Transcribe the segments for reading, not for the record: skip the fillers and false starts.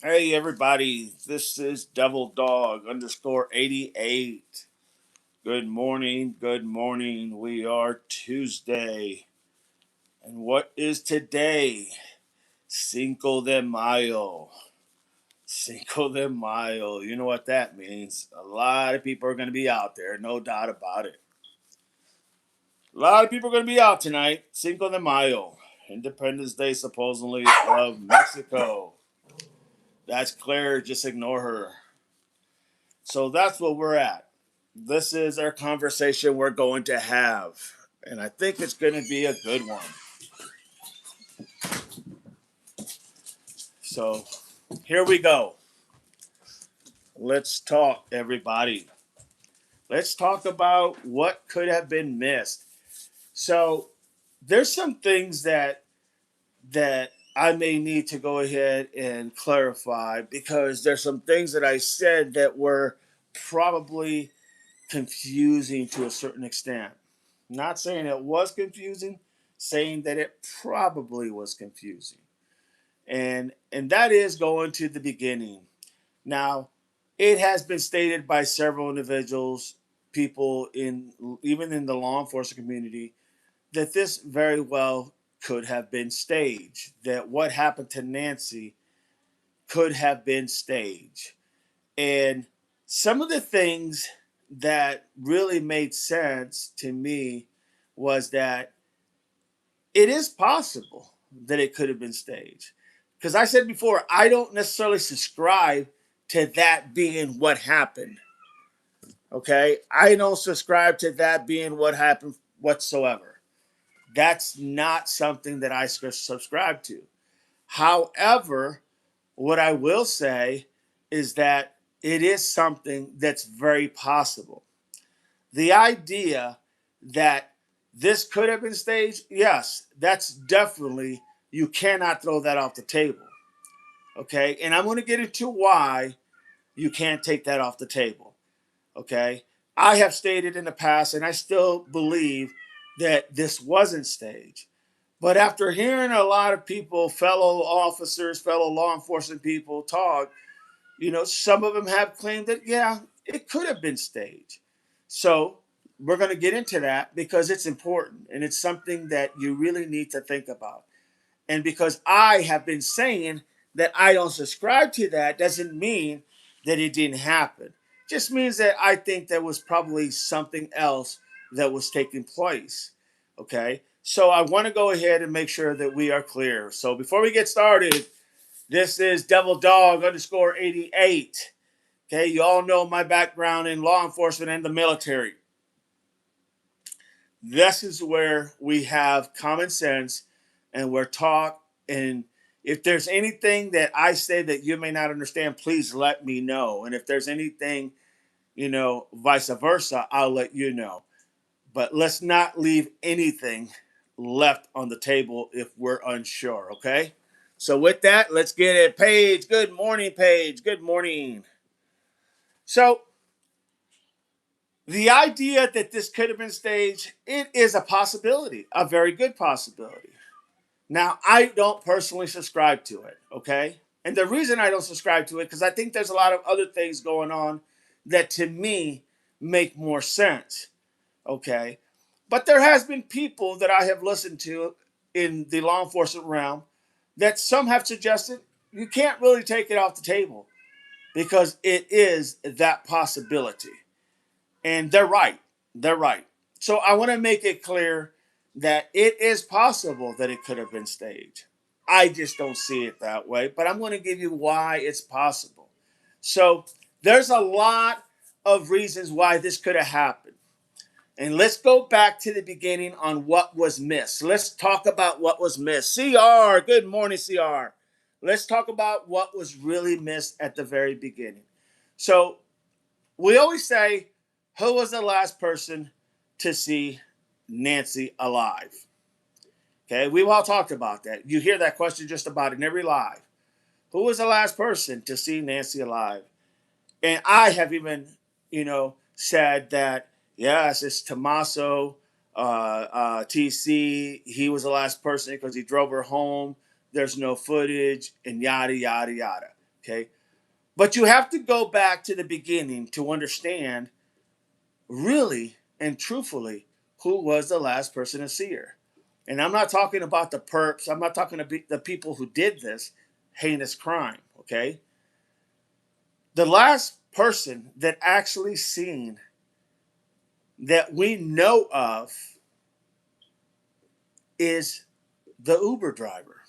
Hey everybody, this is Devil Dog underscore 88. Good morning, good morning. We are Tuesday. And what is today? Cinco de Mayo. Cinco de Mayo. You know what that means. A lot of people are going to be out there, no doubt about it. A lot of people are going to be out tonight. Cinco de Mayo. Independence Day, supposedly, of Mexico. That's Claire. Just ignore her. So that's what we're at. This is our conversation we're going to have. And I think it's going to be a good one. So here we go. Let's talk, everybody. Let's talk about what could have been missed. So there's some things that I may need to go ahead and clarify because there's some things that I said that were probably confusing to a certain extent. Not saying it was confusing, saying that it probably was confusing. And that is going to the beginning. Now, it has been stated by several individuals, people in even in the law enforcement community, that this very well could have been staged. That what happened to Nancy could have been staged. And some of the things that really made sense to me was that it is possible that it could have been staged. Because I said before, I don't necessarily subscribe to that being what happened. Okay? I don't subscribe to that being what happened whatsoever. That's not something that I subscribe to. However, what I will say is that it is something that's very possible. The idea that this could have been staged, yes, that's definitely, you cannot throw that off the table. Okay. And I'm going to get into why you can't take that off the table. Okay. I have stated in the past, and I still believe that this wasn't staged. But after hearing a lot of people, fellow officers, fellow law enforcement people talk, some of them have claimed that, yeah, it could have been staged. So we're going to get into that because it's important and it's something that you really need to think about. And because I have been saying that I don't subscribe to that doesn't mean that it didn't happen. It just means that I think there was probably something else that was taking place. Okay. So I want to go ahead and make sure that we are clear. So before we get started, this is Devil Dog underscore 88. Okay, you all know my background in law enforcement and the military. This is where we have common sense and we're taught. And if there's anything that I say that you may not understand, please let me know. And if there's anything, vice versa, I'll let you know. But let's not leave anything left on the table if we're unsure, okay? So with that, let's get it. Paige, good morning, Paige. Good morning. So the idea that this could have been staged, it is a possibility, a very good possibility. Now, I don't personally subscribe to it, okay? And the reason I don't subscribe to it, because I think there's a lot of other things going on that to me make more sense, okay? But there has been people that I have listened to in the law enforcement realm that some have suggested you can't really take it off the table because it is that possibility. And they're right. They're right. So I want to make it clear that it is possible that it could have been staged. I just don't see it that way, but I'm going to give you why it's possible. So there's a lot of reasons why this could have happened. And let's go back to the beginning on what was missed. Let's talk about what was missed. CR, good morning, CR. Let's talk about what was really missed at the very beginning. So we always say, who was the last person to see Nancy alive? Okay, we've all talked about that. You hear that question just about in every live. Who was the last person to see Nancy alive? And I have even, said that, yes, it's Tommaso, TC. He was the last person because he drove her home. There's no footage and yada, yada, yada. Okay. But you have to go back to the beginning to understand really and truthfully who was the last person to see her. And I'm not talking about the perps. I'm not talking about the people who did this heinous crime. Okay. The last person that actually seen that we know of is the Uber driver.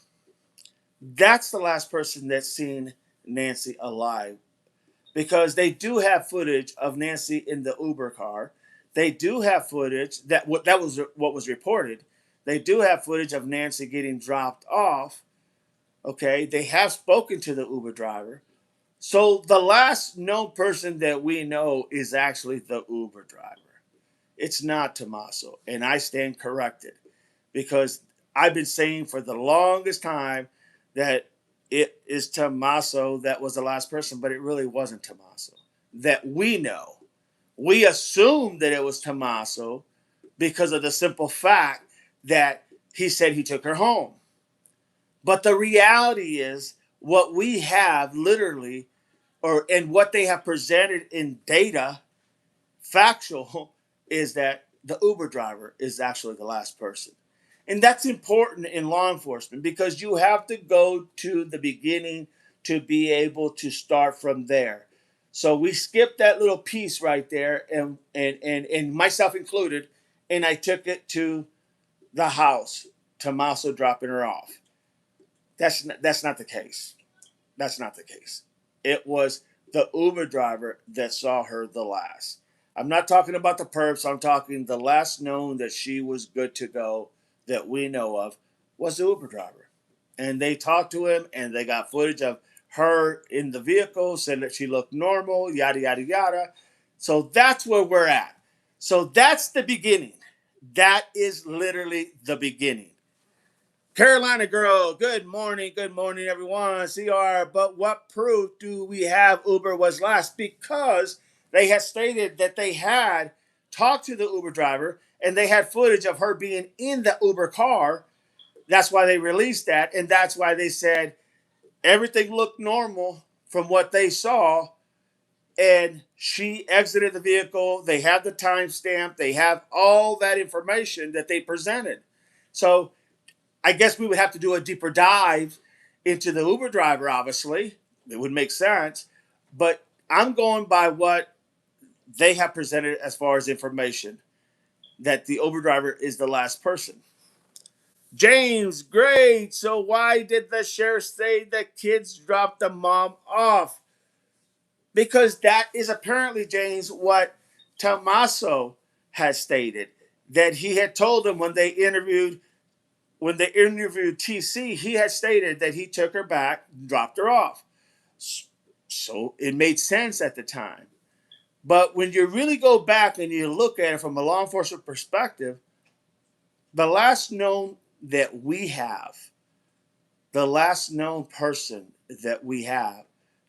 That's the last person that's seen Nancy alive because they do have footage of Nancy in the Uber car. They do have footage that was what was reported. They do have footage of Nancy getting dropped off. Okay, they have spoken to the Uber driver. So the last known person that we know is actually the Uber driver. It's not Tommaso, and I stand corrected because I've been saying for the longest time that it is Tommaso that was the last person, but it really wasn't Tommaso that we know. We assumed that it was Tommaso because of the simple fact that he said he took her home. But the reality is what we have literally or and what they have presented in data factual is that the Uber driver is actually the last person. And that's important in law enforcement because you have to go to the beginning to be able to start from there. So we skipped that little piece right there and myself included, and I took it to the house, Tommaso dropping her off. That's not the case. That's not the case. It was the Uber driver that saw her the last. I'm not talking about the perps. I'm talking the last known that she was good to go that we know of was the Uber driver. And they talked to him and they got footage of her in the vehicle, said that she looked normal, yada, yada, yada. So that's where we're at. So that's the beginning. That is literally the beginning. Carolina girl, good morning, everyone. CR, but what proof do we have Uber was last? Because they had stated that they had talked to the Uber driver and they had footage of her being in the Uber car. That's why they released that. And that's why they said everything looked normal from what they saw. And she exited the vehicle. They have the timestamp, they have all that information that they presented. So I guess we would have to do a deeper dive into the Uber driver, obviously. It would make sense. But I'm going by what they have presented as far as information that the Uber driver is the last person. James, great. So why did the sheriff say that kids dropped the mom off? Because that is apparently, James, what Tommaso has stated. That he had told them when they interviewed TC, he had stated that he took her back, dropped her off. So it made sense at the time. But when you really go back and you look at it from a law enforcement perspective, the last known that we have, the last known person that we have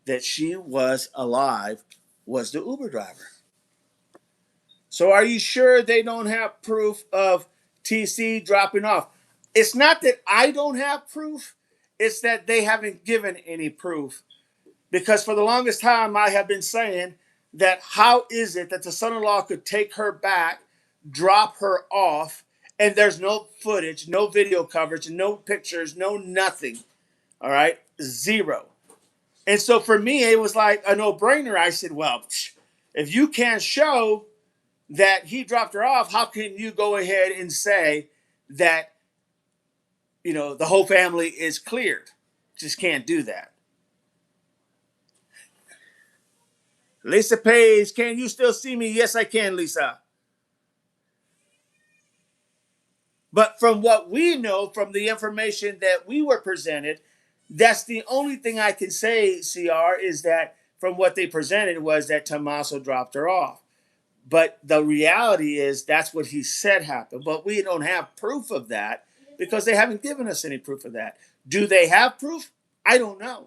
that she was alive was the Uber driver. So are you sure they don't have proof of TC dropping off? It's not that I don't have proof, it's that they haven't given any proof. Because for the longest time, I have been saying that how is it that the son in law could take her back, drop her off, and there's no footage, no video coverage, no pictures, no nothing. All right, zero. And so for me, it was like a no brainer. I said, well, if you can't show that he dropped her off, how can you go ahead and say that, the whole family is cleared? Just can't do that. Lisa Page, can you still see me? Yes, I can, Lisa. But from what we know, from the information that we were presented, that's the only thing I can say, CR, is that from what they presented was that Tommaso dropped her off. But the reality is that's what he said happened. But we don't have proof of that because they haven't given us any proof of that. Do they have proof? I don't know.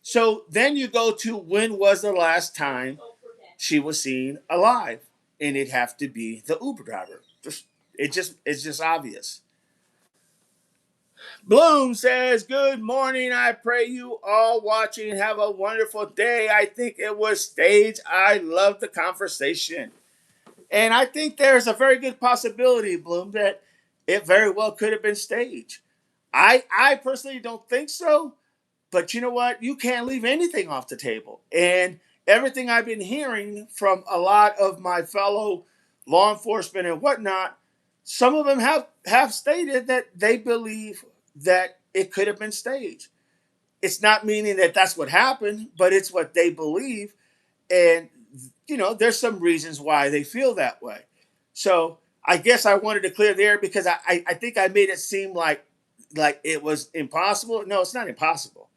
So then you go to when was the last time she was seen alive? And it'd have to be the Uber driver. It's just obvious. Bloom says, "Good morning. I pray you all watching have a wonderful day. I think it was staged. I love the conversation." And I think there's a very good possibility, Bloom, that it very well could have been staged. I personally don't think so, but you know what? You can't leave anything off the table. And everything I've been hearing from a lot of my fellow law enforcement and whatnot, some of them have stated that they believe that it could have been staged. It's not meaning that that's what happened, but it's what they believe. And, there's some reasons why they feel that way. So I guess I wanted to clear the air because I think I made it seem like it was impossible. No, it's not impossible.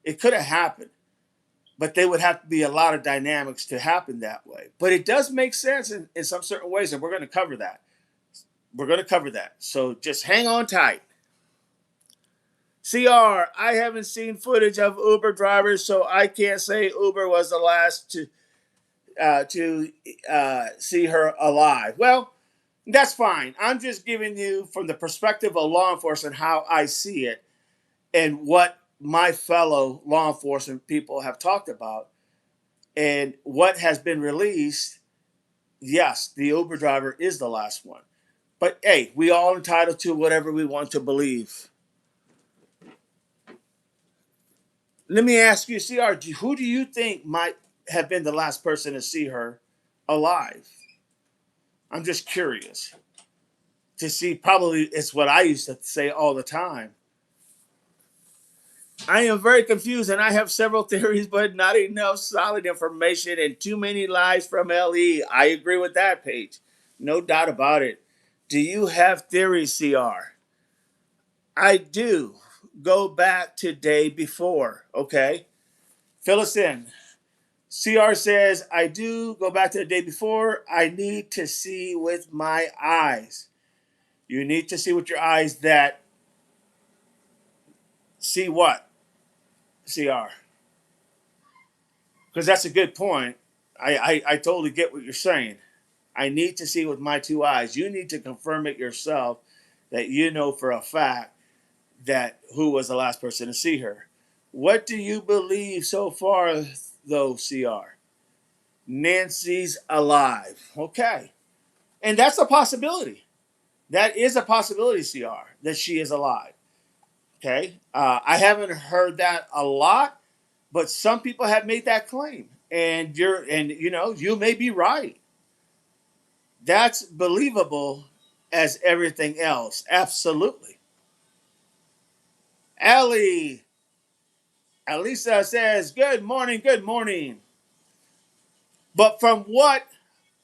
It could have happened, but there would have to be a lot of dynamics to happen that way. But it does make sense in some certain ways, and we're going to cover that. We're going to cover that. So just hang on tight. CR, I haven't seen footage of Uber drivers, so I can't say Uber was the last to see her alive. Well, that's fine. I'm just giving you from the perspective of law enforcement how I see it and what my fellow law enforcement people have talked about and what has been released. Yes, the Uber driver is the last one. But hey, we all entitled to whatever we want to believe. Let me ask you, CR, who do you think might have been the last person to see her alive? I'm just curious to see. Probably it's what I used to say all the time. I am very confused and I have several theories, but not enough solid information and too many lies from LE. I agree with that, Paige. No doubt about it. Do you have theories, CR? I do. Go back to day before, okay? Fill us in. CR says, I do go back to the day before. I need to see with my eyes. You need to see with your eyes that see what? CR. Because that's a good point. I totally get what you're saying. I need to see with my two eyes. You need to confirm it yourself that you know for a fact that who was the last person to see her. What do you believe so far, though, CR? Nancy's alive. Okay. And that's a possibility. That is a possibility, CR, that she is alive. Okay. I haven't heard that a lot, but some people have made that claim. And you may be right. That's believable as everything else. Absolutely. Allie, Alisa says, good morning, good morning. But from what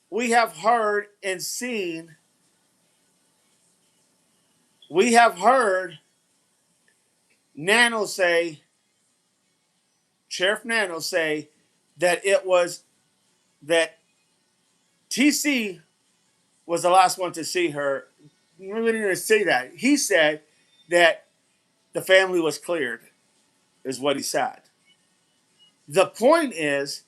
we have heard and seen, we have heard Nano say, Sheriff Nano say, that it was that TC was the last one to see her. We didn't even say that. He said that the family was cleared, is what he said. The point is,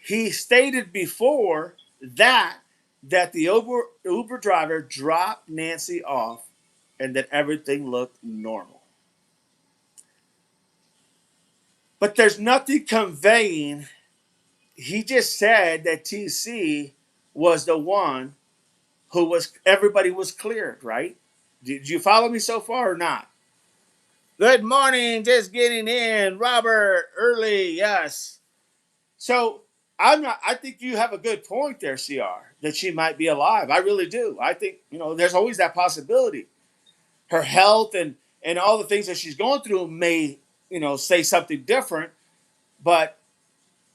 he stated before that the Uber driver dropped Nancy off and that everything looked normal. But there's nothing conveying. He just said that TC was the one who was everybody was cleared, right? Did you follow me so far or not? Good morning, just getting in. Robert, early, yes. So I think you have a good point there, CR, that she might be alive. I really do. I think, there's always that possibility. Her health and all the things that she's going through may, say something different, but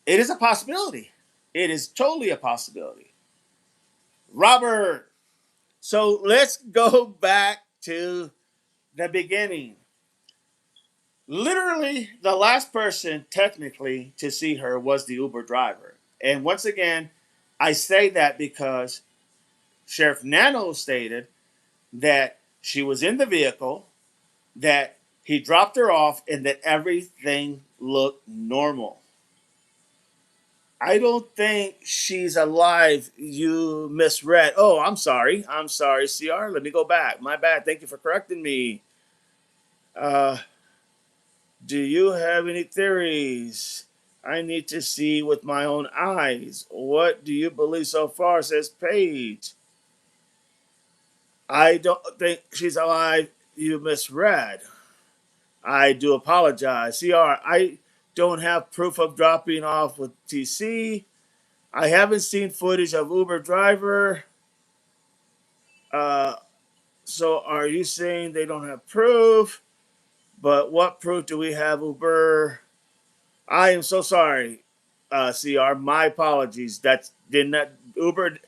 it is a possibility. It is totally a possibility. Robert, so let's go back to the beginning. Literally, the last person technically to see her was the Uber driver. And once again, I say that because Sheriff Nano stated that she was in the vehicle, that he dropped her off, and that everything looked normal. I don't think she's alive. You misread. Oh, I'm sorry. I'm sorry, CR. Let me go back. My bad. Thank you for correcting me. Uh, do you have any theories? I need to see with my own eyes. What do you believe so far? Says Paige. I don't think she's alive. You misread. I do apologize. CR, I don't have proof of dropping off with TC. I haven't seen footage of Uber driver. Uh, so are you saying they don't have proof? But what proof do we have, Uber? I am so sorry, CR. My apologies. That did not Uber.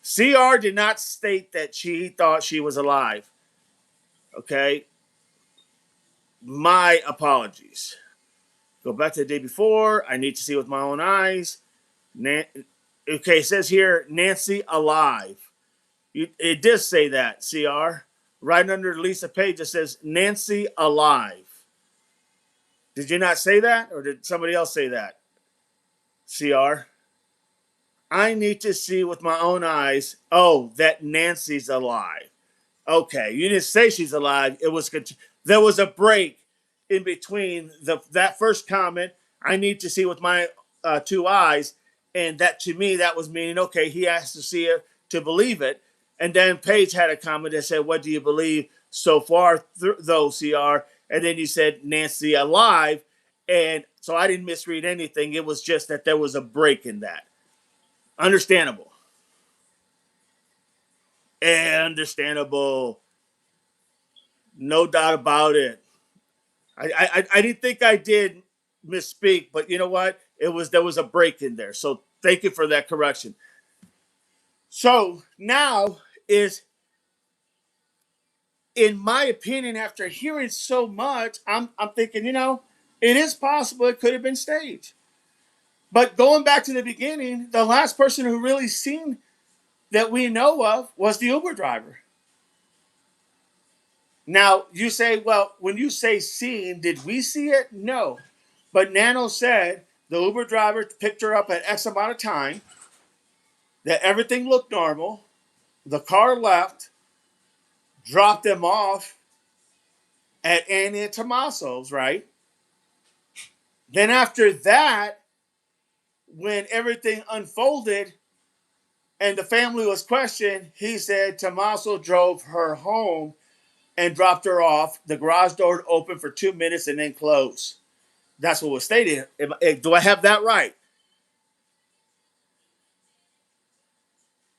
CR did not state that she thought she was alive. Okay, my apologies. Go back to the day before. I need to see with my own eyes. Okay, it says here Nancy alive. It does say that, CR. Right under Lisa Page, it says Nancy alive. Did you not say that? Or did somebody else say that? CR. I need to see with my own eyes. Oh, that Nancy's alive. Okay, you didn't say she's alive. It was there was a break in between that first comment. I need to see with my two eyes, and that to me that was meaning okay. He has to see it to believe it. And then Paige had a comment that said, "What do you believe so far, though, CR?" And then you said Nancy alive, and so I didn't misread anything. It was just that there was a break in that. Understandable. Understandable. No doubt about it. I didn't think I did misspeak, but you know what? It was there was a break in there. So thank you for that correction. So now is in my opinion, after hearing so much, I'm thinking, it is possible it could have been staged. But going back to the beginning, the last person who really seen that we know of was the Uber driver. Now, you say, well, when you say seen, did we see it? No. But Nano said the Uber driver picked her up at X amount of time, that everything looked normal. The car left, dropped them off at Annie and Tommaso's, right? Then after that, when everything unfolded and the family was questioned, he said Tommaso drove her home and dropped her off. The garage door opened for 2 minutes and then closed. That's what was stated. Do I have that right?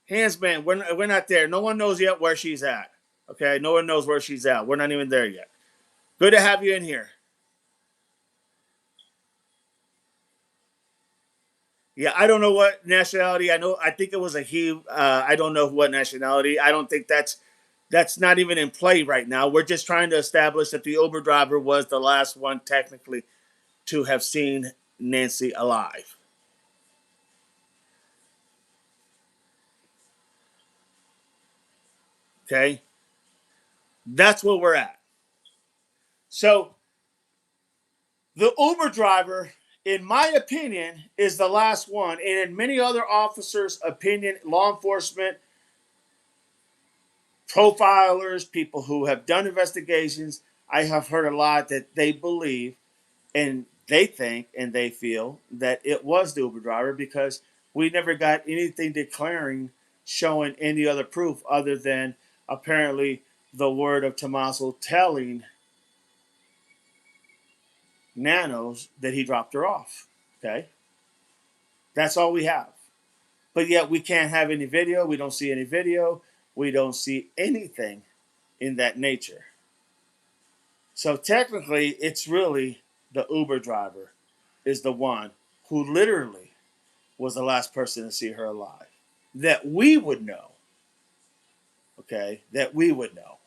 Hands man, we're not there. No one knows yet where she's at. Okay, no one knows where she's at. We're not even there yet. Good to have you in here. Yeah, I don't know what nationality. I think it was a he. I don't know what nationality. I don't think that's not even in play right now. We're just trying to establish that the Uber driver was the last one technically to have seen Nancy alive. Okay, that's where we're at. So the Uber driver, in my opinion, is the last one. And in many other officers' opinion, law enforcement, profilers, people who have done investigations, I have heard a lot that they believe and they think and they feel that it was the Uber driver because we never got anything declaring showing any other proof other than apparently the word of Tommaso telling Nanos that he dropped her off. Okay? That's all we have. But yet we can't have any video. We don't see any video. We don't see anything in that nature. So technically, it's really the Uber driver is the one who literally was the last person to see her alive. That we would know. Okay? That we would know.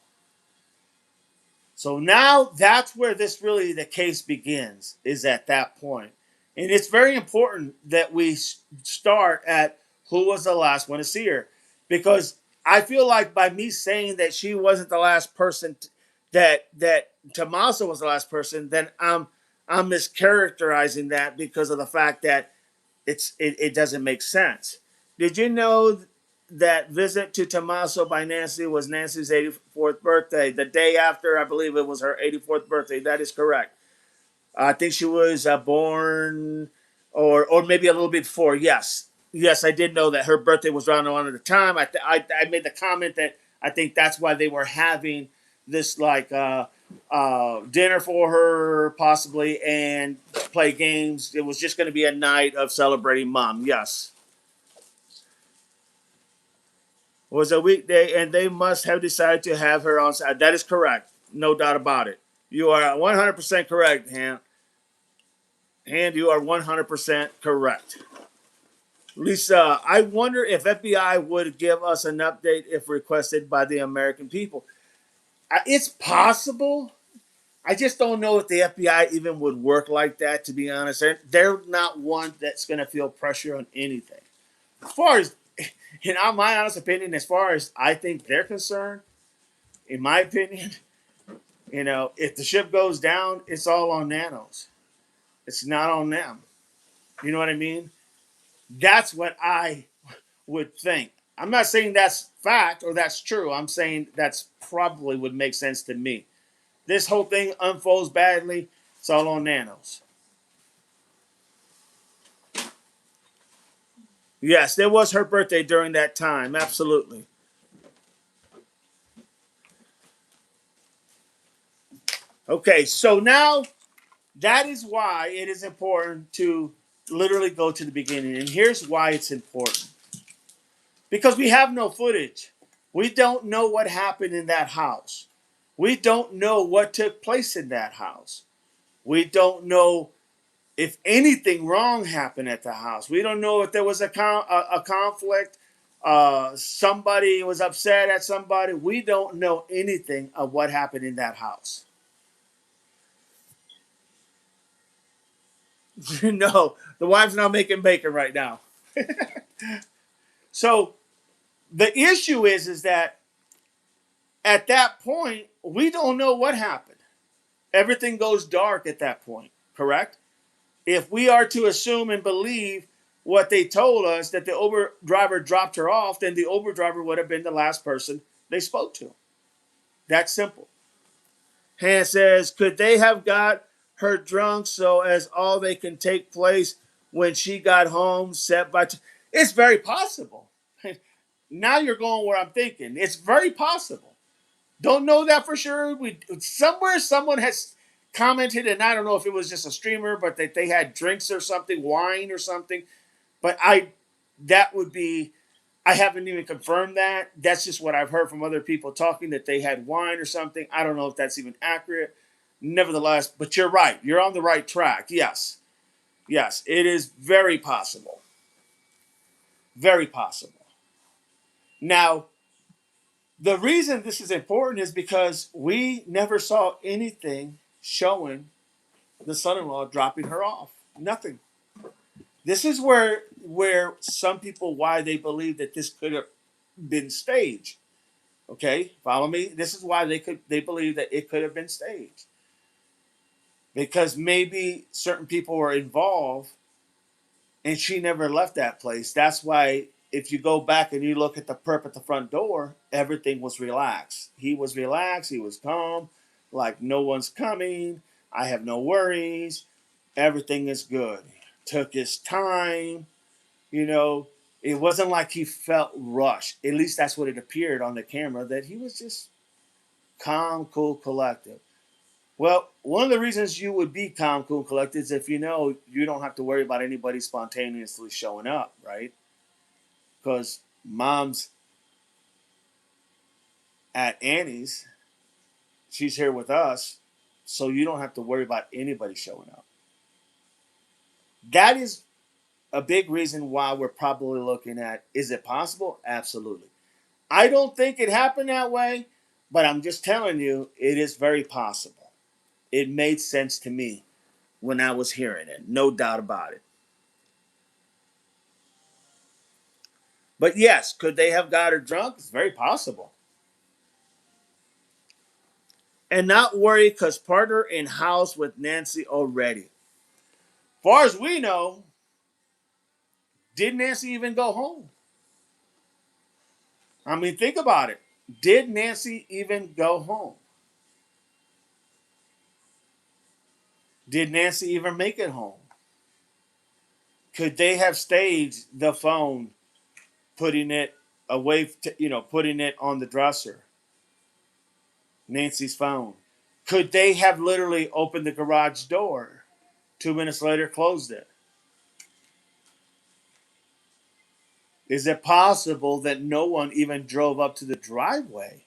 So now that's where this really the case begins, is at that point. And it's very important that we start at who was the last one to see her. Because I feel like by me saying that she wasn't the last person, that Tommaso was the last person, then I'm mischaracterizing that because of the fact that it doesn't make sense. Did you know that Visit to Tommaso by Nancy was Nancy's 84th birthday? The day after, I believe it was her 84th birthday. That is correct. I think she was born, or maybe a little bit before. Yes, yes, I did know that her birthday was around the time. I made the comment that I think that's why they were having this like dinner for her possibly and play games. It was just going to be a night of celebrating mom. Yes, it was a weekday, and they must have decided to have her on side. That is correct, no doubt about it. You are 100% correct, Han. And you are 100% correct. Lisa, I wonder if FBI would give us an update if requested by the American people. It's possible. I just don't know if the FBI even would work like that, to be honest. They're not one that's going to feel pressure on anything. As far as, in my honest opinion, as far as I think they're concerned, in my opinion, if the ship goes down, it's all on nanos. It's not on them. You know what I mean? That's what I would think. I'm not saying that's fact or that's true. I'm saying that's probably would make sense to me. This whole thing unfolds badly. It's all on nanos. Yes, it was her birthday during that time. Absolutely. Okay, so now that is why it is important to literally go to the beginning. And here's why it's important. Because we have no footage. We don't know what happened in that house. We don't know what took place in that house. We don't know if anything wrong happened at the house. We don't know if there was a conflict. Somebody was upset at somebody. We don't know anything of what happened in that house. No, the wife's not making bacon right now. So the issue is that at that point, we don't know what happened. Everything goes dark at that point, correct? If we are to assume and believe what they told us that the Uber driver dropped her off, then the Uber driver would have been the last person they spoke to. That's simple. Han says, could they have got her drunk so as all they can take place when she got home set by it's very possible. Now you're going where I'm thinking. It's very possible. Don't know that for sure. We somewhere someone has commented, and I don't know if it was just a streamer, but that they had drinks or something, wine or something. But that would be, I haven't even confirmed that. That's just what I've heard from other people talking that they had wine or something. I don't know if that's even accurate. Nevertheless, but you're right. You're on the right track. Yes, yes, it is very possible. Very possible. Now, the reason this is important is because we never saw anything showing the son-in-law dropping her off. Nothing. This is where some people why they believe that this could have been staged. Okay, follow me. This is why they believe that it could have been staged because maybe certain people were involved and she never left that place. That's why if you go back and you look at the perp at the front door, everything was relaxed. He was relaxed. He was calm, like no one's coming. I have no worries. Everything is good. Took his time. You know, it wasn't like he felt rushed. At least that's what it appeared on the camera, that he was just calm, cool, collected. Well, one of the reasons you would be calm, cool, collected is if you know you don't have to worry about anybody spontaneously showing up, right? Because mom's at Annie's, she's here with us, so you don't have to worry about anybody showing up. That is a big reason why we're probably looking at, is it possible? Absolutely. I don't think it happened that way, but I'm just telling you, it is very possible. It made sense to me when I was hearing it, no doubt about it. But yes, could they have got her drunk? It's very possible. And not worry because partner in house with Nancy already. Far as we know, Did Nancy even go home? I mean, think about it. Did Nancy even go home? Did Nancy even make it home? Could they have staged the phone, putting it away, putting it on the dresser? Nancy's phone. Could they have literally opened the garage door, 2 minutes later closed it? Is it possible that no one even drove up to the driveway?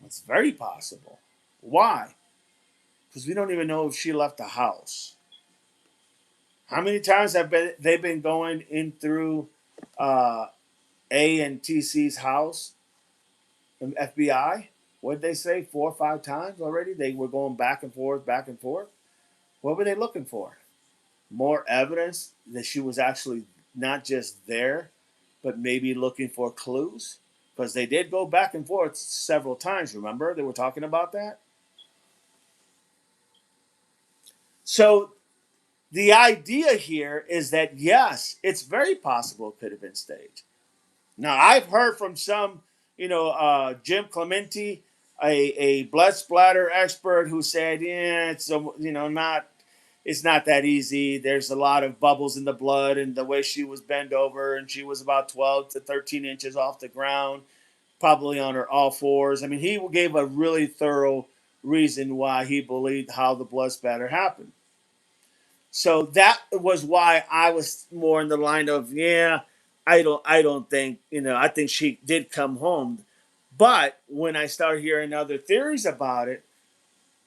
It's very possible. Why? Because we don't even know if she left the house. How many times have they been going in through A and TC's house? From FBI? What did they say? 4 or 5 times already? They were going back and forth, back and forth. What were they looking for? More evidence that she was actually not just there, but maybe looking for clues? Because they did go back and forth several times. Remember? They were talking about that. So the idea here is that, yes, it's very possible it could have been staged. Now, I've heard from some, Jim Clementi, a blood splatter expert, who said, yeah, it's not that easy. There's a lot of bubbles in the blood, and the way she was bent over, and she was about 12 to 13 inches off the ground, probably on her all fours. I mean, he gave a really thorough reason why he believed how the blood spatter happened. So that was why I was more in the line of, yeah, I don't think, I think she did come home. But when I start hearing other theories about it,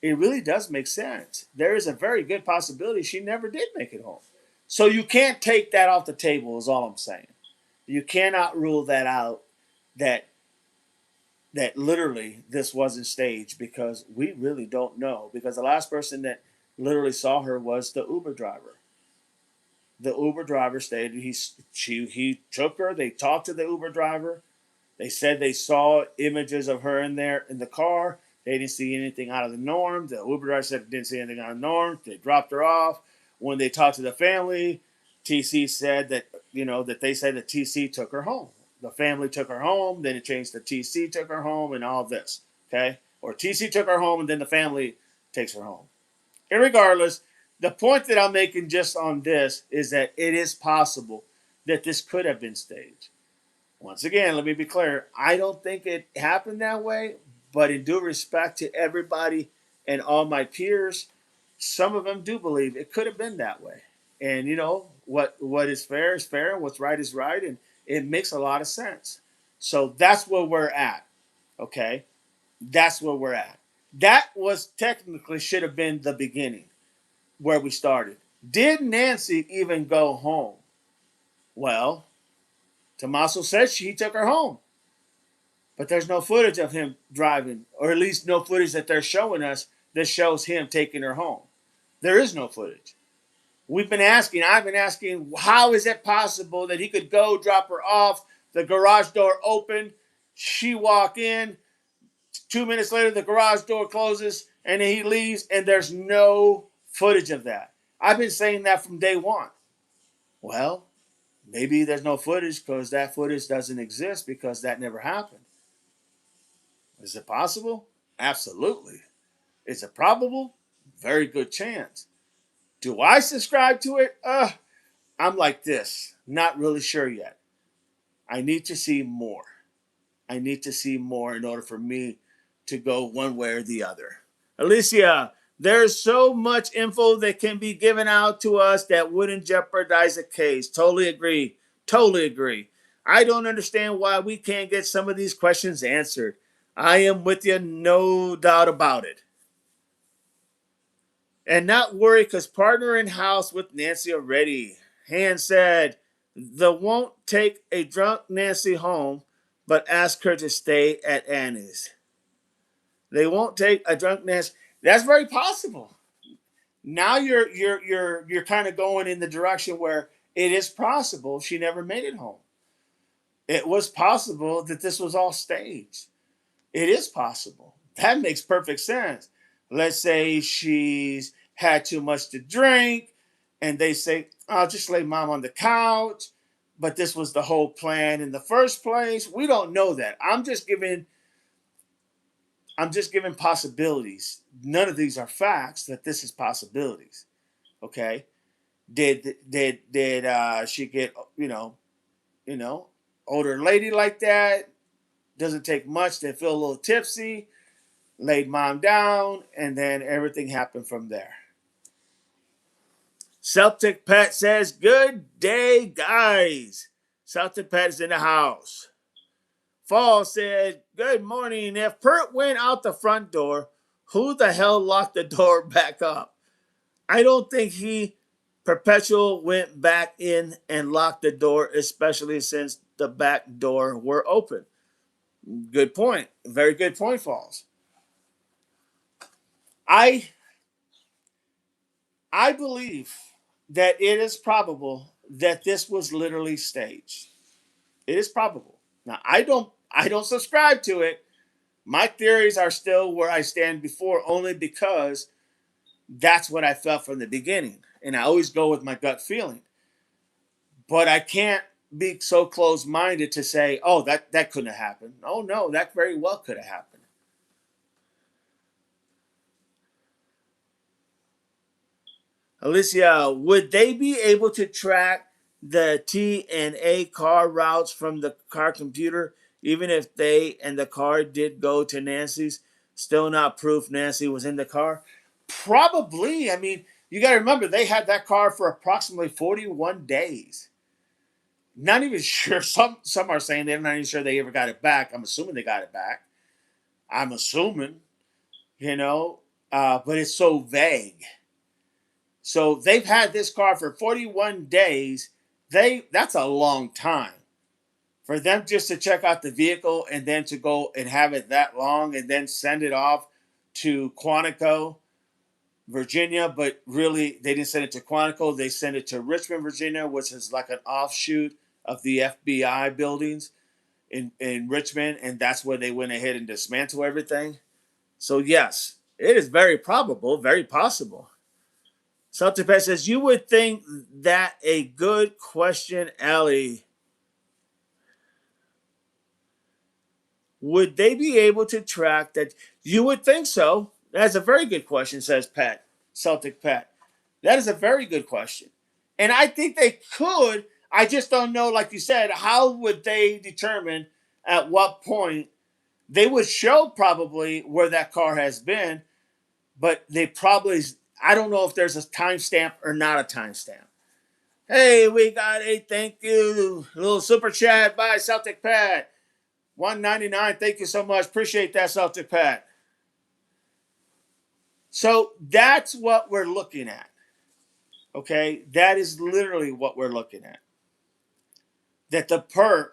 it really does make sense. There is a very good possibility she never did make it home. So you can't take that off the table, is all I'm saying. You cannot rule that out, that literally this wasn't staged, because we really don't know. Because the last person that literally saw her was the Uber driver. The Uber driver stated he took her. They talked to the Uber driver. They said they saw images of her in there in the car. They didn't see anything out of the norm. The Uber driver said didn't see anything out of the norm. They dropped her off. When they talked to the family, TC said that they said that TC took her home. The family took her home. Then it changed to TC took her home and all this. Okay, or TC took her home and then the family takes her home. Irregardless, the point that I'm making just on this is that it is possible that this could have been staged. Once again, let me be clear. I don't think it happened that way, but in due respect to everybody and all my peers, some of them do believe it could have been that way. And what is fair, and what's right is right, and it makes a lot of sense. So that's where we're at. Okay? That's where we're at. That was technically should have been the beginning, where we started. Did Nancy even go home? Well, Tommaso said he took her home. But there's no footage of him driving, or at least no footage that they're showing us that shows him taking her home. There is no footage. I've been asking, how is it possible that he could go drop her off, the garage door open, she walk in, 2 minutes later the garage door closes, and then he leaves, and there's no footage of that. I've been saying that from day one. Well, maybe there's no footage because that footage doesn't exist because that never happened. Is it possible? Absolutely. Is it probable? Very good chance. Do I subscribe to it? I'm like this. Not really sure yet. I need to see more. I need to see more in order for me to go one way or the other. Alicia, there's so much info that can be given out to us that wouldn't jeopardize the case. Totally agree. Totally agree. I don't understand why we can't get some of these questions answered. I am with you, no doubt about it. And not worry, because partner in house with Nancy already. Han said, they won't take a drunk Nancy home, but ask her to stay at Annie's. They won't take a drunk Nancy. That's very possible. Now you're kind of going in the direction where it is possible she never made it home. It was possible that this was all staged. It is possible. That makes perfect sense. Let's say she's had too much to drink and they say, "I'll just lay mom on the couch," but this was the whole plan in the first place. We don't know that. I'm just giving possibilities. None of these are facts. That this is possibilities. Okay. Did she get you know older lady like that? Doesn't take much. They feel a little tipsy. Laid mom down, and then everything happened from there. Celtic Pet says, "Good day, guys." Celtic Pet is in the house. Fall said, "Good morning. If Pert went out the front door, who the hell locked the door back up? I don't think he Perpetual went back in and locked the door, especially since the back door were open." Good point. Very good point, Falls. I I believe that it is probable that this was literally staged. It is probable. Now I don't subscribe to it. My theories are still where I stand before, only because that's what I felt from the beginning. And I always go with my gut feeling. But I can't be so close minded to say, "Oh, that couldn't have happened." Oh no, that very well could have happened. Alicia, would they be able to track the T and A car routes from the car computer, even if they and the car did go to Nancy's? Still not proof Nancy was in the car? Probably. I mean, you got to remember they had that car for approximately 41 days. Not even sure. Some are saying they're not even sure they ever got it back. I'm assuming they got it back. I'm assuming, you know, but it's so vague. So they've had this car for 41 days. That's a long time for them just to check out the vehicle and then to go and have it that long and then send it off to Quantico, Virginia. But really, they didn't send it to Quantico. They sent it to Richmond, Virginia, which is like an offshoot of the FBI buildings in Richmond. And that's where they went ahead and dismantled everything. So, yes, it is very probable, very possible. Saltipet says, "You would think that a good question, Ellie. Would they be able to track that?" You would think so. That's a very good question, says Pat, Celtic Pat. That is a very good question. And I think they could. I just don't know, like you said, how would they determine at what point they would show probably where that car has been, but they probably, I don't know if there's a timestamp or not a timestamp. Hey, we got a thank you, a little super chat by Celtic Pat. 199. Thank you so much. Appreciate that, Celtic Pat. So that's what we're looking at. Okay, that is literally what we're looking at. That the perp,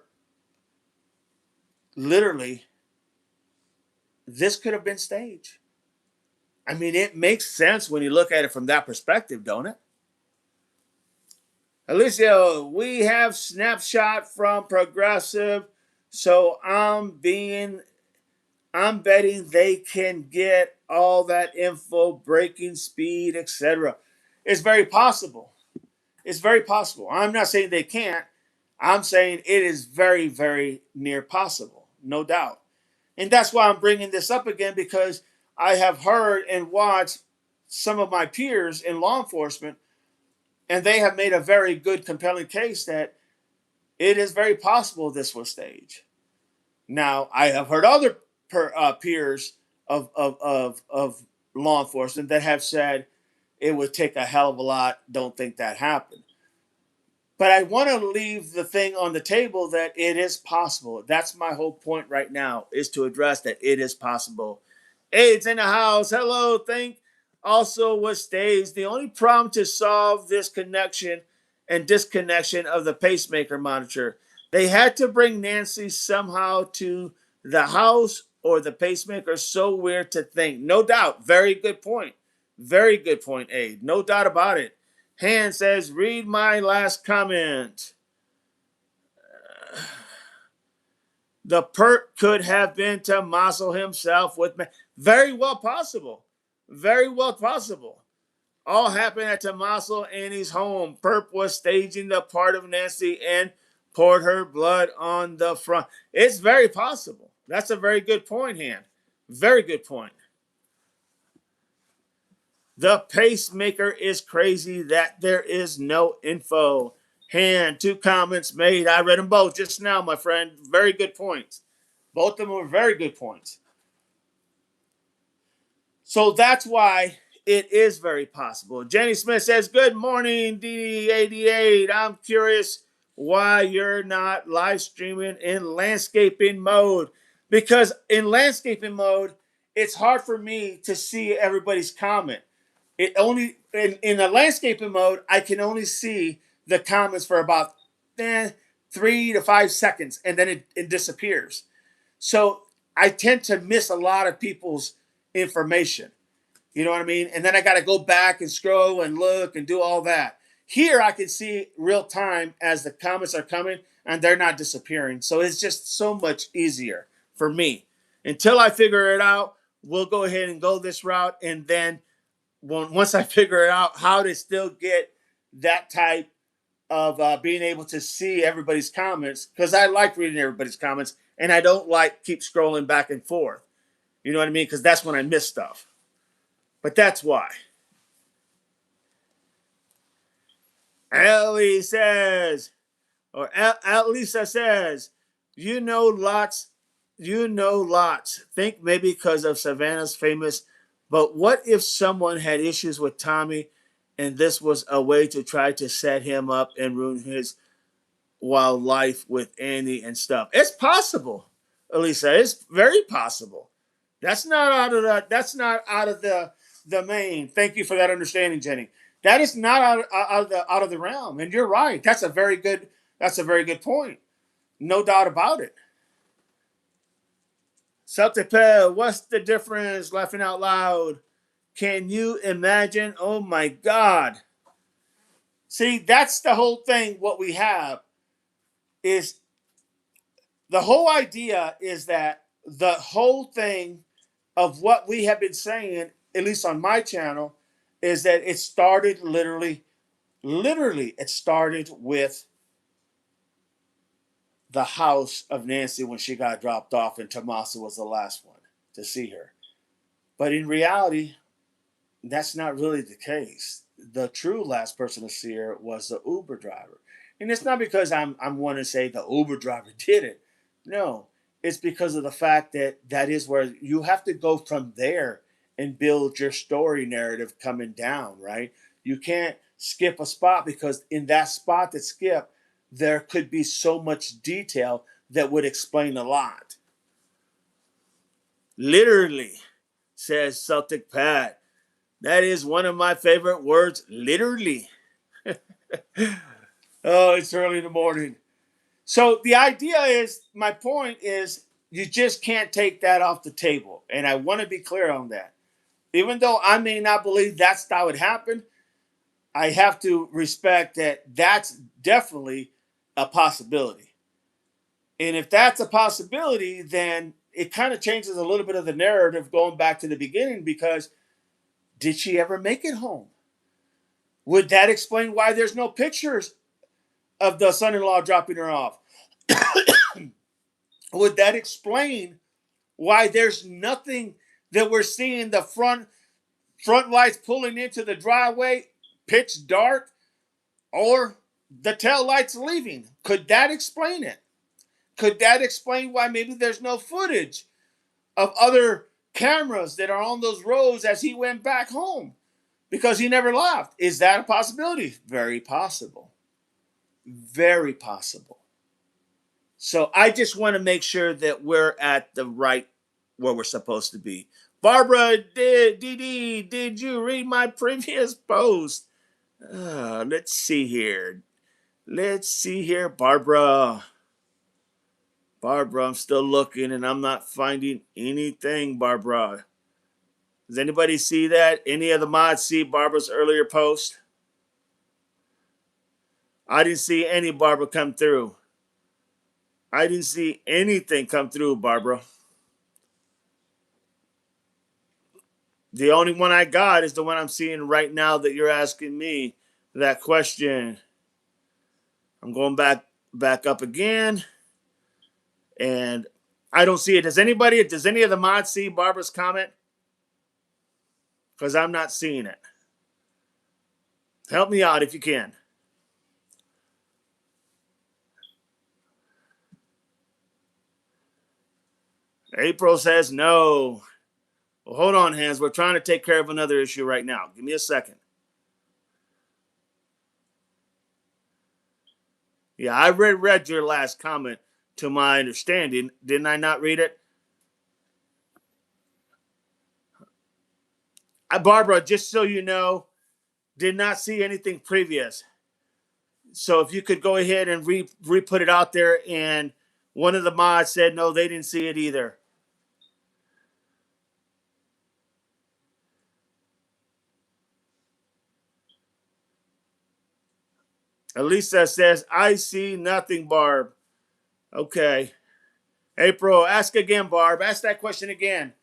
literally, this could have been staged. I mean, it makes sense when you look at it from that perspective, don't it? Alicia, we have snapshot from Progressive, so I'm betting they can get all that info, breaking speed, etc. It's very possible. It's very possible. I'm not saying they can't. I'm saying it is very, very near possible, no doubt. And that's why I'm bringing this up again, because I have heard and watched some of my peers in law enforcement, and they have made a very good, compelling case that it is very possible this was staged. Now, I have heard other peers of law enforcement that have said it would take a hell of a lot. Don't think that happened. But I want to leave the thing on the table that it is possible. That's my whole point right now, is to address that it is possible. AIDS in the house. Hello. Think also was staged. The only problem to solve this connection and disconnection of the pacemaker monitor, they had to bring Nancy somehow to the house, or the pacemaker. So weird to think. No doubt. Very good point. Very good point, Aid. No doubt about it. Han says, "Read my last comment. The perk could have been to muscle himself with me." Very well possible. Very well possible. All happened at Tommaso Annie's home. Perp was staging the part of Nancy and poured her blood on the front. It's very possible. That's a very good point, Han. Very good point. The pacemaker is crazy that there is no info. Han, two comments made. I read them both just now, my friend. Very good points. Both of them were very good points. So that's why it is very possible. Jenny Smith says, "Good morning, DD88. I'm curious why you're not live streaming in landscaping mode. Because in landscaping mode, it's hard for me to see everybody's comment. It only in a landscaping mode, I can only see the comments for about 3 to 5 seconds, and then it disappears. So I tend to miss a lot of people's information. You know what I mean? And then I got to go back and scroll and look and do all that. Here I can see real time as the comments are coming and they're not disappearing. So it's just so much easier for me. Until I figure it out, we'll go ahead and go this route. And then once I figure out how to still get that type of being able to see everybody's comments, because I like reading everybody's comments and I don't like keep scrolling back and forth. You know what I mean? Because that's when I miss stuff. But that's why. Ellie says, or Lisa says, you know lots. Think maybe because of Savannah's famous, but what if someone had issues with Tommy and this was a way to try to set him up and ruin his wild life with Andy and stuff? It's possible, Elisa. It's very possible. That's not out of the main. Thank you for that understanding, Jenny. That is not out of the realm. And you're right. That's a very good point. No doubt about it. Celtic Pell, what's the difference? Laughing out loud. Can you imagine? Oh my God. See, that's the whole thing. What we have is the whole idea is that the whole thing of what we have been saying, at least on my channel, is that it started literally, it started with the house of Nancy when she got dropped off, and Tommaso was the last one to see her. But in reality, that's not really the case. The true last person to see her was the Uber driver. And it's not because I'm wanting to say the Uber driver did it. No, it's because of the fact that that is where you have to go from there and build your story narrative coming down, right? You can't skip a spot because in that spot that skip, there could be so much detail that would explain a lot. Literally, says Celtic Pat. That is one of my favorite words, literally. Oh, it's early in the morning. So the idea is, my point is, you just can't take that off the table. And I want to be clear on that. Even though I may not believe that's how it happened, I have to respect that that's definitely a possibility. And if that's a possibility, then it kind of changes a little bit of the narrative going back to the beginning, because did she ever make it home? Would that explain why there's no pictures of the son-in-law dropping her off? Would that explain why there's nothing that we're seeing the front lights pulling into the driveway, pitch dark, or the tail lights leaving? Could that explain it? Could that explain why maybe there's no footage of other cameras that are on those roads as he went back home? Because he never left. Is that a possibility? Very possible. Very possible. So I just want to make sure that we're at the right where we're supposed to be. Barbara, did you read my previous post? Let's see here. Barbara. Barbara, I'm still looking and I'm not finding anything, Barbara. Does anybody see that? Any of the mods see Barbara's earlier post? I didn't see any Barbara come through. I didn't see anything come through, Barbara. The only one I got is the one I'm seeing right now that you're asking me that question. I'm going back up again, and I don't see it. Does any of the mods see Barbara's comment? Because I'm not seeing it. Help me out if you can. April says no. Well, hold on, Hans. We're trying to take care of another issue right now. Give me a second. Yeah, I read your last comment to my understanding. Didn't I not read it? Barbara, just so you know, did not see anything previous. So if you could go ahead and re-put it out there, and one of the mods said no, they didn't see it either. Elisa says, I see nothing, Barb. Okay. April, ask again, Barb. Ask that question again.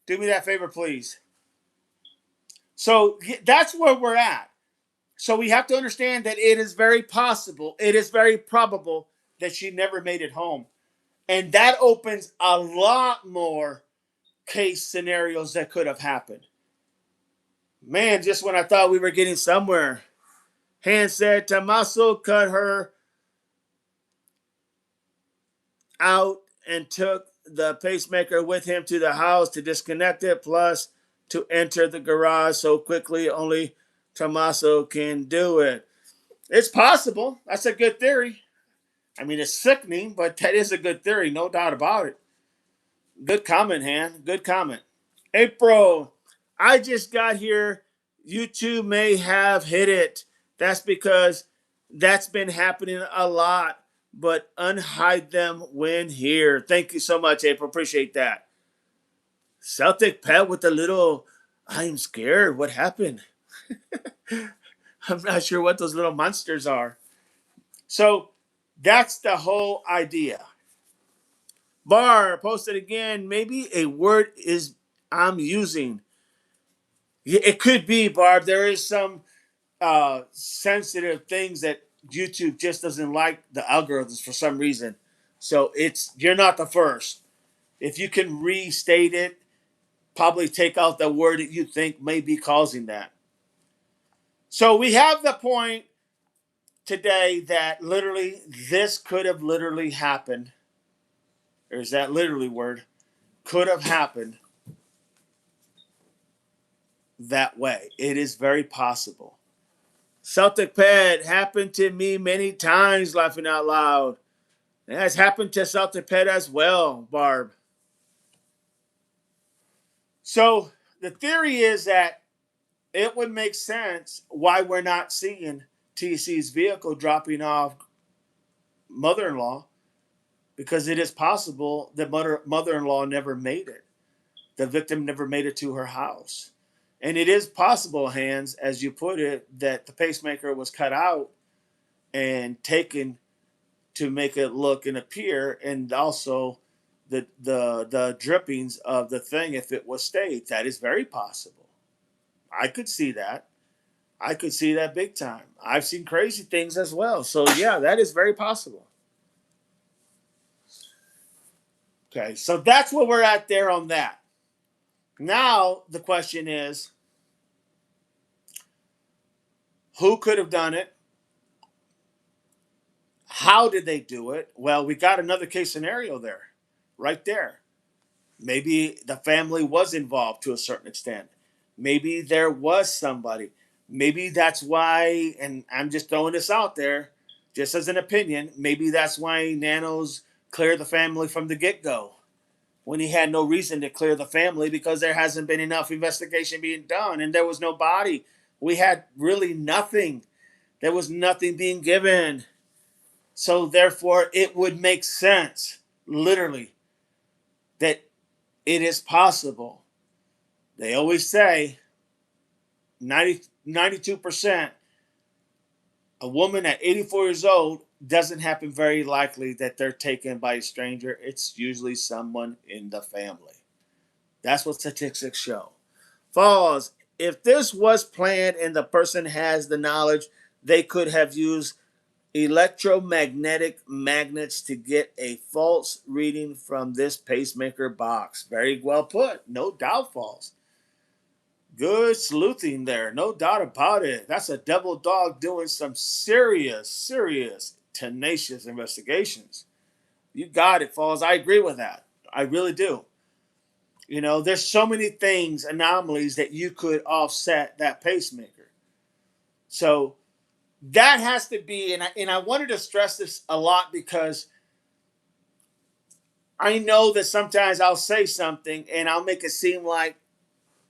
Do me that favor, please. So that's where we're at. So we have to understand that it is very possible, it is very probable that she never made it home. And that opens a lot more case scenarios that could have happened. Man, just when I thought we were getting somewhere, Han said Tommaso cut her out and took the pacemaker with him to the house to disconnect it, plus to enter the garage so quickly only Tommaso can do it. It's possible. That's a good theory. I mean, it's sickening, but that is a good theory, no doubt about it. Good comment, Han. Good comment. April, I just got here. You two may have hit it. That's because that's been happening a lot, but unhide them when here. Thank you so much, April. Appreciate that. Celtic Pet with a little, I'm scared. What happened? I'm not sure what those little monsters are. So that's the whole idea. Bar posted again. Maybe a word is I'm using. Yeah, it could be, Barb. There is some sensitive things that YouTube just doesn't like the algorithms for some reason. So it's you're not the first. If you can restate it, probably take out the word that you think may be causing that. So we have the point today that literally this could have literally happened. There's that literally word. Could have happened that way. It is very possible. Celtic Pet happened to me many times, laughing out loud. It has happened to Celtic Pet as well, Barb. So the theory is that it would make sense why we're not seeing TC's vehicle dropping off mother-in-law, because it is possible that mother-in-law never made it. The victim never made it to her house. And it is possible, Hans, as you put it, that the pacemaker was cut out and taken to make it look and appear, and also the drippings of the thing, if it was staged. That is very possible. I could see that. I could see that big time. I've seen crazy things as well. So yeah, that is very possible. Okay, so that's where we're at there on that. Now the question is, who could have done it? How did they do it? Well, we got another case scenario there, right there. Maybe the family was involved to a certain extent. Maybe there was somebody. Maybe that's why, and I'm just throwing this out there, just as an opinion, maybe that's why Nanos cleared the family from the get go when he had no reason to clear the family, because there hasn't been enough investigation being done and there was no body. We had really nothing. There was nothing being given. So therefore, it would make sense, literally, that it is possible. They always say 92%, a woman at 84 years old doesn't happen very likely that they're taken by a stranger. It's usually someone in the family. That's what statistics show. Falls. If this was planned and the person has the knowledge, they could have used electromagnetic magnets to get a false reading from this pacemaker box. Very well put. No doubt, Falls. Good sleuthing there. No doubt about it. That's a devil dog doing some serious, tenacious investigations. You got it, Falls. I agree with that. I really do. You know, there's so many things, anomalies that you could offset that pacemaker. So that has to be, and I wanted to stress this a lot because I know that sometimes I'll say something and I'll make it seem like,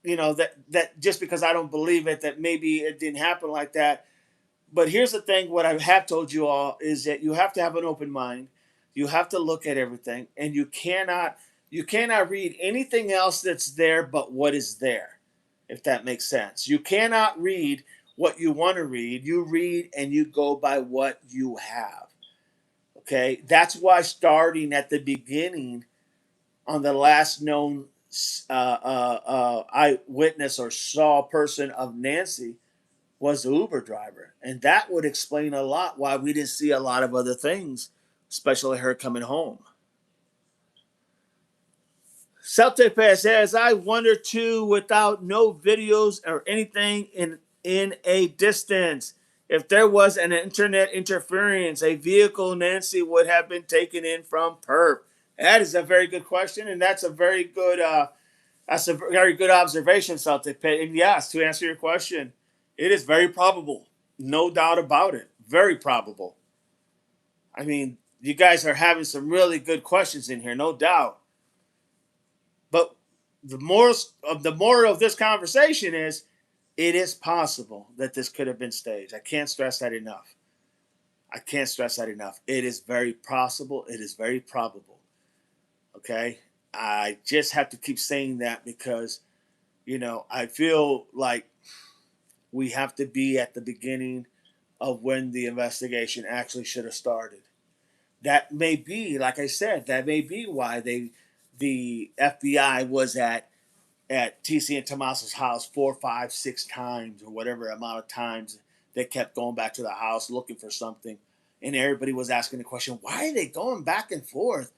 that just because I don't believe it, that maybe it didn't happen like that. But here's the thing: what I have told you all is that you have to have an open mind. You have to look at everything, and you cannot read anything else that's there but what is there, if that makes sense. You cannot read what you want to read. You read and you go by what you have. Okay, that's why starting at the beginning on the last known eyewitness or saw person of Nancy was the Uber driver. And that would explain a lot why we didn't see a lot of other things, especially her coming home. Celtic Pass says, I wonder too, without no videos or anything in a distance, if there was an internet interference, a vehicle Nancy would have been taken in from perp. That is a very good question, and that's a very good observation, Celtic Pit. And yes, to answer your question, it is very probable. No doubt about it. Very probable. I mean, you guys are having some really good questions in here, no doubt. But the moral of this conversation is it is possible that this could have been staged. I can't stress that enough. It is very possible. It is very probable. Okay? I just have to keep saying that because, I feel like we have to be at the beginning of when the investigation actually should have started. That may be, like I said, that may be why the FBI was at TC and Tomaso's house 4, 5, 6 times or whatever amount of times they kept going back to the house looking for something. And everybody was asking the question, why are they going back and forth?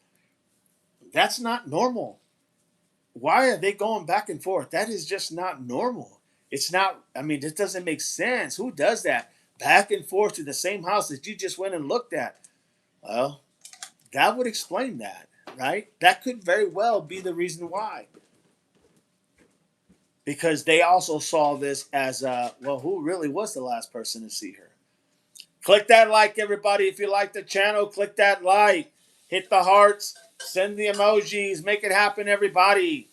That's not normal. Why are they going back and forth? That is just not normal. It's not, this doesn't make sense. Who does that? Back and forth to the same house that you just went and looked at. Well, that would explain that, right? That could very well be the reason why. Because they also saw this as, who really was the last person to see her? Click that like, everybody. If you like the channel, click that like. Hit the hearts. Send the emojis. Make it happen, everybody.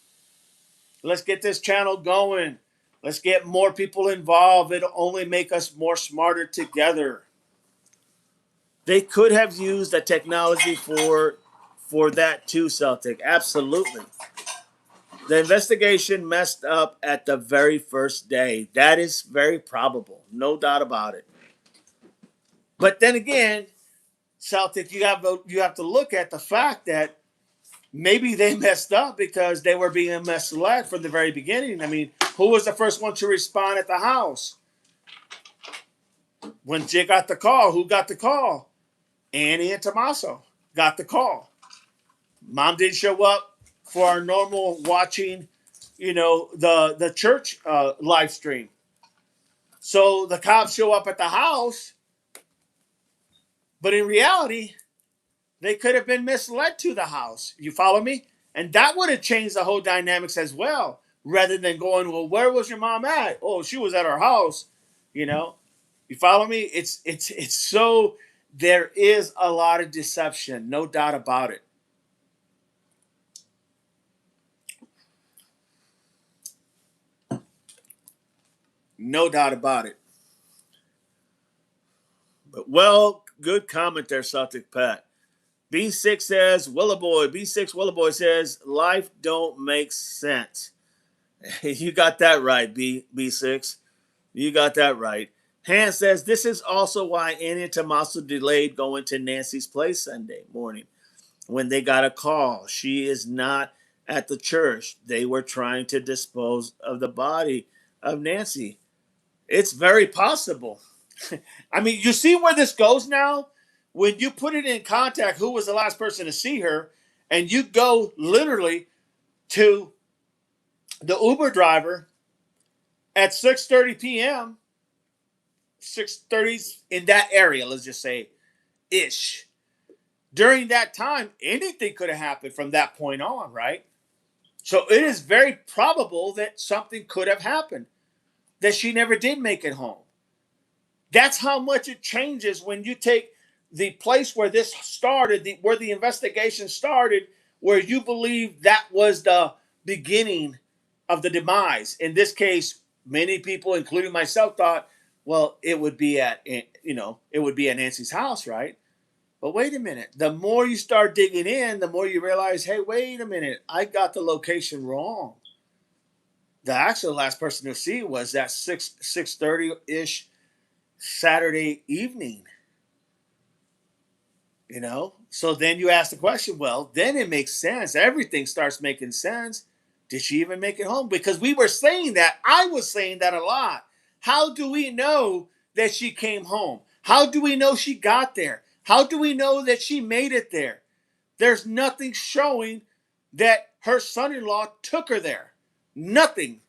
Let's get this channel going. Let's get more people involved. It'll only make us more smarter together. They could have used the technology for that too, Celtic. Absolutely. The investigation messed up at the very first day. That is very probable. No doubt about it. But then again, Celtic, you have to look at the fact that maybe they messed up because they were being misled from the very beginning. Who was the first one to respond at the house? When Jay got the call, who got the call? Annie and Tommaso got the call. Mom didn't show up for our normal watching, the church live stream. So the cops show up at the house, but in reality, they could have been misled to the house. You follow me? And that would have changed the whole dynamics as well. Rather than going, well, where was your mom at? Oh, she was at our house. You follow me? It's so, there is a lot of deception, no doubt about it. No doubt about it. But good comment there, Celtic Pat. B6 says, B6 Willaboy says, life don't make sense. You got that right, B6. You got that right. Han says, this is also why Annie and Tommaso delayed going to Nancy's place Sunday morning when they got a call. She is not at the church. They were trying to dispose of the body of Nancy. It's very possible. I mean, you see where this goes now? When you put it in contact, who was the last person to see her, and you go literally to the Uber driver at 6:30 p.m., 6:30 in that area, let's just say, ish. During that time, anything could have happened from that point on, right? So it is very probable that something could have happened, that she never did make it home. That's how much it changes when you take the place where this started, where the investigation started, where you believe that was the beginning of the demise. In this case, many people, including myself, thought, well, it would be at Nancy's house, right? But wait a minute. The more you start digging in, the more you realize, hey, wait a minute, I got the location wrong. The actual last person to see was that 6:30 ish Saturday evening. So then you ask the question, well, then it makes sense. Everything starts making sense. Did she even make it home? Because we were saying that. I was saying that a lot. How do we know that she came home? How do we know she got there? How do we know that she made it there? There's nothing showing that her son-in-law took her there. Nothing.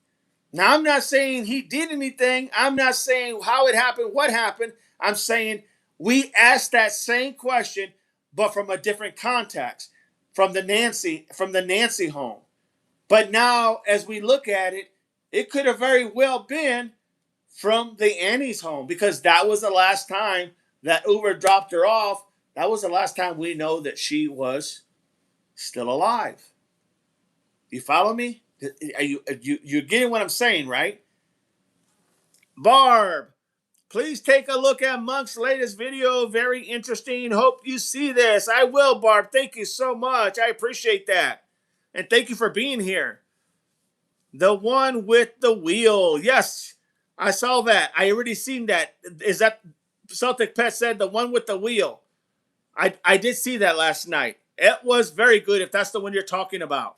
Now, I'm not saying he did anything. I'm not saying how it happened, what happened. I'm saying we asked that same question, but from a different context, from the Nancy home. But now, as we look at it, it could have very well been from the Annie's home, because that was the last time that Uber dropped her off. That was the last time we know that she was still alive. You follow me? Are you're getting what I'm saying, right? Barb, please take a look at Monk's latest video. Very interesting. Hope you see this. I will, Barb. Thank you so much. I appreciate that. And thank you for being here. The one with the wheel. Yes, I saw that. I already seen that. Is that Celtic Pet said the one with the wheel? I did see that last night. It was very good if that's the one you're talking about.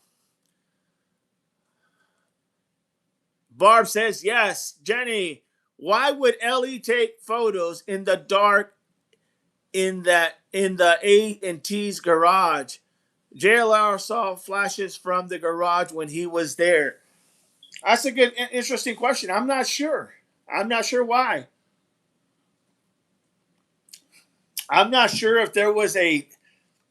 Barb says, yes. Jenny, why would Ellie take photos in the dark in the A&T's garage? JLR saw flashes from the garage when he was there. That's a good, interesting question. I'm not sure. I'm not sure why. I'm not sure if there was they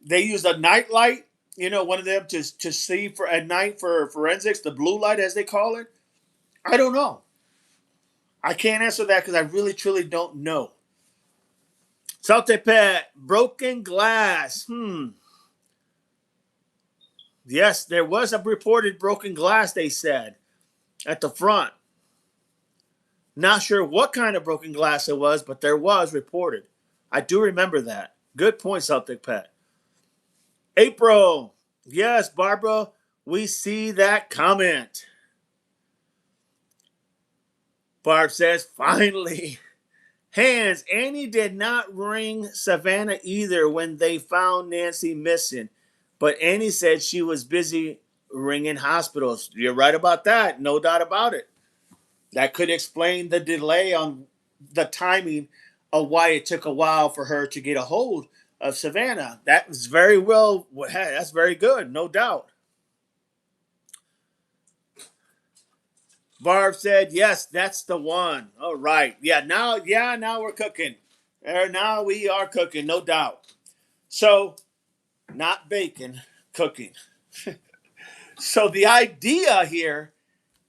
used a night light, one of them to see for at night for forensics, the blue light as they call it. I don't know. I can't answer that because I really truly don't know. Saltepet, broken glass. Yes, there was a reported broken glass, they said, at the front. Not sure what kind of broken glass it was, but there was reported. I do remember that. Good point, Celtic Pet. April. Yes, Barbara, we see that comment. Barb says, finally. Hands, Annie did not ring Savannah either when they found Nancy missing. But Annie said she was busy ringing hospitals. You're right about that. No doubt about it. That could explain the delay on the timing of why it took a while for her to get a hold of Savannah. That was very well. That's very good. No doubt. Barb said, yes, that's the one. All right. Now we're cooking. Now we are cooking, no doubt. So, not bacon, cooking. So the idea here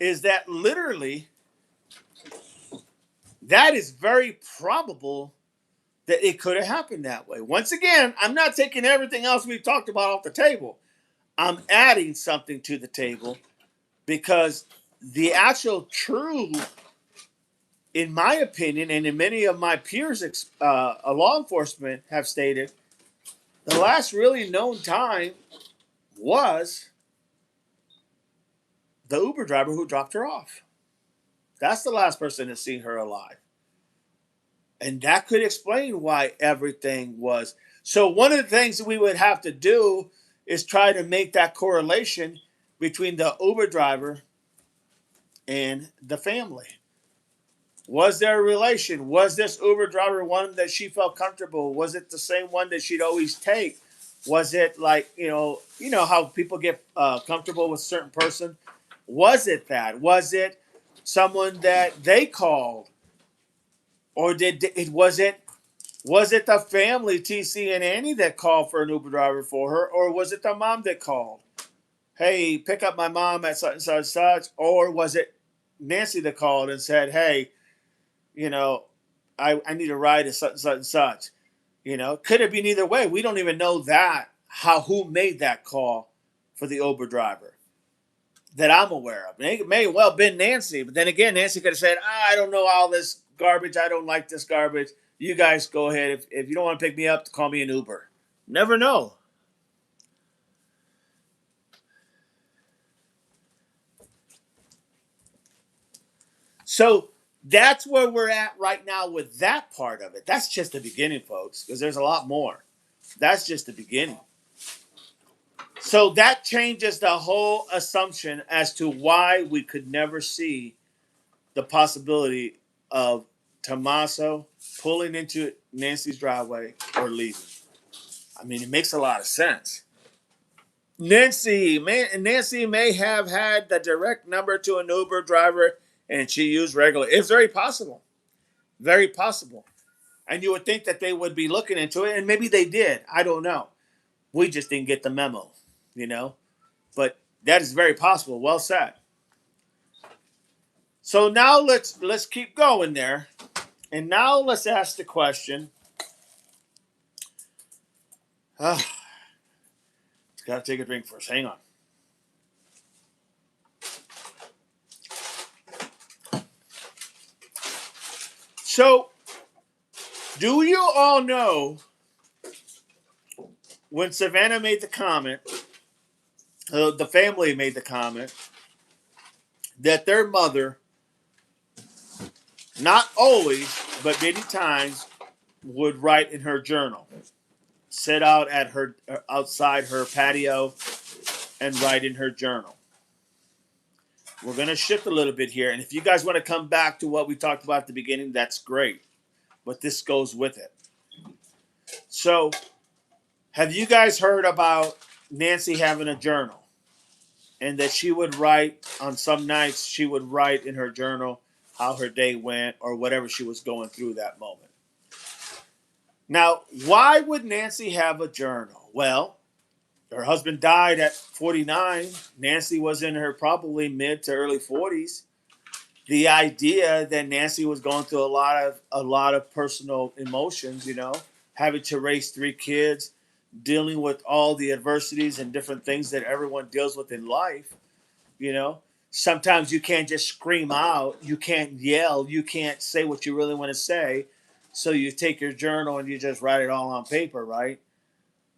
is that literally, that is very probable that it could have happened that way. Once again, I'm not taking everything else we've talked about off the table. I'm adding something to the table because the actual true, in my opinion, and in many of my peers, law enforcement have stated, the last really known time was the Uber driver who dropped her off. That's the last person to see her alive. And that could explain why everything was. So one of the things that we would have to do is try to make that correlation between the Uber driver and the family? Was there a relation? Was this Uber driver one that she felt comfortable? Was it the same one that she'd always take? Was it like, you know how people get comfortable with a certain person? Was it that? Was it someone that they called, or was it the family, TC and Annie, that called for an Uber driver for her, or was it the mom that called? Hey, pick up my mom at such and such such, or was it Nancy that called and said, hey, you know, I need a ride at such and such and such. Could have been either way. We don't even know who made that call for the Uber driver that I'm aware of. It may well have been Nancy, but then again, Nancy could have said, I don't know all this garbage. I don't like this garbage. You guys go ahead. If you don't want to pick me up, call me an Uber. Never know. So that's where we're at right now with that part of it. That's just the beginning, folks, because there's a lot more. That's just the beginning. So that changes the whole assumption as to why we could never see the possibility of Tommaso pulling into Nancy's driveway or leaving. I mean, it makes a lot of sense. Nancy may have had the direct number to an Uber driver and she used regular. It's very possible. Very possible. And you would think that they would be looking into it, and maybe they did. I don't know. We just didn't get the memo, But that is very possible. Well said. So now let's keep going there. And now let's ask the question. Gotta take a drink first. Hang on. So, do you all know when Savannah made the comment, the family made the comment, that their mother, not always, but many times, would write in her journal, sit out at her outside her patio, and write in her journal. We're going to shift a little bit here, and if you guys want to come back to what we talked about at the beginning, that's great. But this goes with it. So, have you guys heard about Nancy having a journal? And that she would write, on some nights, she would write in her journal how her day went or whatever she was going through that moment. Now, why would Nancy have a journal? Well, her husband died at 49. Nancy was in her probably mid to early 40s. The idea that Nancy was going through a lot of personal emotions, having to raise 3 kids, dealing with all the adversities and different things that everyone deals with in life, Sometimes you can't just scream out, you can't yell, you can't say what you really want to say. So you take your journal and you just write it all on paper, right?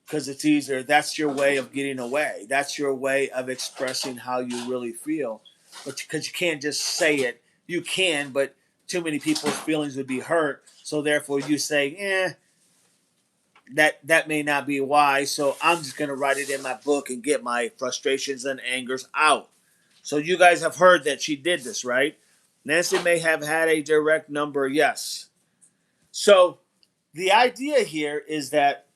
Because it's easier. That's your way of getting away. That's your way of expressing how you really feel. But because you can't just say it, you can, but too many people's feelings would be hurt. So therefore you say, that may not be wise. So I'm just going to write it in my book and get my frustrations and angers out. So you guys have heard that she did this, right? Nancy may have had a direct number, yes. So the idea here is that,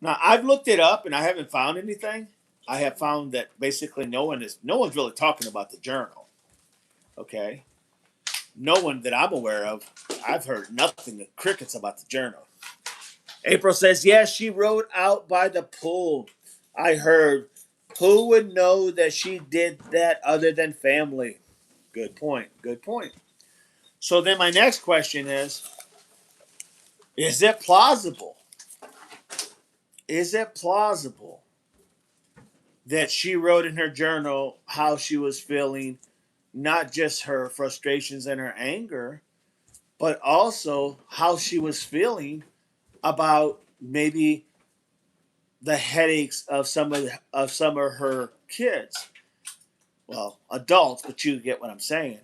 now I've looked it up and I haven't found anything. I have found that basically no one's really talking about the journal. Okay? No one that I'm aware of. I've heard nothing, crickets, about the journal. April says, yes, she wrote out by the pool. I heard, who would know that she did that other than family? Good point. Good point. So then my next question is it plausible? Is it plausible that she wrote in her journal how she was feeling, not just her frustrations and her anger, but also how she was feeling about maybe the headaches of some of her kids? Well, adults, but you get what I'm saying.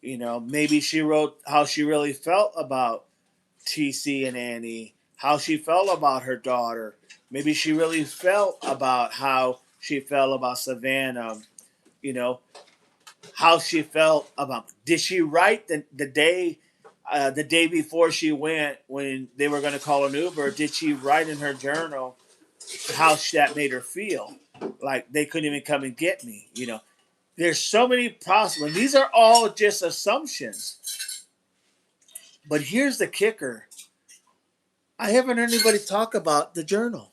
Maybe she wrote how she really felt about TC and Annie, how she felt about her daughter. Maybe she really felt about how she felt about Savannah, you know, how she felt about. Did she write the day before she went when they were going to call an Uber? Did she write in her journal how that made her feel? Like they couldn't even come and get me. There's so many possible. And these are all just assumptions. But here's the kicker: I haven't heard anybody talk about the journal.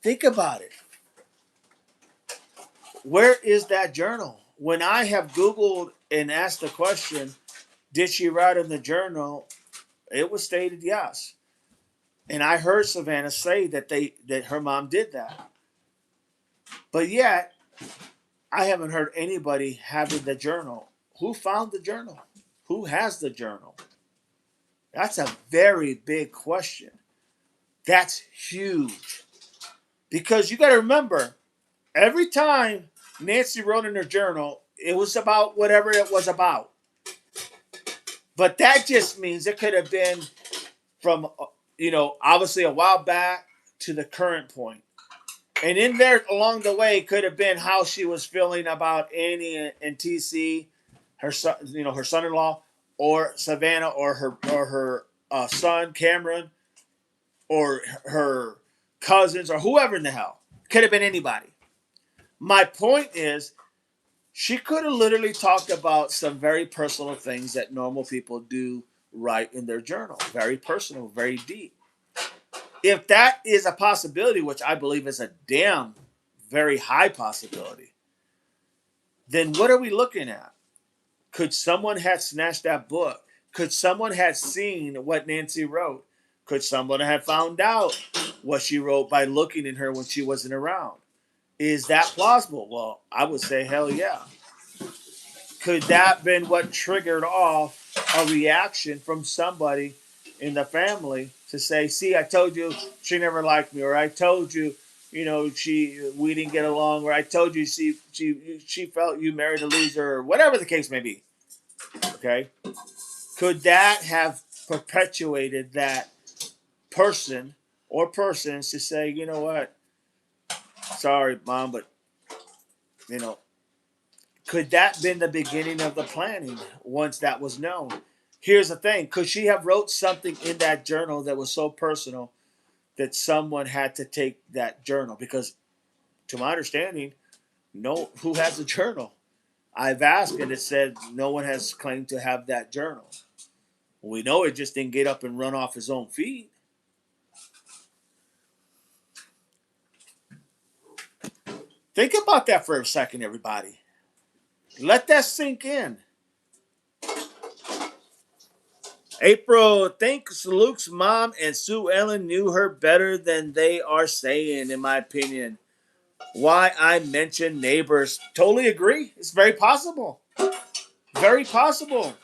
Think about it. Where is that journal? When I have Googled and asked the question, did she write in the journal? It was stated yes. And I heard Savannah say that her mom did that. But yet, I haven't heard anybody having the journal. Who found the journal? Who has the journal? That's a very big question. That's huge. Because you got to remember, every time Nancy wrote in her journal, it was about whatever it was about. But that just means it could have been from, obviously a while back to the current point. And in there along the way could have been how she was feeling about Annie and TC, her son, her son-in-law, or Savannah, or her son Cameron, or her cousins, or whoever in the hell. Could have been anybody. My point is, she could have literally talked about some very personal things that normal people do write in their journal. Very personal, very deep. If that is a possibility, which I believe is a damn very high possibility, then what are we looking at? Could someone have snatched that book? Could someone have seen what Nancy wrote? Could someone have found out what she wrote by looking in her when she wasn't around? Is that plausible? Well, I would say hell yeah. Could that have been what triggered off a reaction from somebody in the family to say, see, I told you she never liked me, or I told you, we didn't get along, or I told you she felt you married a loser, or whatever the case may be. Okay? Could that have perpetuated that person or persons to say, you know what? Sorry, mom, but you know, could that been the beginning of the planning once that was known? Here's the thing: could she have wrote something in that journal that was so personal that someone had to take that journal? Because, to my understanding, no, who has the journal? I've asked, and it said no one has claimed to have that journal. We know it just didn't get up and run off his own feet. Think about that for a second, everybody. Let that sink in. April thinks Luke's mom and Sue Ellen knew her better than they are saying, in my opinion. Why I mentioned neighbors. Totally agree. It's very possible. Very possible.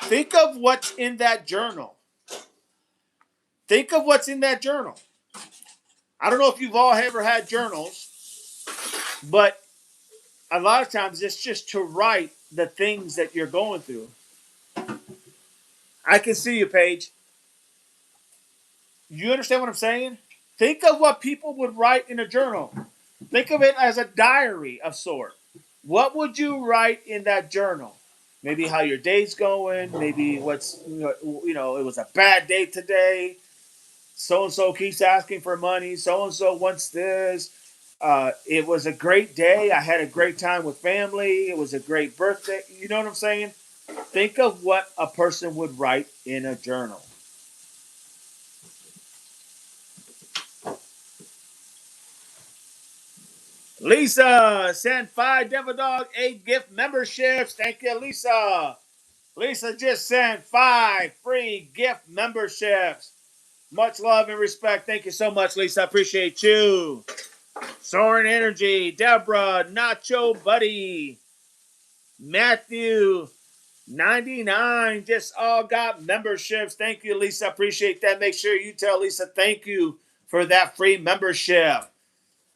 Think of what's in that journal. Think of what's in that journal. I don't know if you've all ever had journals, but a lot of times it's just to write the things that you're going through. I can see you, Paige. You understand what I'm saying? Think of what people would write in a journal. Think of it as a diary of sort. What would you write in that journal? Maybe how your day's going. Maybe it was a bad day today. So and so keeps asking for money. So and so wants this. It was a great day. I had a great time with family. It was a great birthday. You know what I'm saying? Think of what a person would write in a journal. Lisa sent 5 Devil Dog 8 gift memberships. Thank you, Lisa. Lisa just sent 5 free gift memberships. Much love and respect. Thank you so much, Lisa. I appreciate you. Soaring Energy, Deborah, Nacho Buddy, Matthew, 99 just all got memberships. Thank you, Lisa. Appreciate that. Make sure you tell Lisa thank you for that free membership.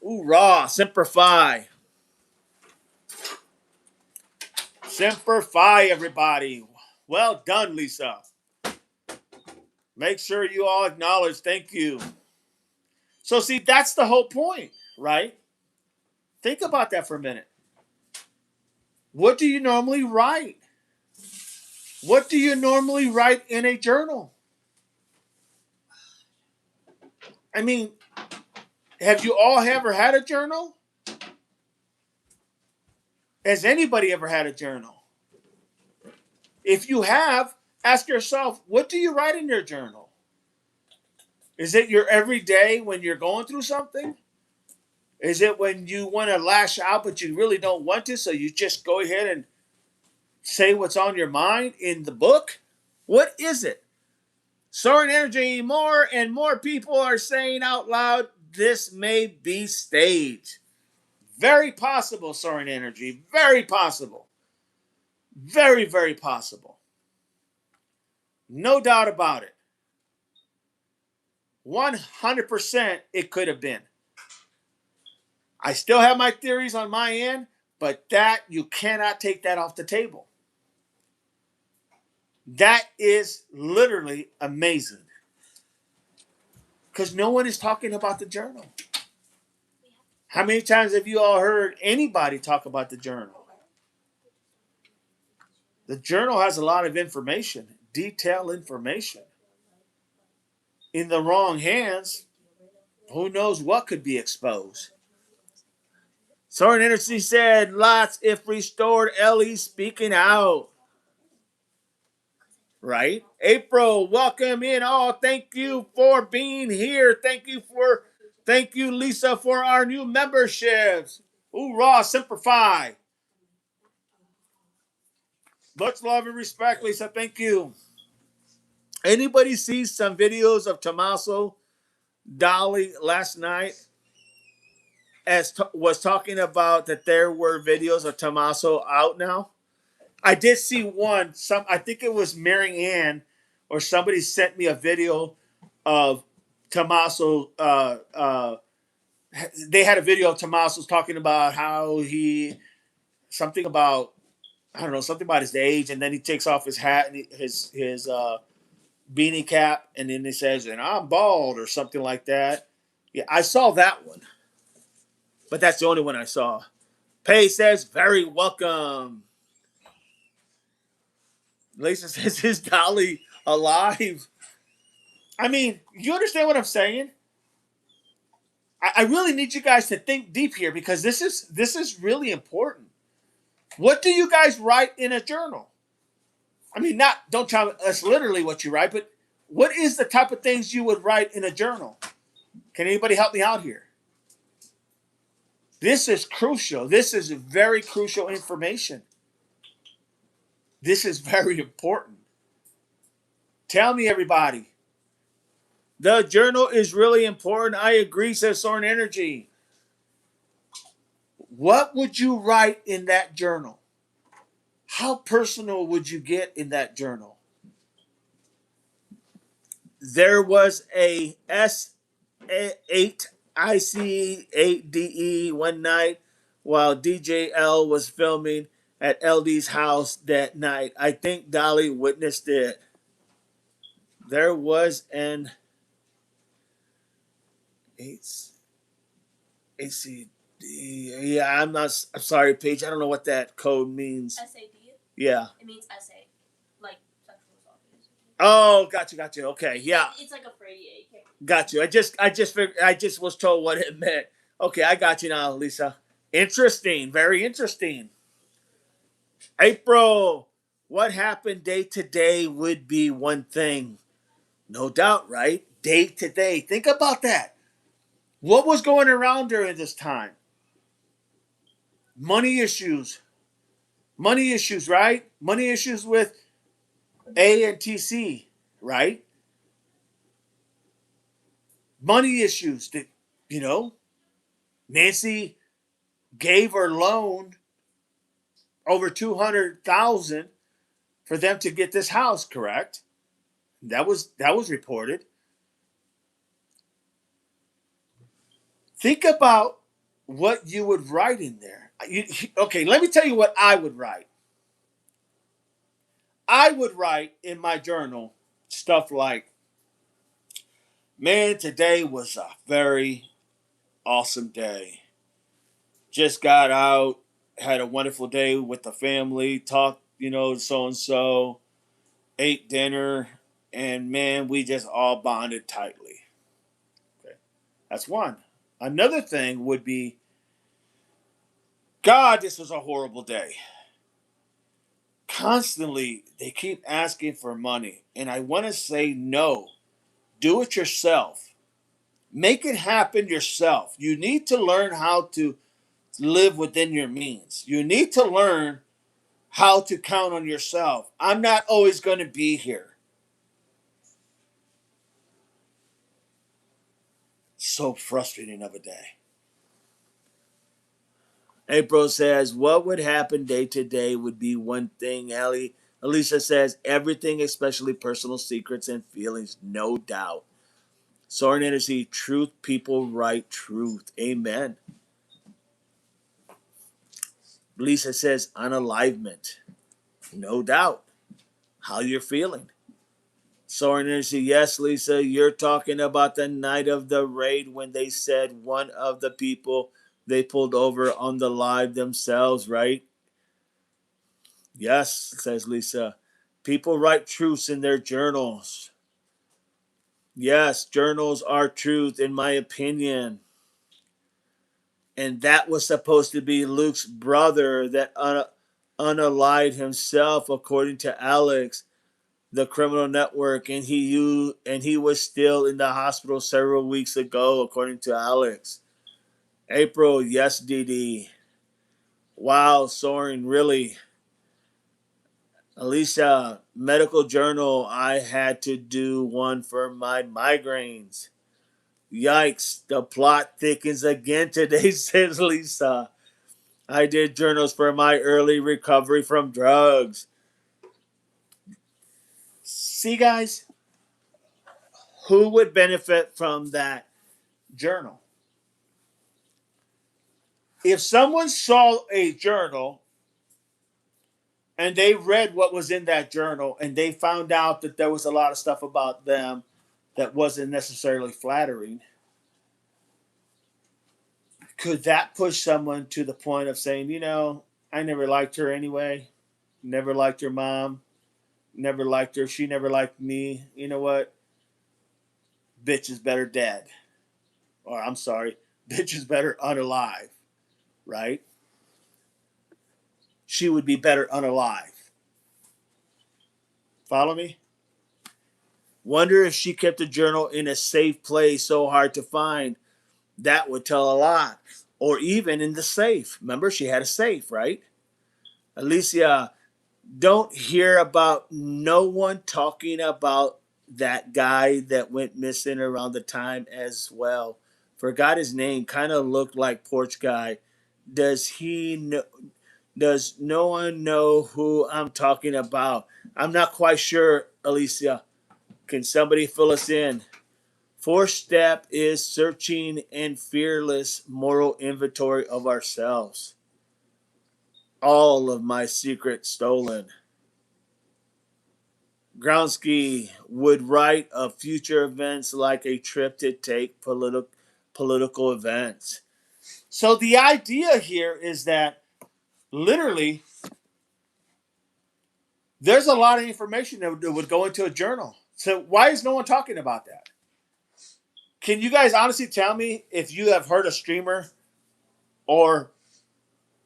Hoorah, Semper Fi. Semper Fi, everybody. Well done, Lisa. Make sure you all acknowledge thank you. So see, that's the whole point, right? Think about that for a minute. What do you normally write? What do you normally write in a journal? I mean, have you all ever had a journal? Has anybody ever had a journal? If you have, ask yourself, what do you write in your journal? Is it your everyday when you're going through something? Is it when you want to lash out but you really don't want to, so you just go ahead and say what's on your mind in the book? What is it? Soaring Energy, more and more people are saying out loud, this may be staged. Very possible, Soaring Energy. Very possible. Very, very possible. No doubt about it. 100% it could have been. I still have my theories on my end, but that you cannot take that off the table. That is literally amazing. Because no one is talking about the journal. How many times have you all heard anybody talk about the journal? The journal has a lot of information, detailed information. In the wrong hands, who knows what could be exposed. Soren Energy said, lots if restored. Ellie speaking out. Right? April, welcome in all. Thank you for being here. Thank you, Lisa, for our new memberships. Hoorah, Semper Fi. Much love and respect, Lisa. Thank you. Anybody see some videos of Tommaso Dolly last night? Was talking about that there were videos of Tommaso out now. I did see one. I think it was Mary Ann or somebody sent me a video of Tommaso. They had a video of Tommaso talking about how something about, I don't know, something about his age, and then he takes off his hat and his beanie cap, and then he says, "And I'm bald" or something like that. Yeah, I saw that one, but that's the only one I saw. Pay says, "Very welcome." Lisa says, "Is Dolly alive?" I mean, you understand what I'm saying? I really need you guys to think deep here because this is really important. What do you guys write in a journal? I mean, don't tell us literally what you write, but what is the type of things you would write in a journal? Can anybody help me out here? This is crucial. This is very crucial information. This is very important. Tell me, everybody. The journal is really important. I agree, says Soren Energy. What would you write in that journal? How personal would you get in that journal? There was a S8 IC8DE one night while DJ L was filming at LD's house that night. I think Dolly witnessed it. There was an ACD. Yeah, I'm sorry, Paige. I don't know what that code means. SAD? Yeah. It means SA. Like sexual assault. Oh, gotcha. Okay, yeah. It's like a Frady AK. Got you. I just was told what it meant. Okay, I got you now, Lisa. Interesting. Very interesting. April, what happened day to day would be one thing. No doubt, right? Day to day. Think about that. What was going around during this time? Money issues. Money issues, right? Money issues with A and TC, right? Money issues that, Nancy gave her loan over 200,000 for them to get this house, correct? That was reported. Think about what you would write in there. Okay, let me tell you what I would write. I would write in my journal stuff like, Man, today was a very awesome day. Just got out, had a wonderful day with the family, talked, so and so, ate dinner, and man, we just all bonded tightly. Okay. That's one. Another thing would be, God, this was a horrible day. Constantly, they keep asking for money, and I want to say no. Do it yourself. Make it happen yourself. You need to learn how to live within your means. You need to learn how to count on yourself. I'm not always going to be here. So frustrating of a day. April says, what would happen day to day would be one thing. Alicia says, everything, especially personal secrets and feelings, no doubt. Soaring energy, truth, people, right, truth. Amen. Lisa says, unalivement. No doubt. How you're feeling. Soaring energy, yes, Lisa, you're talking about the night of the raid when they said one of the people they pulled over on the live themselves, right? Yes, says Lisa. People write truths in their journals. Yes, journals are truth, in my opinion. And that was supposed to be Luke's brother that unallied himself, according to Alex, the criminal network, and he was still in the hospital several weeks ago, according to Alex. April, yes, DD. Wow, Soren, really. Alicia, medical journal. I had to do one for my migraines. Yikes, the plot thickens again today, says Lisa. I did journals for my early recovery from drugs. See, guys, who would benefit from that journal? If someone saw a journal and they read what was in that journal and they found out that there was a lot of stuff about them that wasn't necessarily flattering, could that push someone to the point of saying, I never liked her anyway, never liked her mom, never liked her, she never liked me. You know what? Bitch is better dead. Or I'm sorry, bitch is better unalive, right? She would be better unalive. Follow me? Wonder if she kept the journal in a safe place so hard to find. That would tell a lot. Or even in the safe. Remember, she had a safe, right? Alicia, don't hear about no one talking about that guy that went missing around the time as well. Forgot his name. Kind of looked like Porch Guy. Does he know? Does no one know who I'm talking about? I'm not quite sure, Alicia. Can somebody fill us in? Fourth step is searching and fearless moral inventory of ourselves. All of my secrets stolen. Gronsky would write of future events like a trip to take political events. So the idea here is that literally there's a lot of information that would go into a journal. So why is no one talking about that? Can you guys honestly tell me if you have heard a streamer or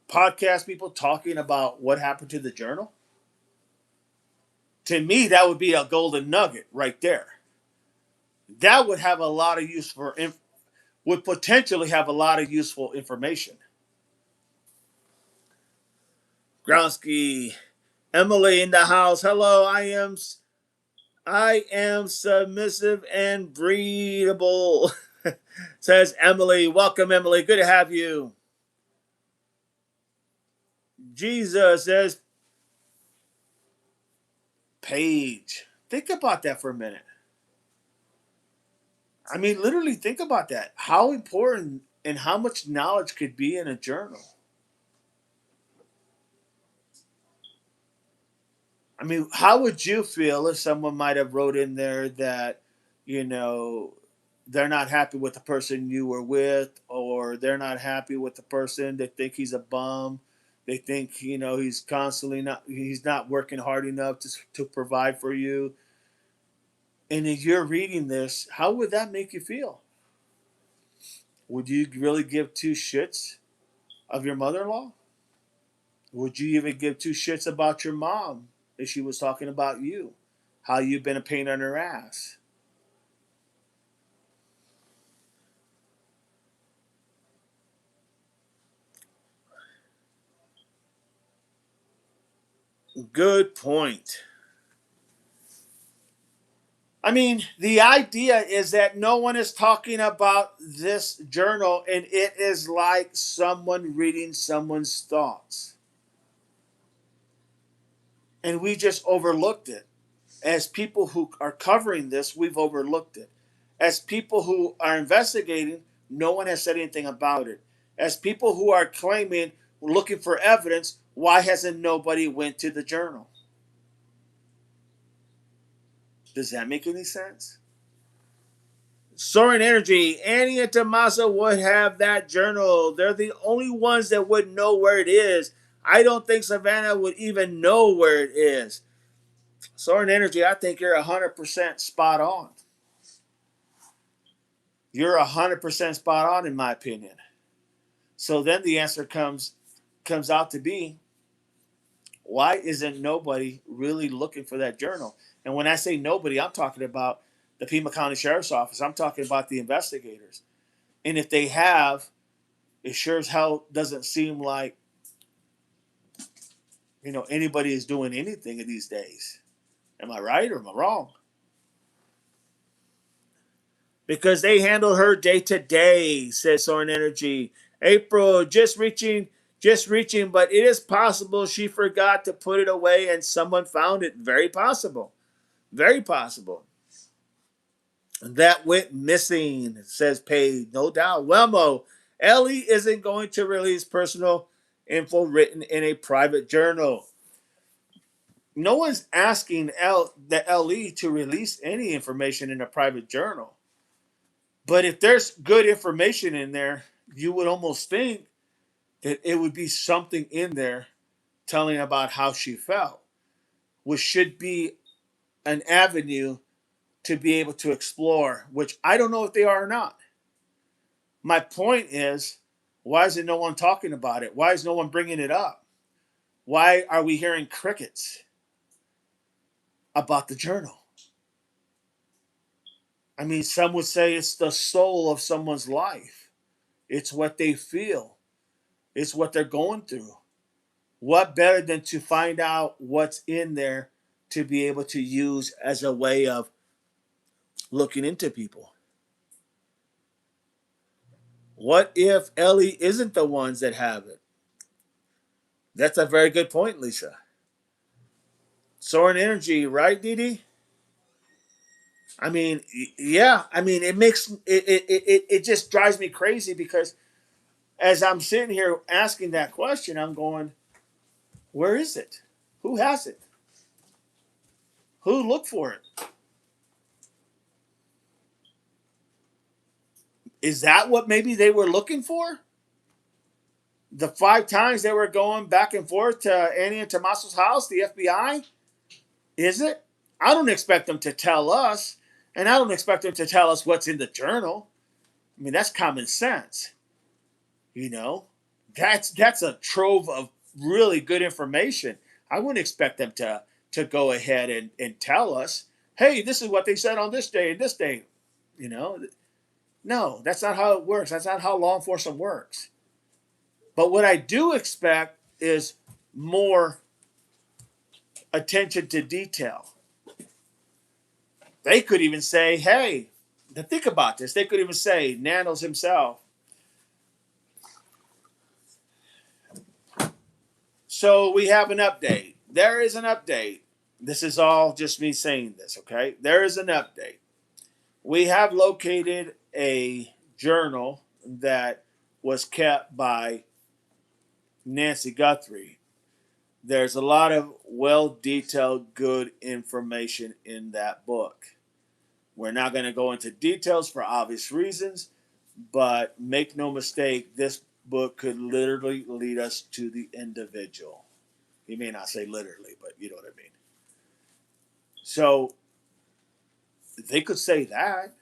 podcast people talking about what happened to the journal? To me, that would be a golden nugget right there. That would have a lot of use for would potentially have a lot of useful information. Gronsky, Emily in the house. Hello, I am submissive and breedable. Says Emily. Welcome, Emily. Good to have you. Jesus says Paige. Think about that for a minute. I mean, literally think about that. How important and how much knowledge could be in a journal. I mean, how would you feel if someone might have wrote in there that, you know, they're not happy with the person you were with, or they're not happy with the person. They think he's a bum. They think, he's constantly he's not working hard enough to provide for you. And if you're reading this, how would that make you feel? Would you really give two shits of your mother-in-law? Would you even give two shits about your mom if she was talking about you? How you've been a pain on her ass? Good point. I mean, the idea is that no one is talking about this journal, and it is like someone reading someone's thoughts. And we just overlooked it. As people who are covering this, we've overlooked it. As people who are investigating, no one has said anything about it. As people who are claiming, looking for evidence, why hasn't nobody went to the journal? Does that make any sense? Soaring Energy, Annie and Tommaso would have that journal. They're the only ones that would know where it is. I don't think Savannah would even know where it is. Soaring Energy, I think you're 100% spot on. You're 100% spot on, in my opinion. So then the answer comes out to be, why isn't nobody really looking for that journal? And when I say nobody, I'm talking about the Pima County Sheriff's Office. I'm talking about the investigators. And if they have, it sure as hell doesn't seem like anybody is doing anything in these days. Am I right or am I wrong? Because they handle her day to day, says Soren Energy. April, just reaching, but it is possible she forgot to put it away and someone found it. Very possible. Very possible. That went missing, says Paige. No doubt. Wemo, Ellie isn't going to release personal info written in a private journal. No one's asking the LE to release any information in a private journal. But if there's good information in there, you would almost think that it would be something in there telling about how she felt, which should be an avenue to be able to explore, which I don't know if they are or not. My point is, why is no one talking about it? Why is no one bringing it up? Why are we hearing crickets about the journal? I mean, some would say it's the soul of someone's life. It's what they feel. It's what they're going through. What better than to find out what's in there to be able to use as a way of looking into people? What if Ellie isn't the ones that have it? That's a very good point, Lisa. Soaring Energy, right, Didi? I mean, yeah. I mean, it just drives me crazy because as I'm sitting here asking that question, I'm going, where is it? Who has it? Who looked for it? Is that what maybe they were looking for? The 5 times they were going back and forth to Annie and Tommaso's house, the FBI? Is it? I don't expect them to tell us, and I don't expect them to tell us what's in the journal. I mean, that's common sense. You know, that's a trove of really good information. I wouldn't expect them to go ahead and tell us, hey, this is what they said on this day and this day. You know, no, that's not how it works. That's not how law enforcement works. But what I do expect is more attention to detail. They could even say, hey, to think about this, they could even say, Nanos himself. So we have an update. There is an update. This is all just me saying this, okay? There is an update. We have located a journal that was kept by Nancy Guthrie. There's a lot of well detailed, good information in that book. We're not going to go into details for obvious reasons, but make no mistake, this book could literally lead us to the individual. He may not say literally, but you know what I mean. So they could say that.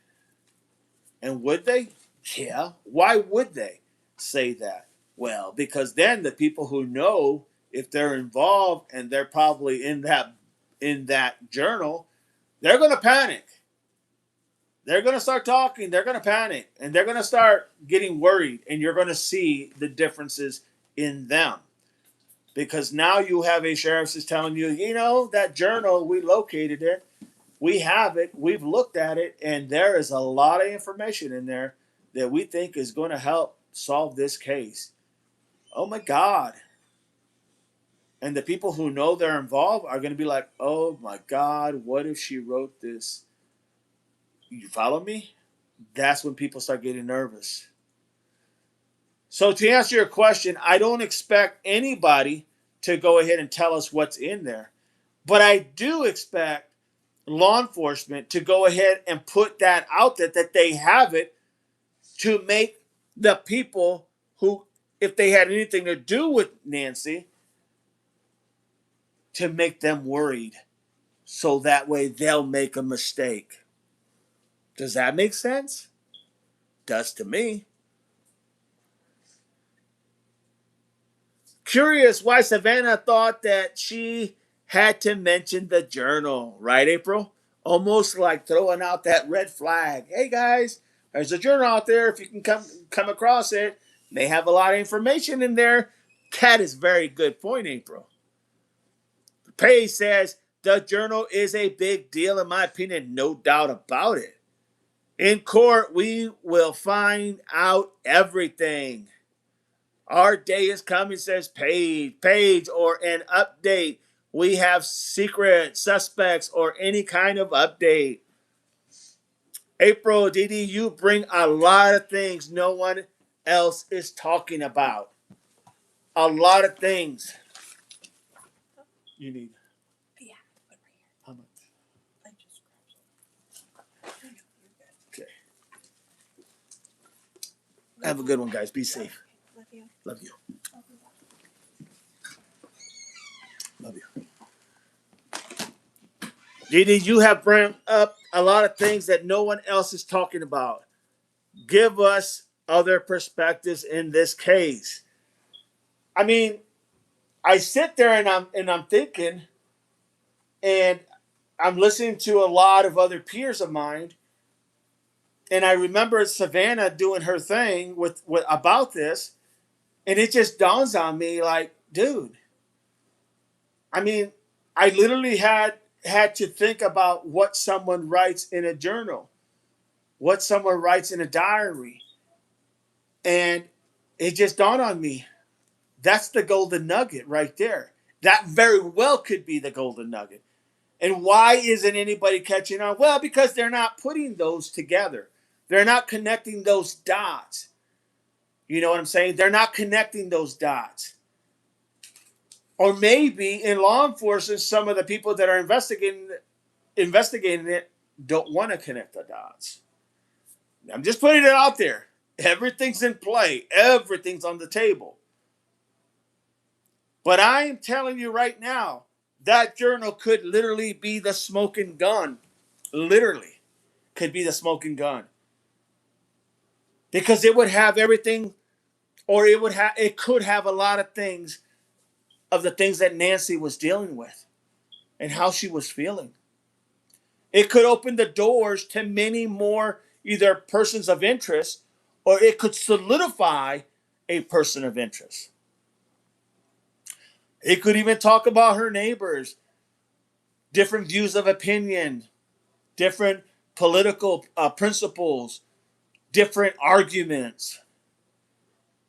And would they? Yeah. Why would they say that? Well, because then the people who know, if they're involved and they're probably in that journal, they're going to panic. They're going to start talking. They're going to panic, and they're going to start getting worried. And you're going to see the differences in them, because now you have a sheriff is telling you, that journal, we located it, we have it, we've looked at it, and there is a lot of information in there that we think is going to help solve this case. Oh my God. And the people who know they're involved are going to be like, oh my God, what if she wrote this? You follow me? That's when people start getting nervous. So to answer your question, I don't expect anybody to go ahead and tell us what's in there. But I do expect law enforcement to go ahead and put that out there, that they have it, to make the people who, if they had anything to do with Nancy, to make them worried. So that way they'll make a mistake. Does that make sense? Does to me. Curious why Savannah thought that she had to mention the journal, right, April? Almost like throwing out that red flag. Hey guys, there's a journal out there. If you can come across it, they have a lot of information in there. That is a very good point, April. Paige says the journal is a big deal, in my opinion, no doubt about it. In court, we will find out everything. Our day is coming, says Paige, or an update. We have secret suspects or any kind of update. April, Didi, you bring a lot of things no one else is talking about. A lot of things. You need. Yeah, put right here. How much? I just grabbed some. Okay. Have a good one, guys. Be safe. Love you. Love you. Love you. Didi, you have brought up a lot of things that no one else is talking about. Give us other perspectives in this case. I mean, I sit there and I'm thinking, and I'm listening to a lot of other peers of mine, and I remember Savannah doing her thing with about this, and it just dawns on me like, dude. I mean, I literally had to think about what someone writes in a journal, what someone writes in a diary, and it just dawned on me. That's the golden nugget right there. That very well could be the golden nugget. And why isn't anybody catching on? Well, because they're not putting those together. They're not connecting those dots. You know what I'm saying? They're not connecting those dots. Or maybe in law enforcement, some of the people that are investigating it don't want to connect the dots. I'm just putting it out there. Everything's in play. Everything's on the table. But I am telling you right now, that journal could literally be the smoking gun. Literally could be the smoking gun. Because it would have everything, or it could have a lot of things of the things that Nancy was dealing with and how she was feeling. It could open the doors to many more either persons of interest, or it could solidify a person of interest. It could even talk about her neighbors, different views of opinion, different political principles, different arguments.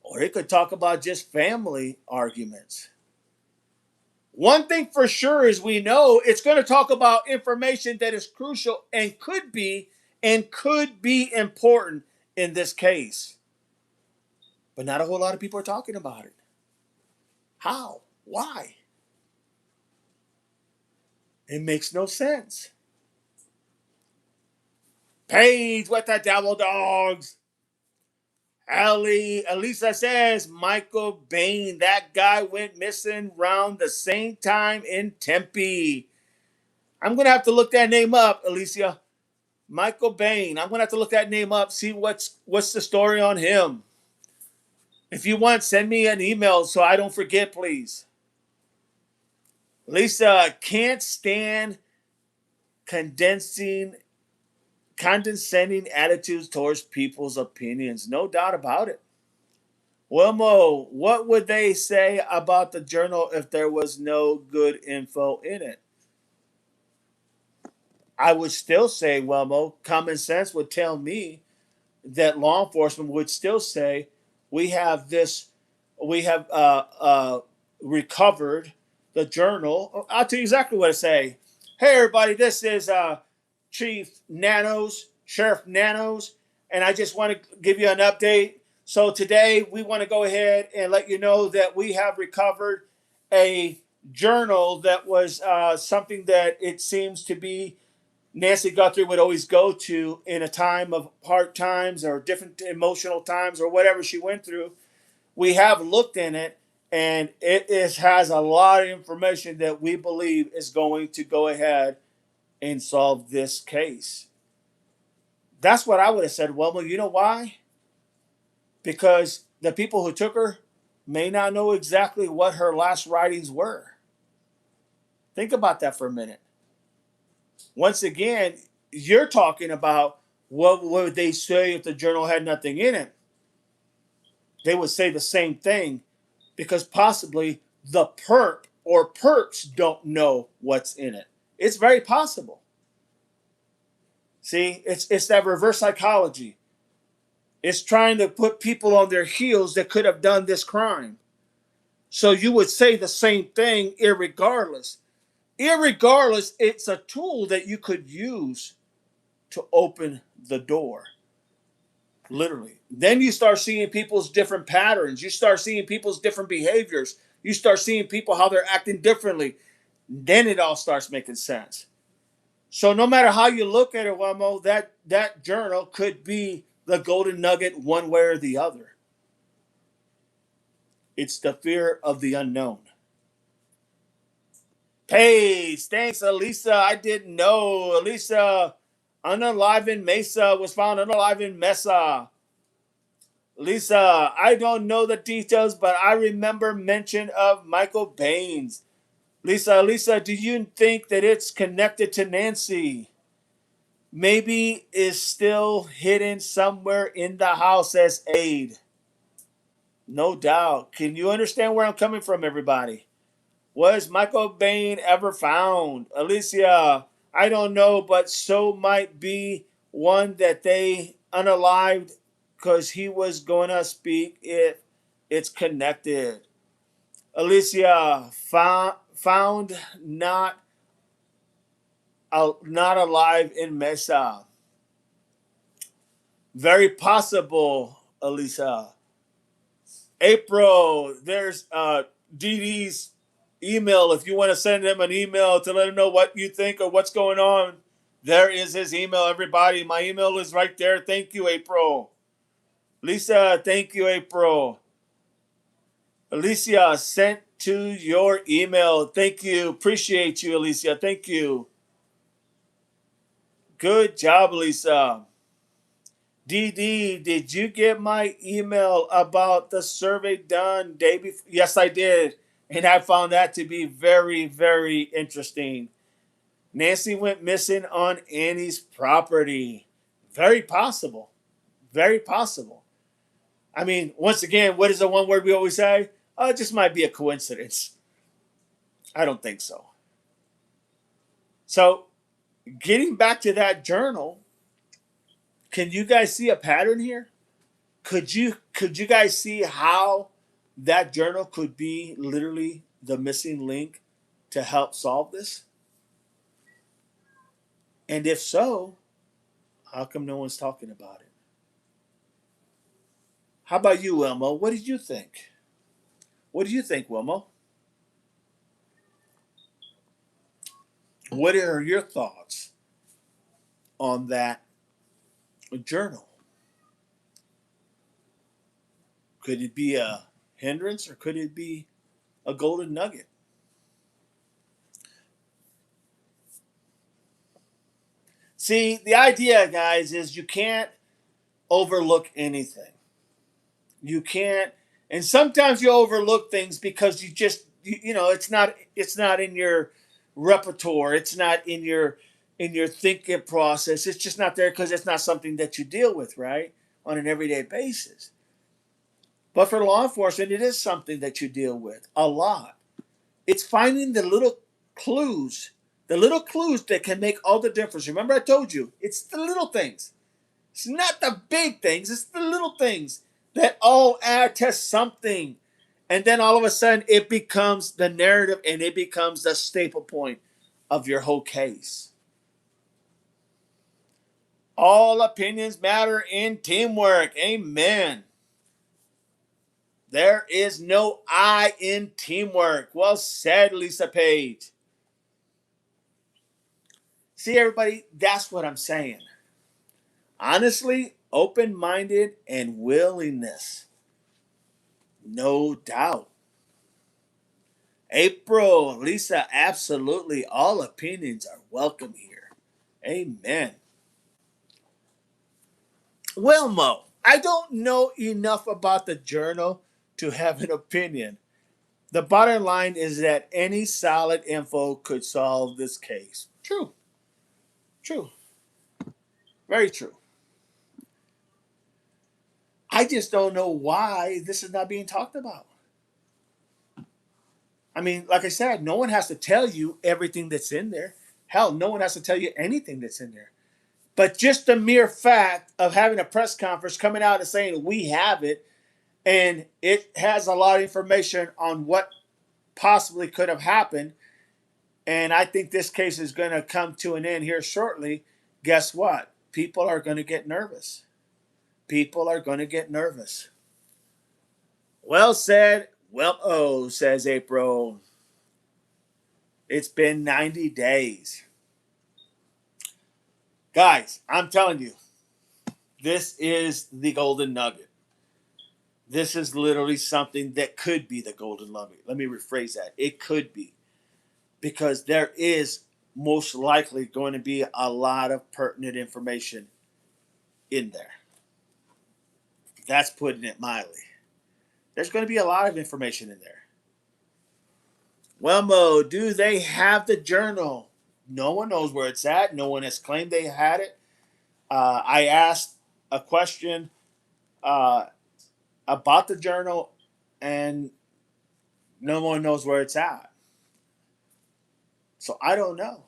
Or it could talk about just family arguments. One thing for sure is we know it's going to talk about information that is crucial and could be important in this case. But not a whole lot of people are talking about it. How? Why? It makes no sense. Paige with the devil dogs. Elisa says Michael Bain. That guy went missing around the same time in Tempe. I'm gonna have to look that name up, Alicia. Michael Bain. I'm gonna have to look that name up, see what's the story on him. If you want, send me an email so I don't forget, please. Lisa can't stand condensing condescending attitudes towards people's opinions. No doubt about it. Wilmo, what would they say about the journal if there was no good info in it? I would still say, Wilmo, common sense would tell me that law enforcement would still say, we have this, we have recovered the journal. I'll tell you exactly what I say. Hey, everybody, this is Chief Nanos, Sheriff Nanos, and I just want to give you an update. So today we want to go ahead and let you know that we have recovered a journal that was something that it seems to be Nancy Guthrie would always go to in a time of hard times or different emotional times or whatever she went through. We have looked in it, and has a lot of information that we believe is going to go ahead and solve this case. That's what I would have said. Well, you know why? Because the people who took her may not know exactly what her last writings were. Think about that for a minute. Once again, you're talking about what would they say if the journal had nothing in it? They would say the same thing because possibly the perp or perps don't know what's in it. It's very possible. See, it's that reverse psychology. It's trying to put people on their heels that could have done this crime. So you would say the same thing irregardless. Irregardless, it's a tool that you could use to open the door. Literally. Then you start seeing people's different patterns. You start seeing people's different behaviors. You start seeing people how they're acting differently. Then it all starts making sense. So no matter how you look at it, Wamo, that journal could be the golden nugget one way or the other. It's the fear of the unknown. Hey, thanks, Elisa. I didn't know. Elisa, unalive in Mesa was found unalive in Mesa. Lisa, I don't know the details, but I remember mention of Michael Baines. Lisa, do you think that it's connected to Nancy? Maybe is still hidden somewhere in the house as aid. No doubt. Can you understand where I'm coming from, everybody? Was Michael Bain ever found? Alicia, I don't know, but so might be one that they unalived because he was going to speak if it's connected. Alicia, found not alive in Mesa. Very possible, Alicia. April, there's Dee Dee's email. If you want to send him an email to let him know what you think or what's going on, there is his email, everybody. My email is right there. Thank you, April. Lisa, thank you, April. Alicia, sent to your email. Thank you. Appreciate you, Alicia. Thank you. Good job, Lisa. Dee Dee, did you get my email about the survey done day before? Yes, I did. And I found that to be very, very interesting. Nancy went missing on Annie's property. Very possible. Very possible. I mean, once again, what is the one word we always say? Oh, it just might be a coincidence. I don't think so. So, getting back to that journal, can you guys see a pattern here? Could you guys see how that journal could be literally the missing link to help solve this? And if so, how come no one's talking about it? How about you, Wilmo? What did you think? What do you think, Wilmo? What are your thoughts on that A journal. Could it be a hindrance or could it be a golden nugget? See, the idea, guys, is you can't overlook anything. You can't, and sometimes you overlook things because it's not in your repertoire. It's not in your thinking process. It's just not there because it's not something that you deal with, right, on an everyday basis. But for law enforcement, it is something that you deal with a lot. It's finding the little clues that can make all the difference. Remember, I told you, it's the little things. It's not the big things, it's the little things that all add to something. And then all of a sudden, it becomes the narrative and it becomes the staple point of your whole case. All opinions matter in teamwork. Amen. There is no I in teamwork. Well said, Lisa Page. See, everybody, that's what I'm saying. Honestly, open minded and willingness. No doubt. April, Lisa, absolutely. All opinions are welcome here. Amen. Well, Mo, I don't know enough about the journal to have an opinion. The bottom line is that any solid info could solve this case. True. True. Very true. I just don't know why this is not being talked about. I mean, like I said, no one has to tell you everything that's in there. Hell, no one has to tell you anything that's in there. But just the mere fact of having a press conference coming out and saying we have it, and it has a lot of information on what possibly could have happened, and I think this case is going to come to an end here shortly. Guess what? People are going to get nervous. People are going to get nervous. Well said. Well, oh, says April. It's been 90 days. Guys, I'm telling you, this is the golden nugget. This is literally something that could be the golden nugget. Let me rephrase that. It could be. Because there is most likely going to be a lot of pertinent information in there. That's putting it mildly. There's going to be a lot of information in there. Well, Mo, do they have the journal? No one knows where it's at. No one has claimed they had it. I asked a question uh, about the journal, and no one knows where it's at. So I don't know.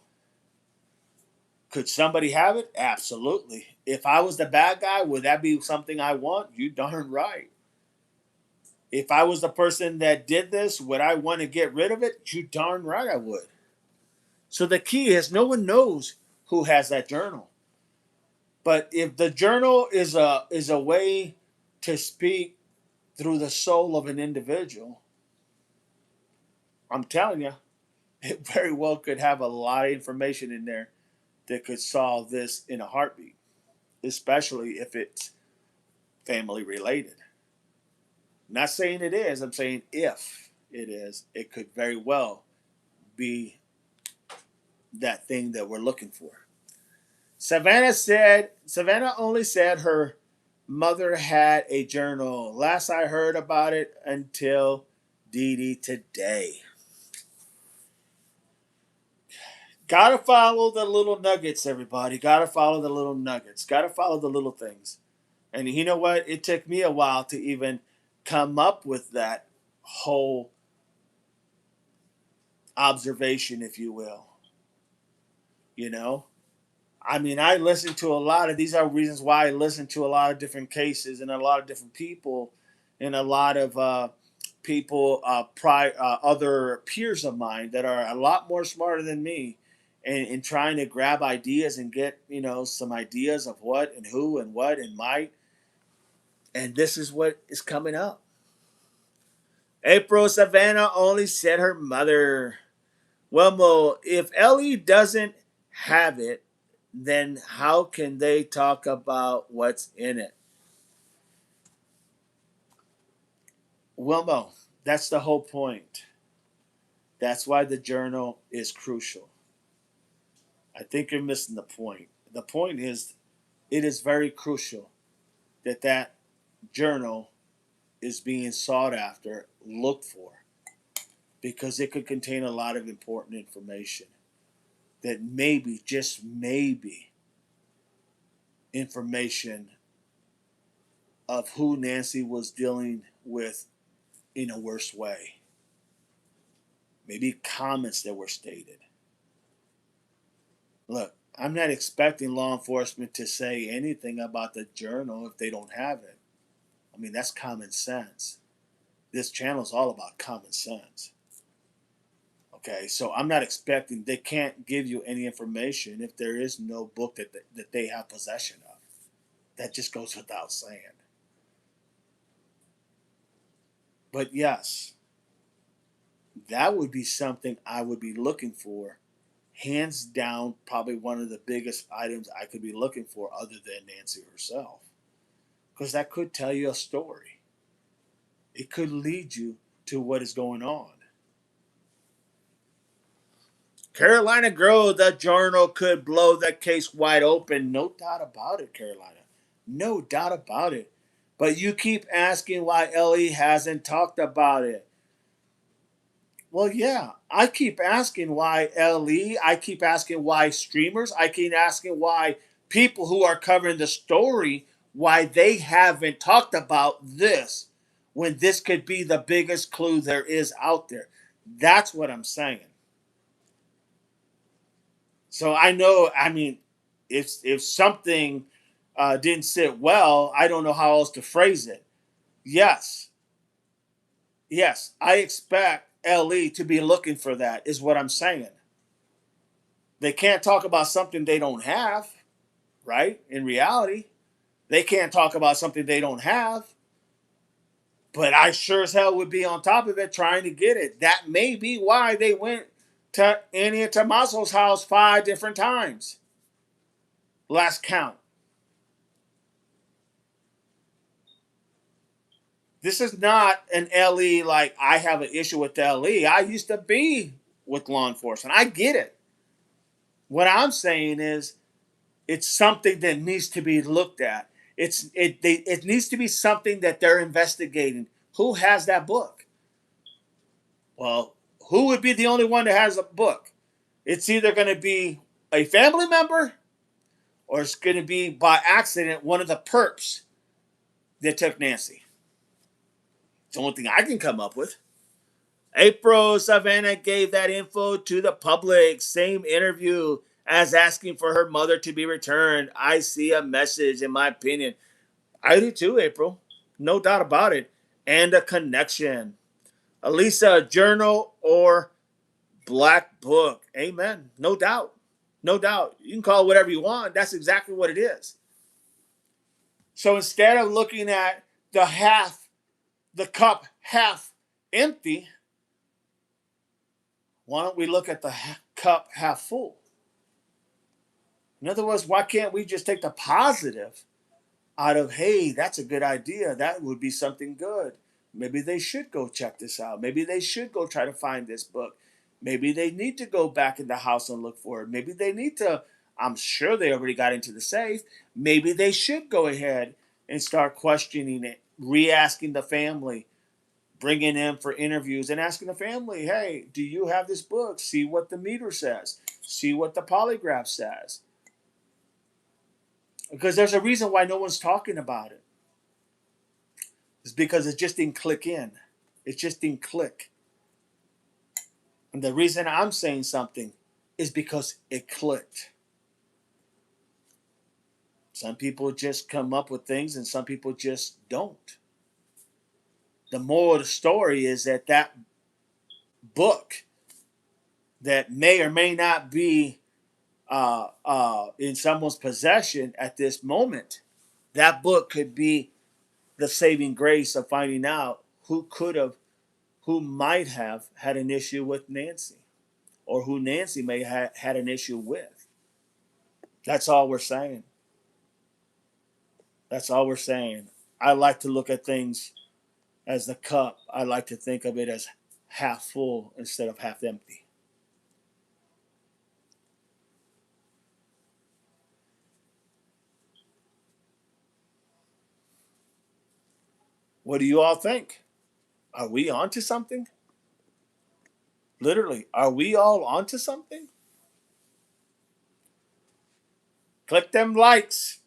Could somebody have it? Absolutely. If I was the bad guy, would that be something I want? You darn right. If I was the person that did this, would I want to get rid of it? You darn right I would. So the key is no one knows who has that journal. But if the journal is a way to speak through the soul of an individual, I'm telling you, it very well could have a lot of information in there that could solve this in a heartbeat, especially if it's family related. I'm not saying it is, I'm saying if it is, it could very well be that thing that we're looking for. Savannah only said her mother had a journal. Last I heard about it until Dee Dee today. Gotta follow the little nuggets, everybody. Gotta follow the little nuggets. Gotta follow the little things. And you know what? It took me a while to even come up with that whole observation, if you will. You know? I mean, I listen to a lot of these are reasons why I listen to a lot of different cases and a lot of different people and a lot of people, other peers of mine that are a lot more smarter than me and trying to grab ideas and get, some ideas of what and who and what and might. And this is what is coming up. April Savannah only said her mother. Well, Mo, if Ellie doesn't have it, then how can they talk about what's in it? Well, no, that's the whole point. That's why the journal is crucial. I think you're missing the point. The point is, it is very crucial that that journal is being sought after, looked for, because it could contain a lot of important information that maybe, just maybe, information of who Nancy was dealing with in a worse way. Maybe comments that were stated. Look, I'm not expecting law enforcement to say anything about the journal if they don't have it. I mean, that's common sense. This channel is all about common sense. Okay, so I'm not expecting, they can't give you any information if there is no book that they have possession of. That just goes without saying. But yes, that would be something I would be looking for. Hands down, probably one of the biggest items I could be looking for other than Nancy herself. Because that could tell you a story. It could lead you to what is going on. Carolina Girl, the journal could blow the case wide open. No doubt about it, Carolina. No doubt about it. But you keep asking why Ellie hasn't talked about it. Well, yeah, I keep asking why LE. I keep asking why streamers. I keep asking why people who are covering the story, why they haven't talked about this when this could be the biggest clue there is out there. That's what I'm saying. So I know, I mean, if something didn't sit well, I don't know how else to phrase it. Yes, yes, I expect LE to be looking for that, is what I'm saying. They can't talk about something they don't have, right? In reality, they can't talk about something they don't have. But I sure as hell would be on top of it trying to get it. That may be why they went to Annie and Tommaso's house 5 different times. Last count. This is not an LE like I have an issue with LE. I used to be with law enforcement. I get it. What I'm saying is it's something that needs to be looked at. It needs to be something that they're investigating. Who has that book? Well, who would be the only one that has a book? It's either going to be a family member or it's going to be by accident one of the perps that took Nancy. It's the only thing I can come up with. April Savannah gave that info to the public. Same interview as asking for her mother to be returned. I see a message, in my opinion. I do too, April. No doubt about it. And a connection. Elisa, journal or black book. Amen. No doubt. No doubt. You can call it whatever you want. That's exactly what it is. So instead of looking at the cup half empty, why don't we look at the cup half full? In other words, why can't we just take the positive out of, hey, that's a good idea. That would be something good. Maybe they should go check this out. Maybe they should go try to find this book. Maybe they need to go back in the house and look for it. Maybe they need to, I'm sure they already got into the safe. Maybe they should go ahead and start questioning it, re asking the family, bringing them for interviews and asking the family, hey, do you have this book? See what the meter says, see what the polygraph says. Because there's a reason why no one's talking about it. It's because it just didn't click in. It just didn't click. And the reason I'm saying something is because it clicked. Some people just come up with things and some people just don't. The moral of the story is that that book that may or may not be in someone's possession at this moment, that book could be the saving grace of finding out who might have had an issue with Nancy, or who Nancy may have had an issue with. That's all we're saying. That's all we're saying. I like to look at things as the cup. I like to think of it as half full instead of half empty. What do you all think? Are we onto something? Literally, are we all onto something? Click them likes,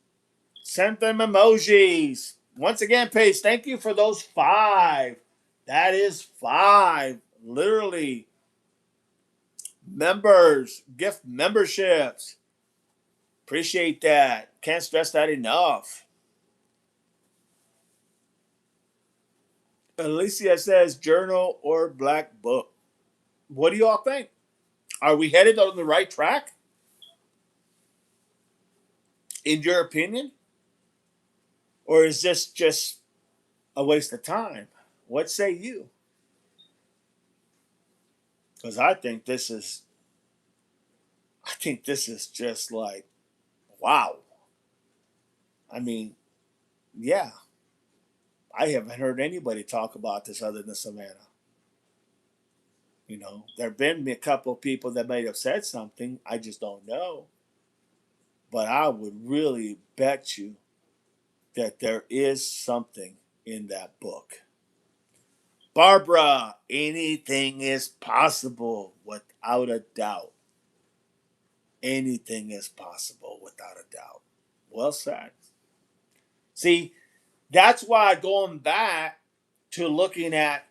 send them emojis. Once again, Paige, thank you for those 5. That is 5. Literally, members, gift memberships. Appreciate that. Can't stress that enough. Alicia says journal or black book. What do you all think? Are we headed on the right track? In your opinion? Or is this just a waste of time? What say you? Because I think this is just like, wow. I mean, yeah, I haven't heard anybody talk about this other than Savannah. There have been a couple of people that might have said something. I just don't know. But I would really bet you that there is something in that book. Barbara, anything is possible without a doubt. Anything is possible without a doubt. Well said. See, that's why going back to looking at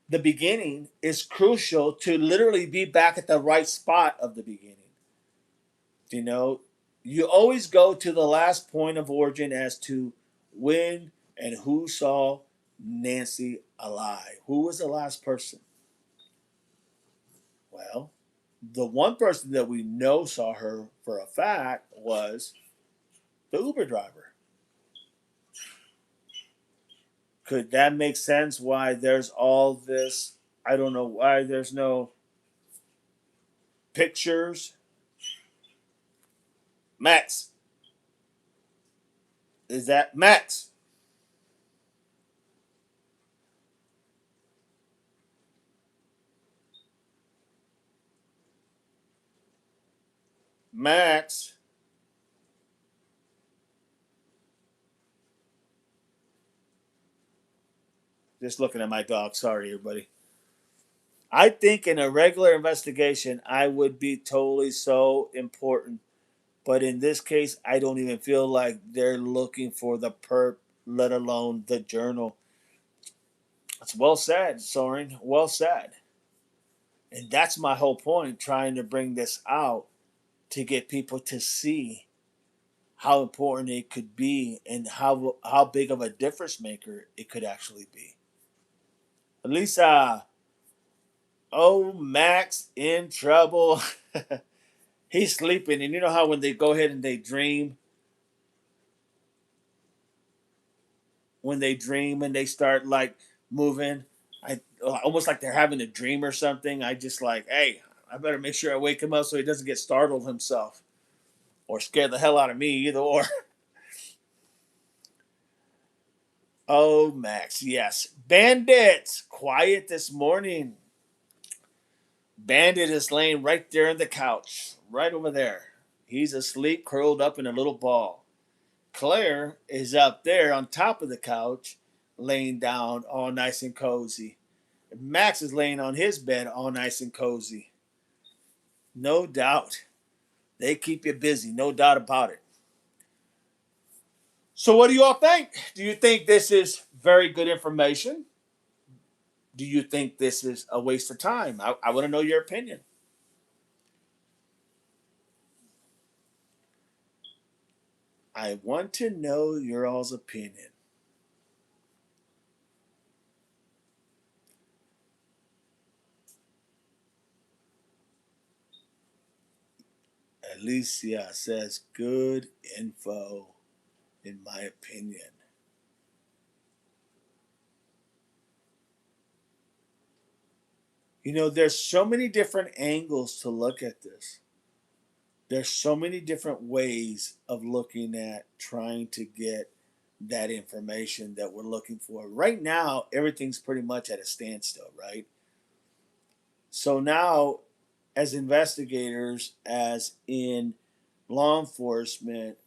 the beginning is crucial to literally be back at the right spot of the beginning. You know, you always go to the last point of origin as to when and who saw Nancy alive. Who was the last person? Well, the one person that we know saw her for a fact was the Uber driver. Could that make sense why there's all this? I don't know why there's no pictures. Max, is that Max? Max, just looking at my dog. Sorry, everybody. I think in a regular investigation, I would be totally so important. But in this case, I don't even feel like they're looking for the perp, let alone the journal. It's well said, Soren. Well said. And that's my whole point, trying to bring this out to get people to see how important it could be and how big of a difference maker it could actually be. Lisa, oh Max in trouble. He's sleeping, and you know how when they go ahead and they dream, when they dream and they start like moving, I almost like they're having a dream or something. I just like, hey, I better make sure I wake him up so he doesn't get startled himself or scare the hell out of me, either or. Oh, Max, yes. Bandits, quiet this morning. Bandit is laying right there on the couch, right over there. He's asleep, curled up in a little ball. Claire is up there on top of the couch, laying down all nice and cozy. Max is laying on his bed all nice and cozy. No doubt. They keep you busy, no doubt about it. So, what do you all think? Do you think this is very good information? Do you think this is a waste of time? I want to know your opinion. I want to know your all's opinion. Alicia says, good info, in my opinion. There's so many different angles to look at this. There's so many different ways of looking at trying to get that information that we're looking for. Right now, everything's pretty much at a standstill, right? So now, as investigators, as in law enforcement,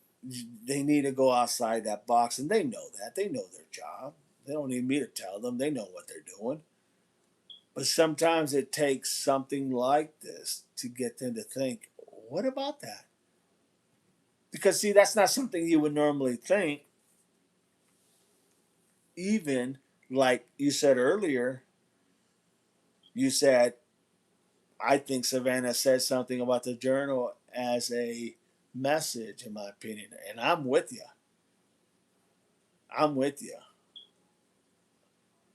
they need to go outside that box, and they know that. They know their job. They don't need me to tell them. They know what they're doing. But sometimes it takes something like this to get them to think, what about that? Because, see, that's not something you would normally think. Even like you said earlier, you said, I think Savannah said something about the journal as a message, in my opinion. And I'm with you. I'm with you.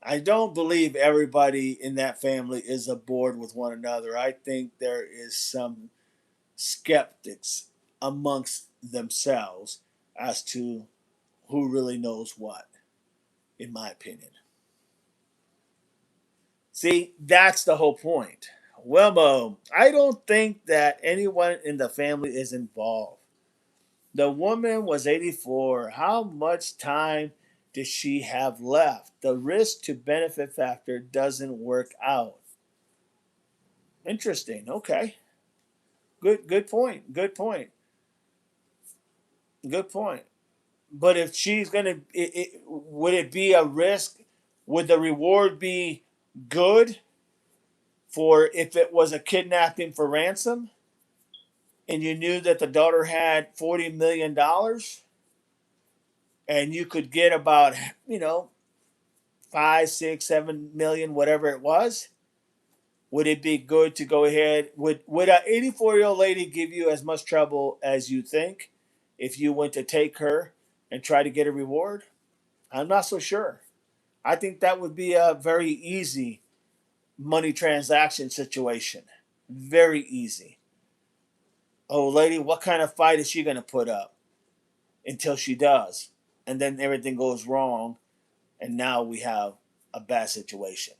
I don't believe everybody in that family is aboard with one another. I think there is some skeptics amongst themselves as to who really knows what, in my opinion. See, that's the whole point. Wilmo, I don't think that anyone in the family is involved. The woman was 84. How much time does she have left? The risk to benefit factor doesn't work out. Interesting. Okay. Good point. Good point. Good point. But if she's gonna, would it be a risk? Would the reward be good for if it was a kidnapping for ransom, and you knew that the daughter had $40 million, and you could get about, 5, 6, 7 million, whatever it was? Would it be good to go ahead? Would an 84-year-old lady give you as much trouble as you think if you went to take her and try to get a reward? I'm not so sure. I think that would be a very easy money transaction situation. Very easy. Oh, lady, what kind of fight is she going to put up until she does? And then everything goes wrong, and now we have a bad situation.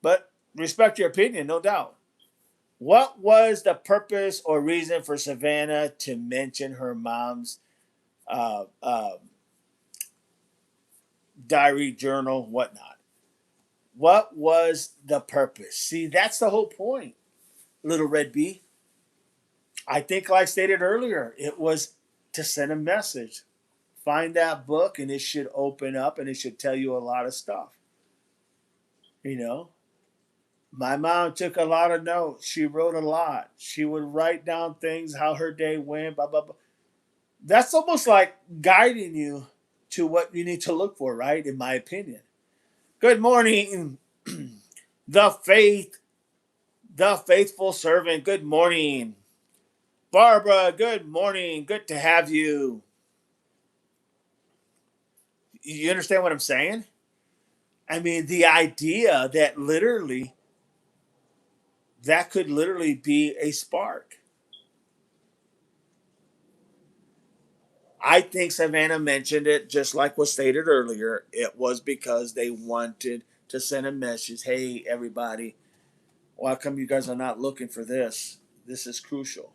But respect your opinion, no doubt. What was the purpose or reason for Savannah to mention her mom's uh, uh, diary, journal, whatnot? What was the purpose? See, that's the whole point, little red bee. I think, like stated earlier, it was to send a message. Find that book, and it should open up, and it should tell you a lot of stuff. You know, my mom took a lot of notes. She wrote a lot. She would write down things, how her day went, blah, blah, blah. That's almost like guiding you to what you need to look for, right? In my opinion. Good morning, the faith, the faithful servant. Good morning, Barbara. Good morning. Good to have you. You understand what I'm saying? I mean, the idea that literally that could literally be a spark. I think Savannah mentioned it just like was stated earlier. It was because they wanted to send a message. Hey, everybody, why come you guys are not looking for this? This is crucial.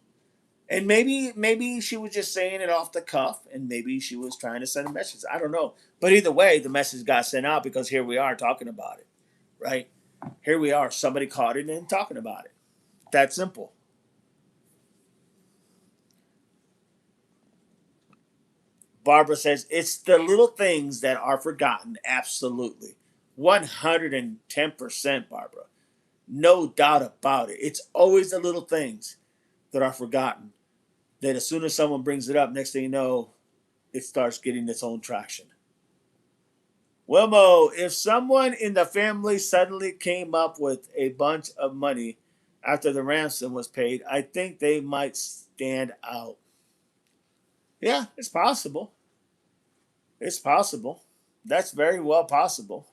And maybe she was just saying it off the cuff, and maybe she was trying to send a message. I don't know. But either way, the message got sent out because here we are talking about it, right? Here we are. Somebody caught it and talking about it. That simple. Barbara says it's the little things that are forgotten. Absolutely. 110%, Barbara. No doubt about it. It's always the little things that are forgotten. That as soon as someone brings it up, next thing you know, it starts getting its own traction. Wilmo, if someone in the family suddenly came up with a bunch of money after the ransom was paid, I think they might stand out. Yeah, it's possible. It's possible. That's very well possible.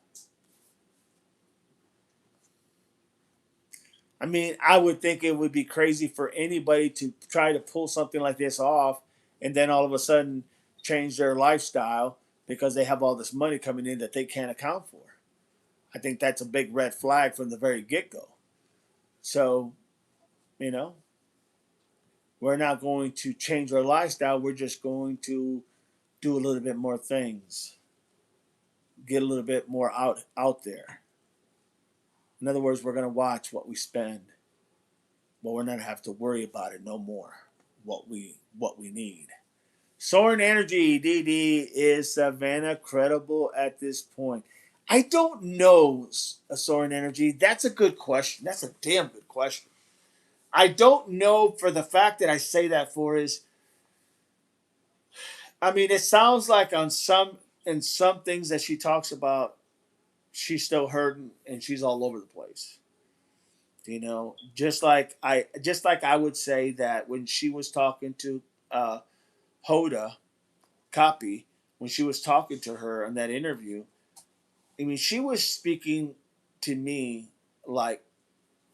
I mean, I would think it would be crazy for anybody to try to pull something like this off and then all of a sudden change their lifestyle because they have all this money coming in that they can't account for. I think that's a big red flag from the very get go. So, you know, We're not going to change our lifestyle. We're just going to do a little bit more things, get a little bit more out there. In other words, we're going to watch what we spend, but we're not going to have to worry about it no more. What we need. Soaring energy, DD, is Savannah credible at this point? I don't know, a soaring energy. That's a good question. That's a damn good question. I don't know for the fact that I say that for is, I mean, it sounds like on some in some things that she talks about, she's still hurting and she's all over the place. Just like I would say that when she was talking to uh, Hoda Copy, when she was talking to her in that interview, I mean, she was speaking to me like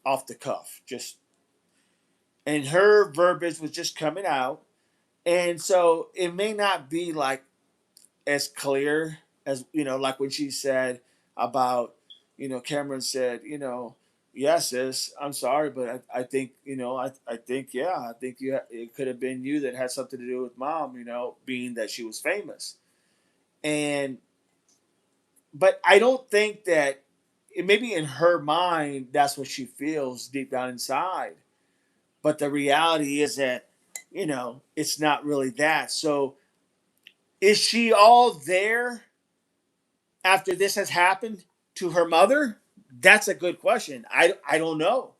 off the cuff, just and her verbiage was just coming out, and so it may not be like as clear as like when she said about Cameron said yes, sis, I'm sorry, but I think I think yeah, I think it could have been you that had something to do with mom, being that she was famous, and but I don't think that maybe in her mind that's what she feels deep down inside. But the reality is that it's not really that. So is she all there after this has happened to her mother? That's a good question. I don't know.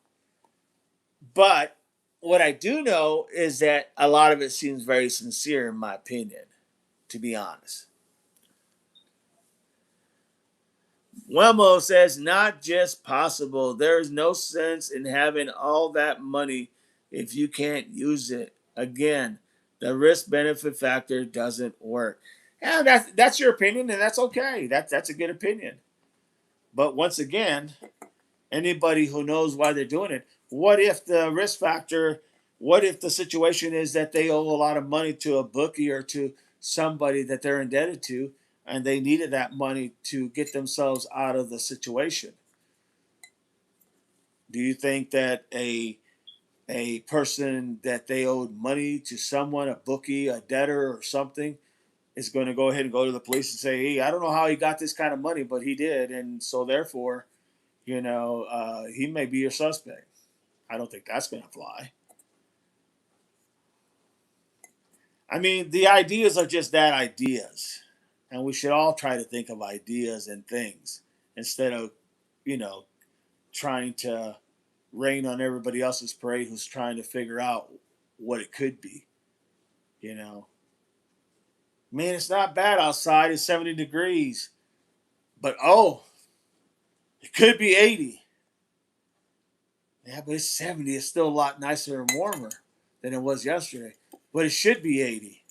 But what I do know is that a lot of it seems very sincere, in my opinion, to be honest. Wemo says, not just possible. There is no sense in having all that money if you can't use it. Again, the risk benefit factor doesn't work. Yeah, that's your opinion, and that's okay. That's a good opinion. But once again, anybody who knows why they're doing it, what if the risk factor, what if the situation is that they owe a lot of money to a bookie or to somebody that they're indebted to, and they needed that money to get themselves out of the situation? Do you think that a person that they owed money to someone, a bookie, a debtor, or something, is going to go ahead and go to the police and say, "Hey, I don't know how he got this kind of money, but he did, and so therefore, he may be your suspect"? I don't think that's going to fly. I mean, the ideas are just that, ideas. And we should all try to think of ideas and things instead of, you know, trying to rain on everybody else's parade who's trying to figure out what it could be, you know. Man, it's not bad outside. It's 70 degrees. But oh, it could be 80. Yeah, but it's 70. It's still a lot nicer and warmer than it was yesterday. But it should be 80.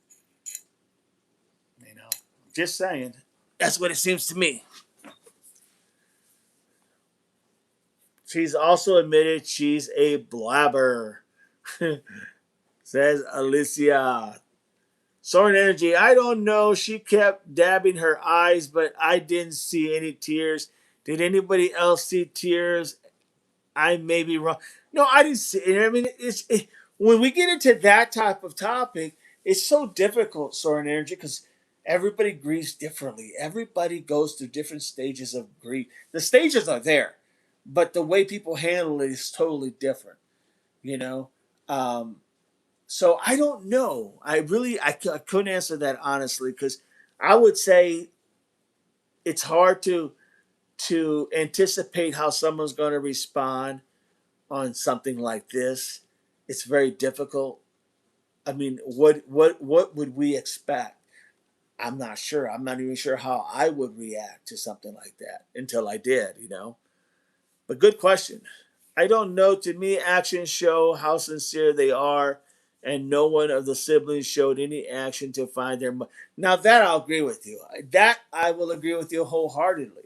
You know, just saying. That's what it seems to me. She's also admitted she's a blabber, says Alicia. Soaring energy. I don't know. She kept dabbing her eyes, but I didn't see any tears. Did anybody else see tears? I may be wrong. No, I didn't see it. I mean, when we get into that type of topic, it's so difficult, soaring energy, because everybody grieves differently. Everybody goes through different stages of grief. The stages are there, but the way people handle it is totally different. You know, um, so I don't know. I couldn't answer that honestly, because I would say it's hard to anticipate how someone's going to respond on something like this. It's very difficult. I mean, what would we expect? I'm not sure. I'm not even sure how I would react to something like that until I did. But good question. I don't know. To me, actions show how sincere they are, and no one of the siblings showed any action to find their mother. Now that I'll agree with you. That I will agree with you wholeheartedly.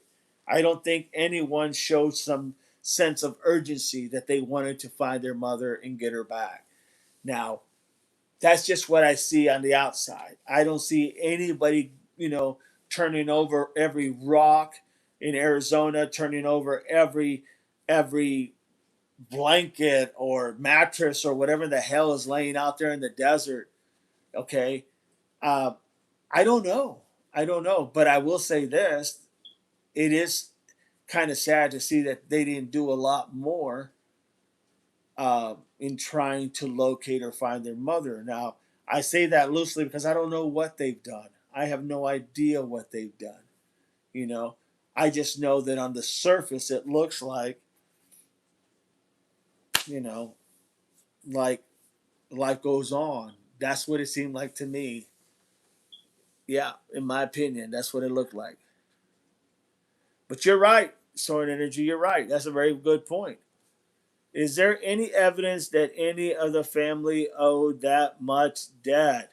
I don't think anyone showed some sense of urgency that they wanted to find their mother and get her back. Now, that's just what I see on the outside. I don't see anybody, turning over every rock in Arizona, turning over every blanket or mattress or whatever the hell is laying out there in the desert. Okay. Uh, I don't know. I don't know. But I will say this, it is kind of sad to see that they didn't do a lot more in trying to locate or find their mother. Now, I say that loosely because I don't know what they've done. I have no idea what they've done. You know, I just know that on the surface, it looks like, you know, like life goes on. That's what it seemed like to me. Yeah, in my opinion, that's what it looked like. But you're right, Soaring Energy. You're right. That's a very good point. Is there any evidence that any of the family owed that much debt?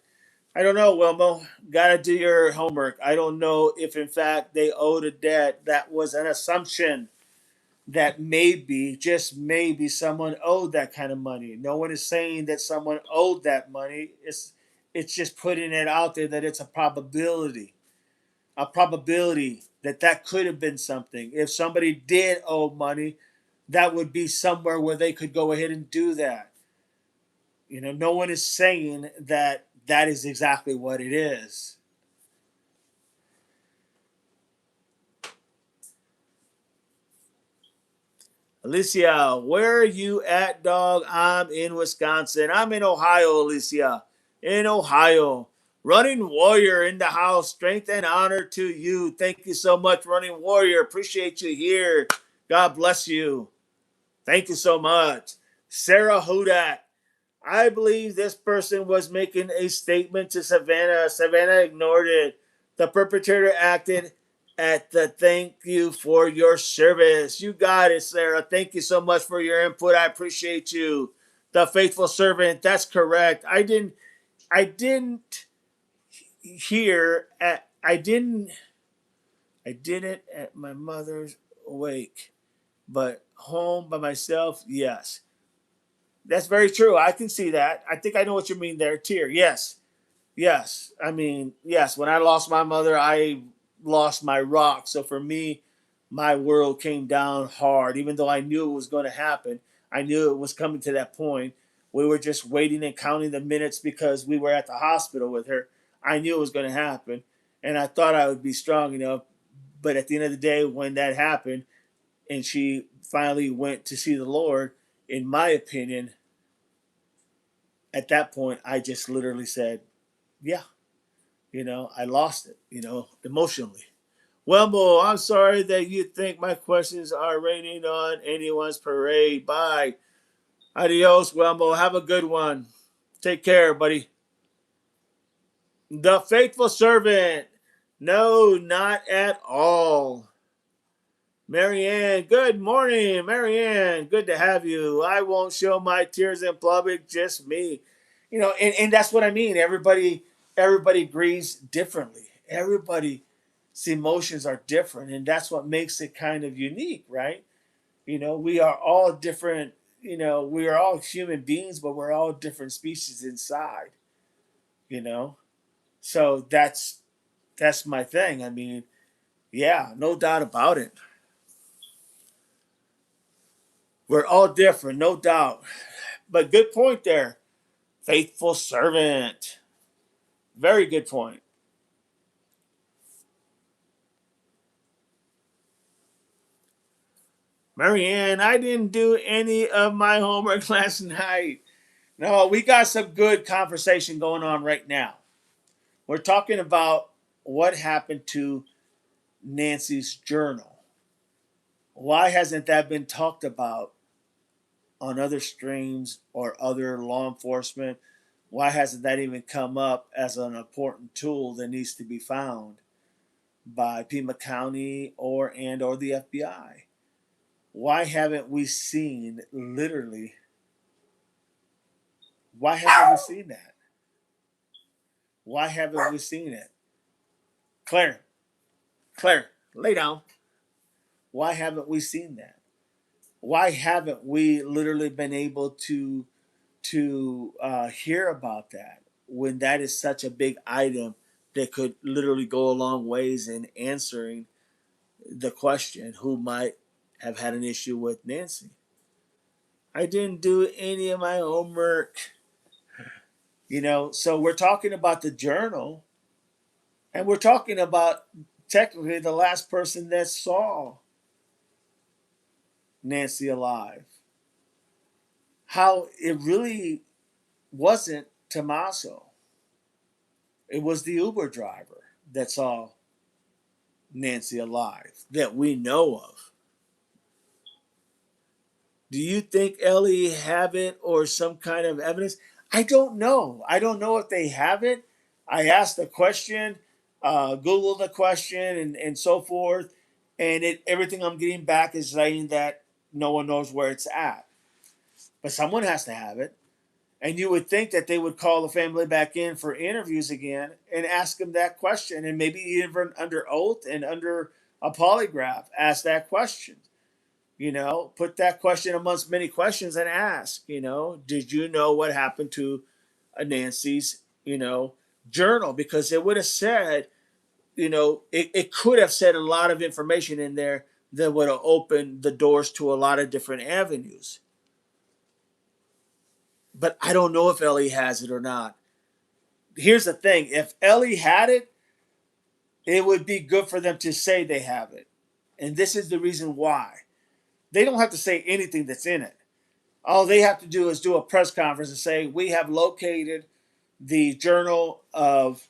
I don't know, Wilmo. Got to do your homework. I don't know if, in fact, they owed a debt. That was an assumption that maybe, just maybe, someone owed that kind of money. No one is saying that someone owed that money. It's just putting it out there that it's a probability that that could have been something. If somebody did owe money, that would be somewhere where they could go ahead and do that. You know, no one is saying that that is exactly what it is. Alicia, where are you at, dog? I'm in Wisconsin. I'm in Ohio, Alicia. In Ohio. Running Warrior in the house. Strength and honor to you. Thank you so much, Running Warrior. Appreciate you here. God bless you. Thank you so much. Sarah Hudak. I believe this person was making a statement to Savannah. Savannah ignored it. The perpetrator acted at the thank you for your service. You got it, Sarah. Thank you so much for your input. I appreciate you. The faithful servant. That's correct. I didn't hear at I didn't at my mother's wake, but home by myself, yes. That's very true. I can see that. I think I know what you mean there. Tear. Yes. Yes. I mean, yes. When I lost my mother, I lost my rock. So for me, my world came down hard. Even though I knew it was going to happen, I knew it was coming to that point. We were just waiting and counting the minutes because we were at the hospital with her. I knew it was going to happen. And I thought I would be strong enough. But at the end of the day, when that happened and she finally went to see the Lord, in my opinion, at that point, I just literally said, yeah, I lost it, emotionally. Well, Mo, I'm sorry that you think my questions are raining on anyone's parade. Bye. Adios, Welmo. Have a good one. Take care, buddy. The faithful servant. No, not at all. Marianne, good morning. Marianne, good to have you. I won't show my tears in public, just me. And that's what I mean. Everybody grieves differently. Everybody's emotions are different, and that's what makes it kind of unique, right? We are all different, we are all human beings, but we're all different species inside, you know? So that's my thing. I mean, yeah, no doubt about it. We're all different, no doubt. But good point there. Faithful servant. Very good point. Marianne, I didn't do any of my homework last night. No, we got some good conversation going on right now. We're talking about what happened to Nancy's journal. Why hasn't that been talked about on other streams or other law enforcement? Why hasn't that even come up as an important tool that needs to be found by Pima County or the FBI? Why haven't we seen literally? Why haven't we seen that? Why haven't we seen it? Claire, Claire, lay down. Why haven't we seen that? Why haven't we literally been able to hear about that when that is such a big item that could literally go a long ways in answering the question who might have had an issue with Nancy? I didn't do any of my homework. So we're talking about the journal, and we're talking about technically the last person that saw Nancy alive. How it really wasn't Tommaso. It was the Uber driver that saw Nancy alive that we know of. Do you think Ellie have it or some kind of evidence? I don't know. I don't know if they have it. I asked the question, Googled the question, and so forth, and everything I'm getting back is saying that no one knows where it's at. But someone has to have it. And you would think that they would call the family back in for interviews again and ask them that question, and maybe even under oath and under a polygraph, ask that question. Put that question amongst many questions and ask, did you know what happened to Nancy's, journal? Because it would have said, it could have said a lot of information in there that would have opened the doors to a lot of different avenues. But I don't know if Ellie has it or not. Here's the thing: if Ellie had it, it would be good for them to say they have it. And this is the reason why. They don't have to say anything that's in it. All they have to do is do a press conference and say, we have located the journal of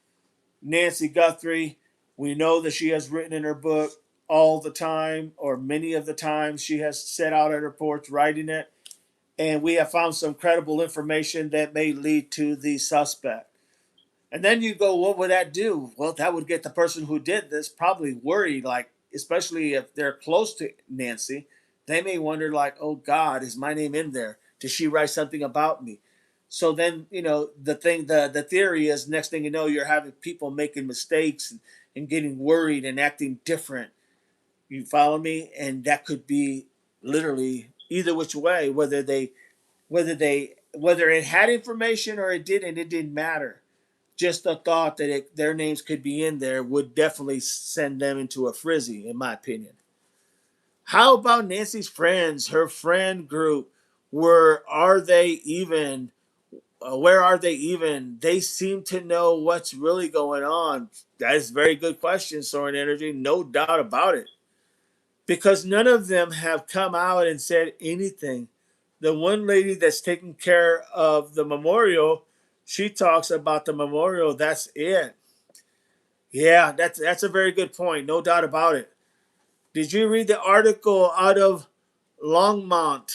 Nancy Guthrie. We know that she has written in her book all the time, or many of the times she has sat out at her porch writing it. And we have found some credible information that may lead to the suspect. And then you go, what would that do? Well, that would get the person who did this probably worried, like, especially if they're close to Nancy, they may wonder, like, oh God, is my name in there? Did she write something about me? So then, the theory is next thing you know, you're having people making mistakes and getting worried and acting different. You follow me? And that could be literally either which way, whether it had information or it didn't matter. Just the thought that their names could be in there would definitely send them into a frizzy, in my opinion. How about Nancy's friends, her friend group? Where are they even? Where are they even? They seem to know what's really going on. That is a very good question, Soren Energy. No doubt about it. Because none of them have come out and said anything. The one lady that's taking care of the memorial, she talks about the memorial. That's it. Yeah, that's a very good point. No doubt about it. Did you read the article out of Longmont,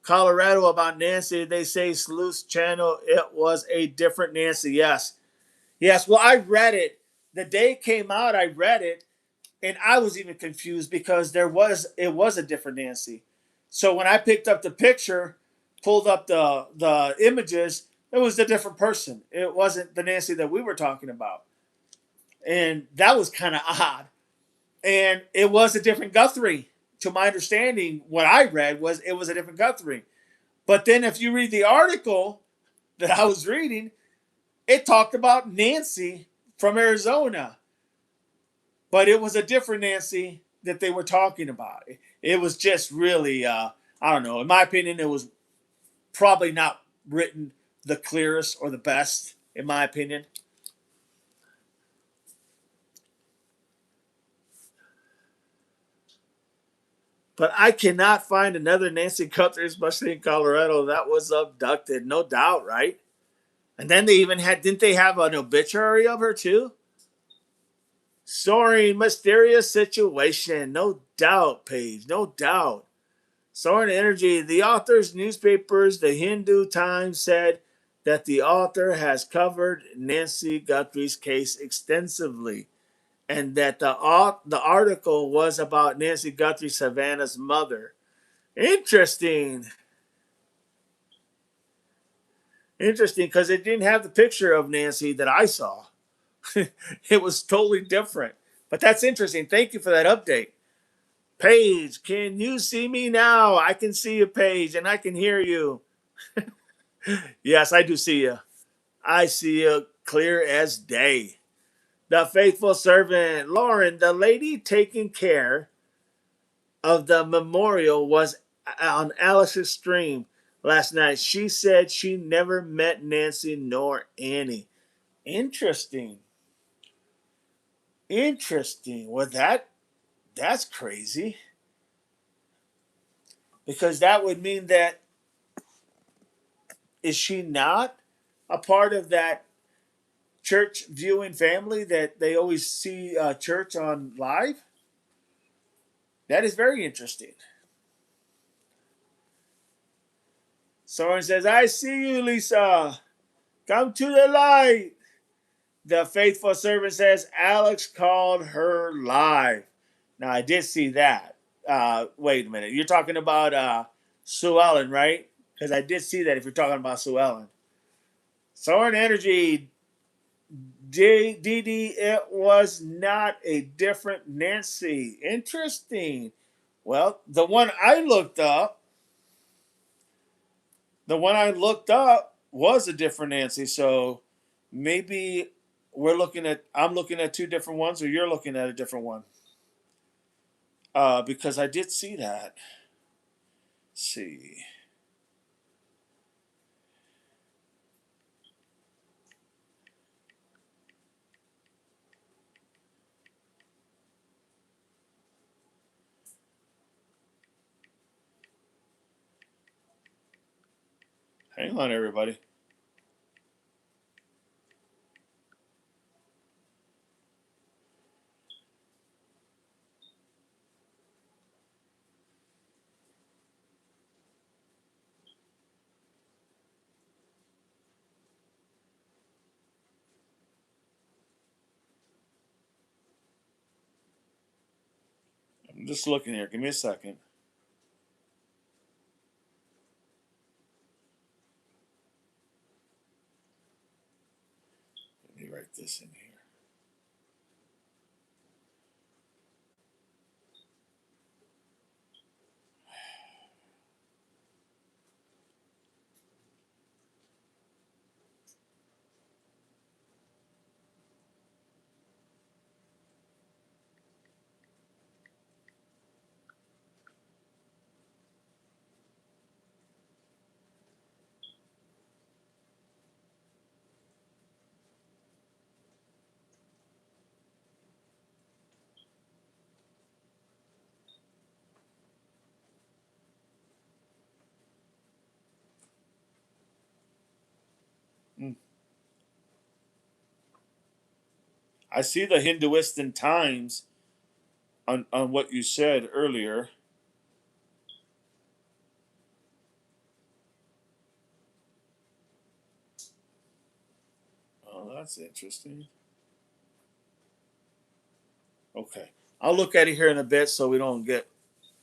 Colorado about Nancy? They say Sleuth's channel, it was a different Nancy. Yes. Yes. Well, I read it. The day it came out, I read it, and I was even confused because it was a different Nancy. So when I picked up the picture, pulled up the images, it was a different person. It wasn't the Nancy that we were talking about. And that was kind of odd. And it was a different Guthrie. To my understanding, what I read was it was a different Guthrie. But then if you read the article that I was reading, it talked about Nancy from Arizona. But it was a different Nancy that they were talking about. It was just really, I don't know. In my opinion, it was probably not written the clearest or the best, in my opinion. But I cannot find another Nancy Guthrie, especially in Colorado, that was abducted. No doubt, right? And then they even didn't they have an obituary of her too? Soaring mysterious situation. No doubt, Paige. No doubt. Soaring Energy. The author's newspapers, the Hindu Times, said that the author has covered Nancy Guthrie's case extensively, and that the article was about Nancy Guthrie Savannah's mother. Interesting. Interesting, because it didn't have the picture of Nancy that I saw. It was totally different. But that's interesting. Thank you for that update. Paige, can you see me now? I can see you, Paige, and I can hear you. Yes, I do see you. I see you clear as day. The faithful servant, Lauren, the lady taking care of the memorial, was on Alice's stream last night. She said she never met Nancy nor Annie. Interesting. Interesting. Well, that's crazy because that would mean that is she not a part of that church viewing family that they always see church on live? That is very interesting. Someone says, "I see you, Lisa. Come to the light." The faithful servant says, "Alex called her live." Now I did see that. Wait a minute. You're talking about Sue Ellen, right? Because I did see that if you're talking about Sue Ellen. Soren Energy, DD, it was not a different Nancy. Interesting. Well, the one I looked up was a different Nancy. So maybe I'm looking at two different ones, or you're looking at a different one. Because I did see that. Let's see. Hang on, everybody. I'm just looking here. Give me a second. Let me write this in here. Hmm. I see the Hinduistan Times on what you said earlier. Oh, that's interesting. Okay. I'll look at it here in a bit so we don't get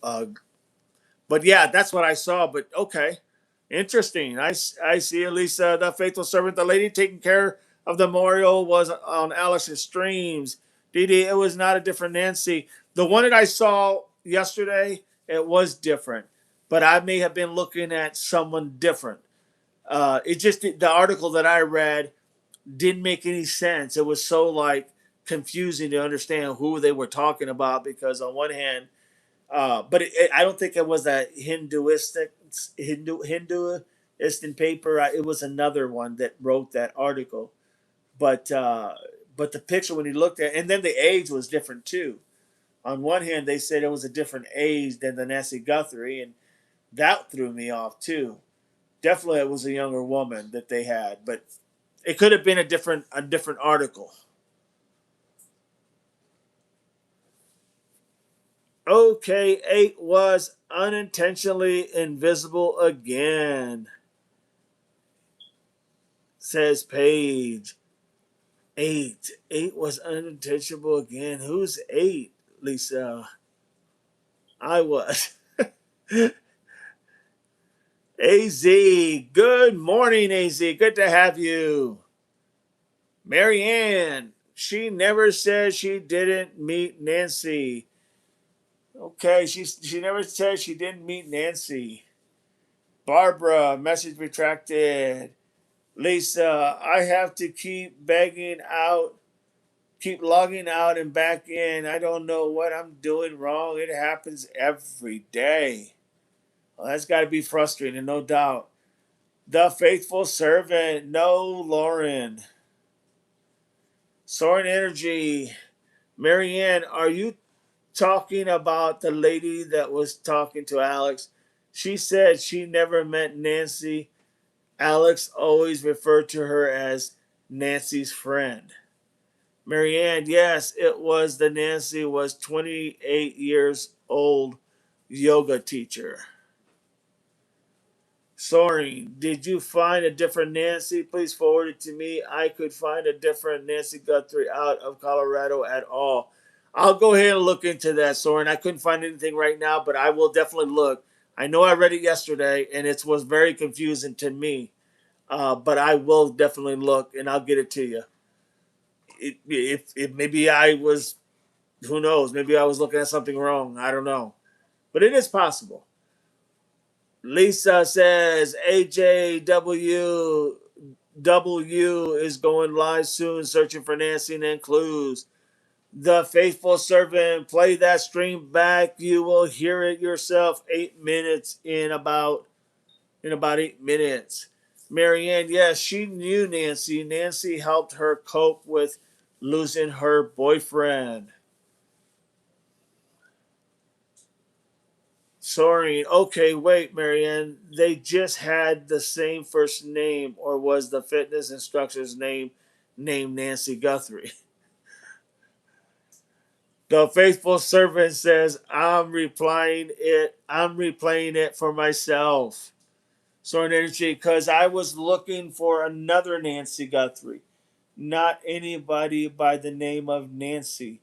uh, but yeah, that's what I saw. But okay, interesting. I see at least the faithful servant, the lady taking care of the memorial, was on Alice's streams. Dee Dee, it was not a different Nancy. The one that I saw yesterday, it was different, but I may have been looking at someone different. It just the article that I read didn't make any sense. It was so like confusing to understand who they were talking about because on one hand I don't think it was a Hinduistic paper. It was another one that wrote that article. But uh, but the picture when he looked at, and then the age was different too. On one hand, they said it was a different age than the Nancy Guthrie, and that threw me off too. Definitely, it was a younger woman that they had, but it could have been a different article. Okay, 8 was unintentionally invisible again, says Paige. 8. 8 was unintentional again. Who's 8, Lisa? I was. AZ. Good morning, AZ. Good to have you. Marianne. She never said she didn't meet Nancy. Okay, she never said she didn't meet Nancy. Barbara, message retracted. Lisa, I have to keep logging out and back in. I don't know what I'm doing wrong. It happens every day. Well, that's got to be frustrating, no doubt. The faithful servant, no, Lauren. Soaring energy. Marianne, are you talking about the lady that was talking to Alex? She said she never met Nancy. Alex always referred to her as Nancy's friend. Marianne, yes, it was the Nancy was 28 years old yoga teacher. Soaring, did you find a different Nancy? Please forward it to me. I could find a different Nancy Guthrie out of Colorado at all. I'll go ahead and look into that, Soren. I couldn't find anything right now, but I will definitely look. I know I read it yesterday, and it was very confusing to me. But I will definitely look, and I'll get it to you. If maybe I was, who knows? Maybe I was looking at something wrong. I don't know, but it is possible. Lisa says AJW is going live soon, searching for Nancy and clues. The faithful servant, play that stream back. You will hear it yourself. 8 minutes in about 8 minutes. Marianne, yes, she knew Nancy. Nancy helped her cope with losing her boyfriend. Sorry. Okay, wait, Marianne. They just had the same first name, or was the fitness instructor's name named Nancy Guthrie? The faithful servant says, I'm replaying it for myself. Soaring energy, because I was looking for another Nancy Guthrie, not anybody by the name of Nancy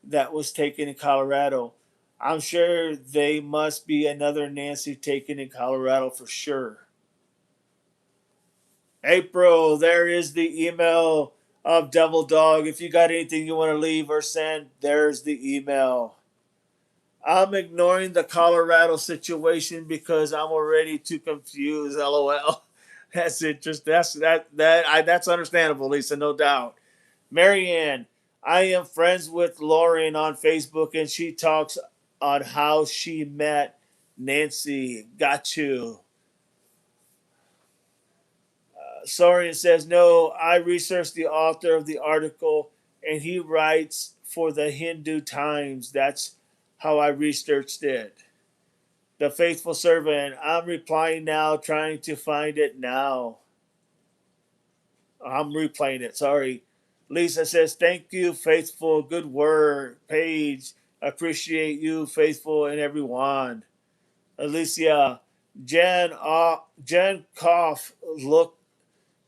that was taken in Colorado. I'm sure they must be another Nancy taken in Colorado for sure. April, there is the email of Devil Dog. If you got anything you want to leave or send, there's the email. I'm ignoring the Colorado situation because I'm already too confused. LOL. That's interesting. That's understandable, Lisa, no doubt. Marianne, I am friends with Lauren on Facebook, and she talks on how she met Nancy. Got you. Sorian says, no, I researched the author of the article, and he writes for the Hindu Times. That's how I researched it. The faithful servant, I'm replying now, trying to find it now. I'm replaying it, sorry. Lisa says, thank you, faithful. Good word. Paige, appreciate you, faithful, and everyone. Alicia, Jen Koff looked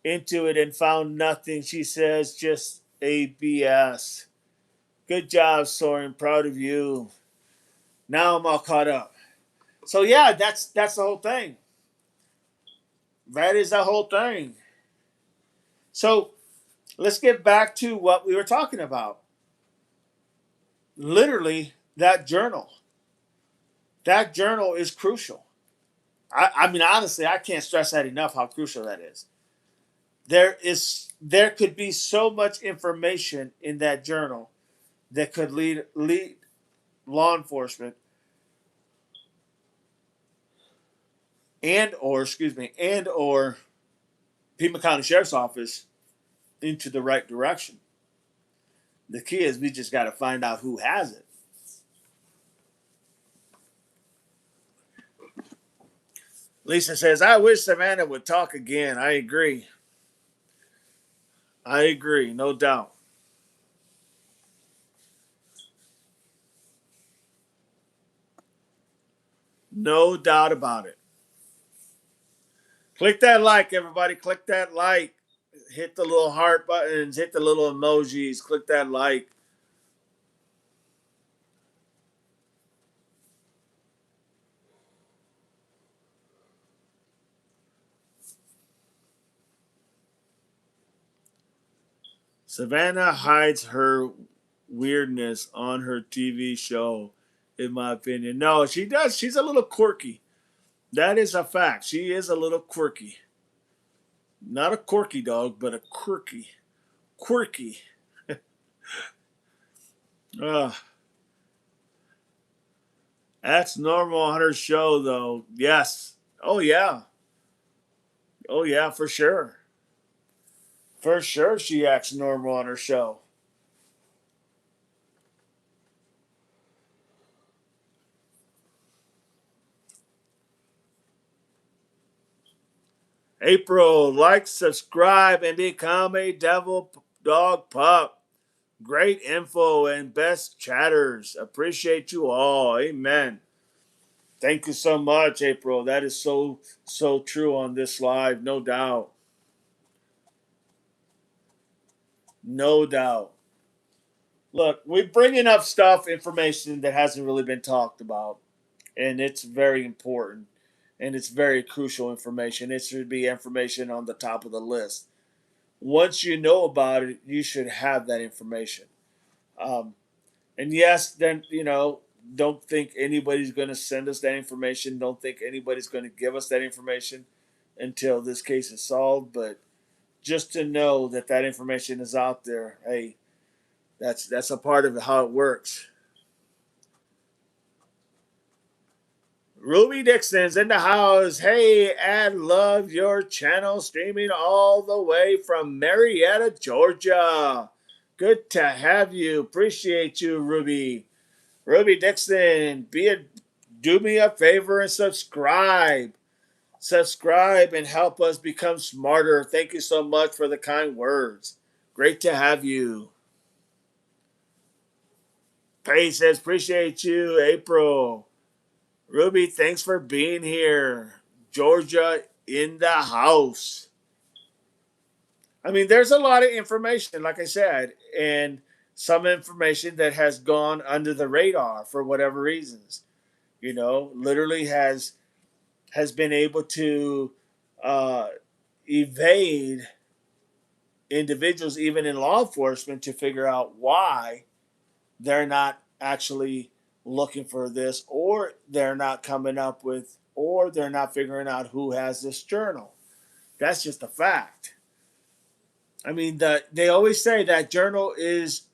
into it and found nothing. She says, just ABS. Good job, Soren. Proud of you. Now I'm all caught up. So yeah, that's the whole thing. That is the whole thing. So let's get back to what we were talking about. Literally, that journal. That journal is crucial. I mean, honestly, I can't stress that enough how crucial that is. There could be so much information in that journal that could lead law enforcement and or Pima County Sheriff's Office into the right direction. The key is we just got to find out who has it. Lisa says, I wish Savannah would talk again. I agree. I agree, no doubt. No doubt about it. Click that like, everybody. Click that like. Hit the little heart buttons. Hit the little emojis. Click that like. Savannah hides her weirdness on her TV show, in my opinion. No, she does. She's a little quirky. That is a fact. She is a little quirky. Not a quirky dog, but a quirky. Quirky. Uh, That's normal on her show, though. Yes. Oh yeah. Oh yeah, for sure. For sure, she acts normal on her show. April, like, subscribe, and become a devil dog pup. Great info and best chatters. Appreciate you all. Amen. Thank you so much, April. That is so true on this live, no doubt. No doubt. Look, we bring enough stuff, information that hasn't really been talked about, and it's very important, and it's very crucial information. It should be information on the top of the list. Once you know about it, you should have that information. Um, and yes, then don't think anybody's going to send us that information. Don't think anybody's going to give us that information until this case is solved. But just to know that that information is out there, hey, that's a part of how it works. Ruby Dixon's in the house. Hey, Ad, love your channel, streaming all the way from Marietta, Georgia. Good to have you. Appreciate you, Ruby. Ruby Dixon, do me a favor and subscribe. Subscribe and help us become smarter. Thank you so much for the kind words. Great to have you. Paige says, appreciate you, April. Ruby, thanks for being here. Georgia in the house. I mean, there's a lot of information, like I said, and some information that has gone under the radar for whatever reasons. Literally has been able to uh, evade individuals, even in law enforcement, to figure out why they're not actually looking for this, or they're not coming up with, or they're not figuring out who has this journal. That's just a fact. I mean, they always say that journal is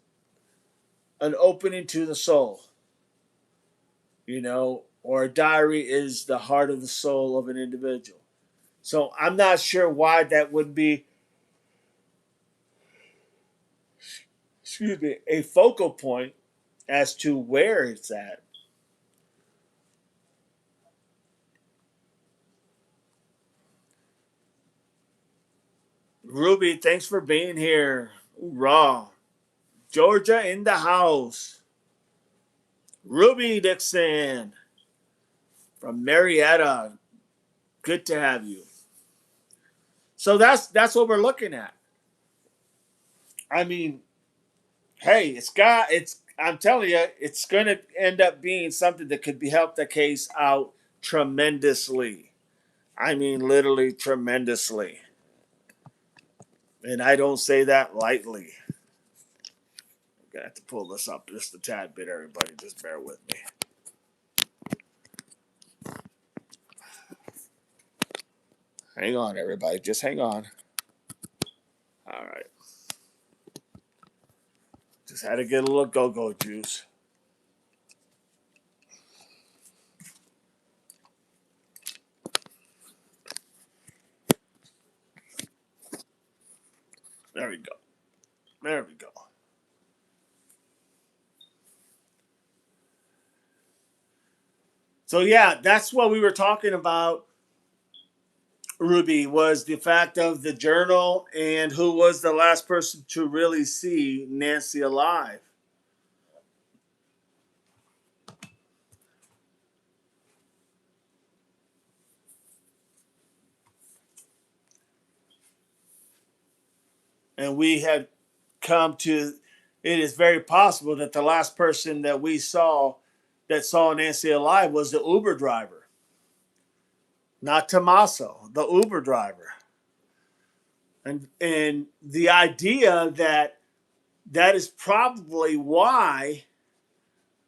an opening to the soul, or a diary is the heart of the soul of an individual. So I'm not sure why that would be, excuse me, a focal point as to where it's at. Ruby, thanks for being here. Raw. Georgia in the house. Ruby Dixon from Marietta. Good to have you. So that's what we're looking at. I mean, hey, it's I'm telling you, it's gonna end up being something that could be help the case out tremendously. I mean literally tremendously. And I don't say that lightly. I'm gonna have to pull this up just a tad bit, everybody. Just bear with me. Hang on, everybody. Just hang on. All right. Just had to get a little go-go juice. There we go. There we go. So yeah, that's what we were talking about, Ruby, was the fact of the journal and who was the last person to really see Nancy alive. And we had come to, it is very possible that the last person that we saw that saw Nancy alive was the Uber driver, not Tommaso, the Uber driver. And the idea that that is probably why,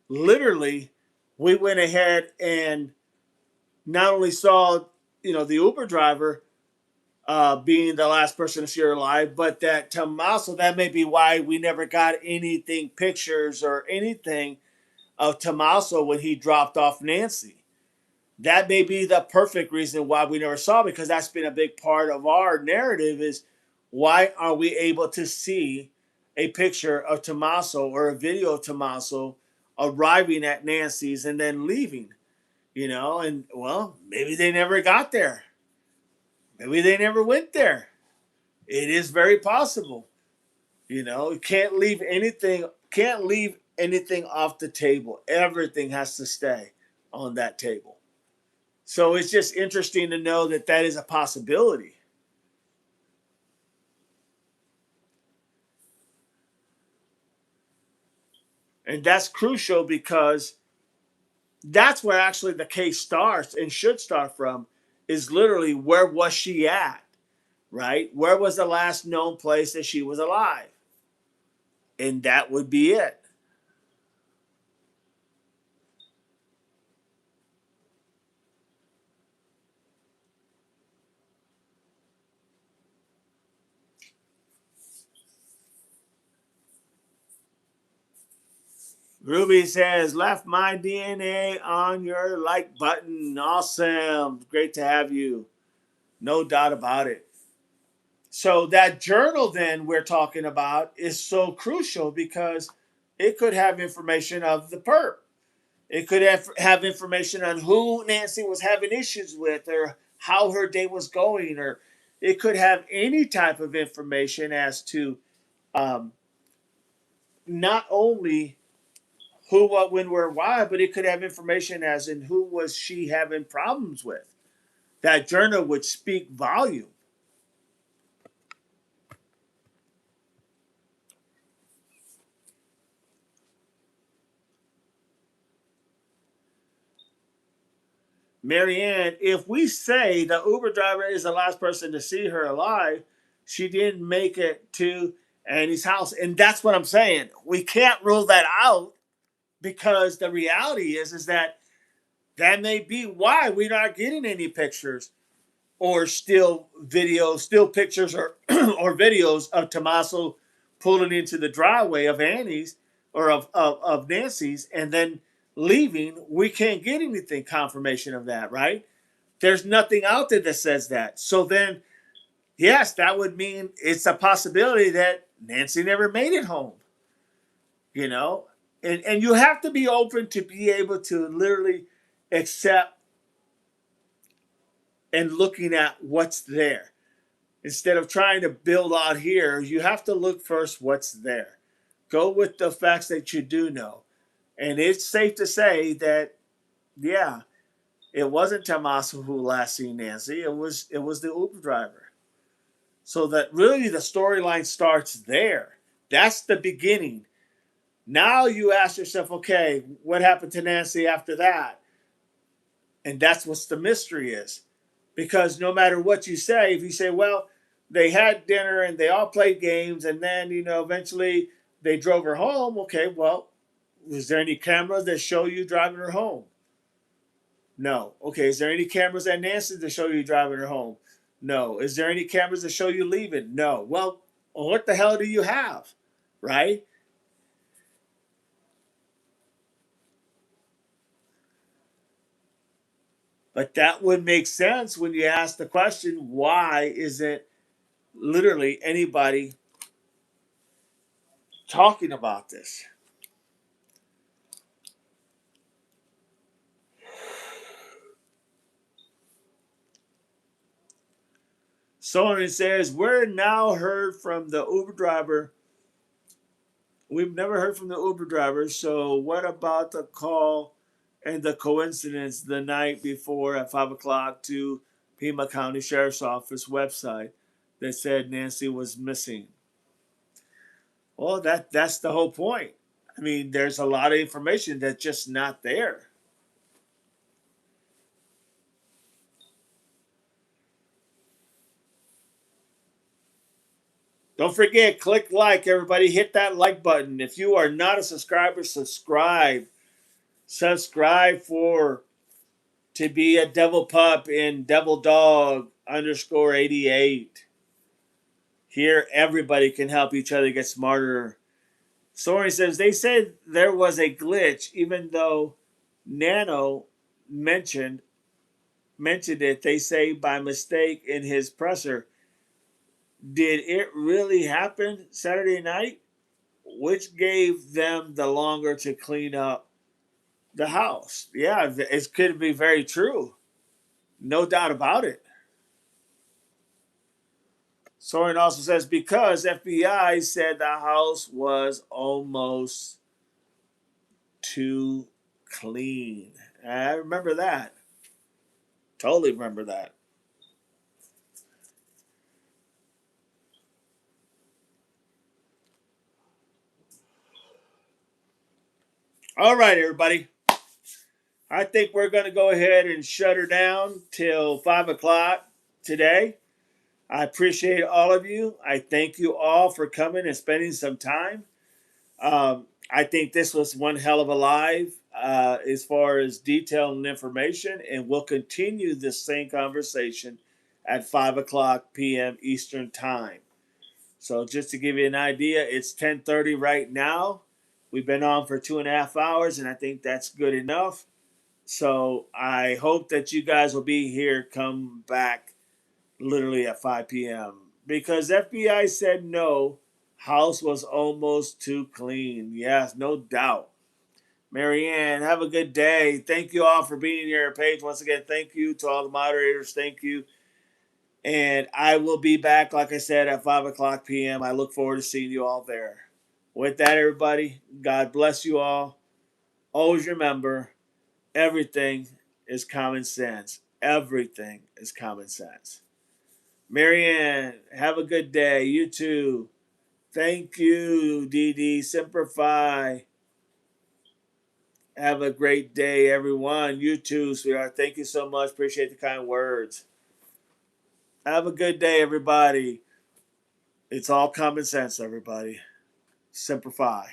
literally, we went ahead and not only saw, the Uber driver being the last person to see her alive, but that Tommaso, that may be why we never got anything, pictures or anything of Tommaso when he dropped off Nancy. That may be the perfect reason why we never saw, because that's been a big part of our narrative is why are we able to see a picture of Tommaso or a video of Tommaso arriving at Nancy's and then leaving, and well, maybe they never got there. Maybe they never went there. It is very possible. You can't leave anything off the table. Everything has to stay on that table. So it's just interesting to know that that is a possibility. And that's crucial because that's where actually the case starts and should start from, is literally where was she at, right? Where was the last known place that she was alive? And that would be it. Ruby says, left my DNA on your like button. Awesome. Great to have you. No doubt about it. So that journal then we're talking about is so crucial because it could have information of the perp. It could have information on who Nancy was having issues with or how her day was going, or it could have any type of information as to um, not only who, what, when, where, why, but it could have information as in who was she having problems with. That journal would speak volume. Marianne, if we say the Uber driver is the last person to see her alive, she didn't make it to Annie's house. And that's what I'm saying. We can't rule that out because the reality is that may be why we're not getting any pictures or still pictures or or videos of Tommaso pulling into the driveway of Annie's or of Nancy's and then leaving. We can't get anything confirmation of that, right? There's nothing out there that says that. So then, yes, that would mean it's a possibility that Nancy never made it home, you know? And you have to be open to be able to literally accept and looking at what's there. Instead of trying to build out here, you have to look first what's there. Go with the facts that you do know. And it's safe to say that, yeah, it wasn't Tommaso who last seen Nancy. It was the Uber driver. So that really the storyline starts there. That's the beginning. Now you ask yourself, okay, what happened to Nancy after that? And that's what the mystery is. Because no matter what you say, if you say, well, they had dinner and they all played games and then, eventually they drove her home, okay, well, was there any cameras that show you driving her home? No. Okay, is there any cameras at Nancy's that show you driving her home? No. Is there any cameras that show you leaving? No. Well, what the hell do you have? Right? But that would make sense when you ask the question, why isn't literally anybody talking about this? Someone says, we're now heard from the Uber driver. We've never heard from the Uber driver. So what about the call and the coincidence the night before at 5 o'clock to Pima County Sheriff's Office website that said Nancy was missing? Well, that's the whole point. I mean, there's a lot of information that's just not there. Don't forget, click like, everybody. Hit that like button. If you are not a subscriber, subscribe. Subscribe for to be a devil pup in devil dog underscore 88. Here, everybody can help each other get smarter. Soren says they said there was a glitch, even though Nano mentioned it. They say by mistake in his presser. Did it really happen Saturday night? Which gave them the longer to clean up the house? Yeah, it could be very true. No doubt about it. Soren also says because FBI said the house was almost too clean. I remember that. Totally remember that. All right, everybody. I think we're going to go ahead and shut her down till 5 o'clock today. I appreciate all of you. I thank you all for coming and spending some time. I think this was one hell of a live as far as detail and information, and we'll continue this same conversation at 5 o'clock p.m. Eastern Time. So just to give you an idea, it's 10:30 right now. We've been on for 2.5 hours, and I think that's good enough. So I hope that you guys will be here, come back literally at 5 p.m. Because FBI said no, house was almost too clean. Yes, no doubt. Marianne, have a good day. Thank you all for being here. Paige, once again, thank you to all the moderators. Thank you. And I will be back, like I said, at 5 o'clock p.m. I look forward to seeing you all there. With that, everybody, God bless you all. Always remember, everything is common sense. Everything is common sense. Marianne, have a good day. You too. Thank you, Dee Dee. Simplify. Have a great day, everyone. You too, sweetheart. Thank you so much. Appreciate the kind words. Have a good day, everybody. It's all common sense, everybody. Simplify.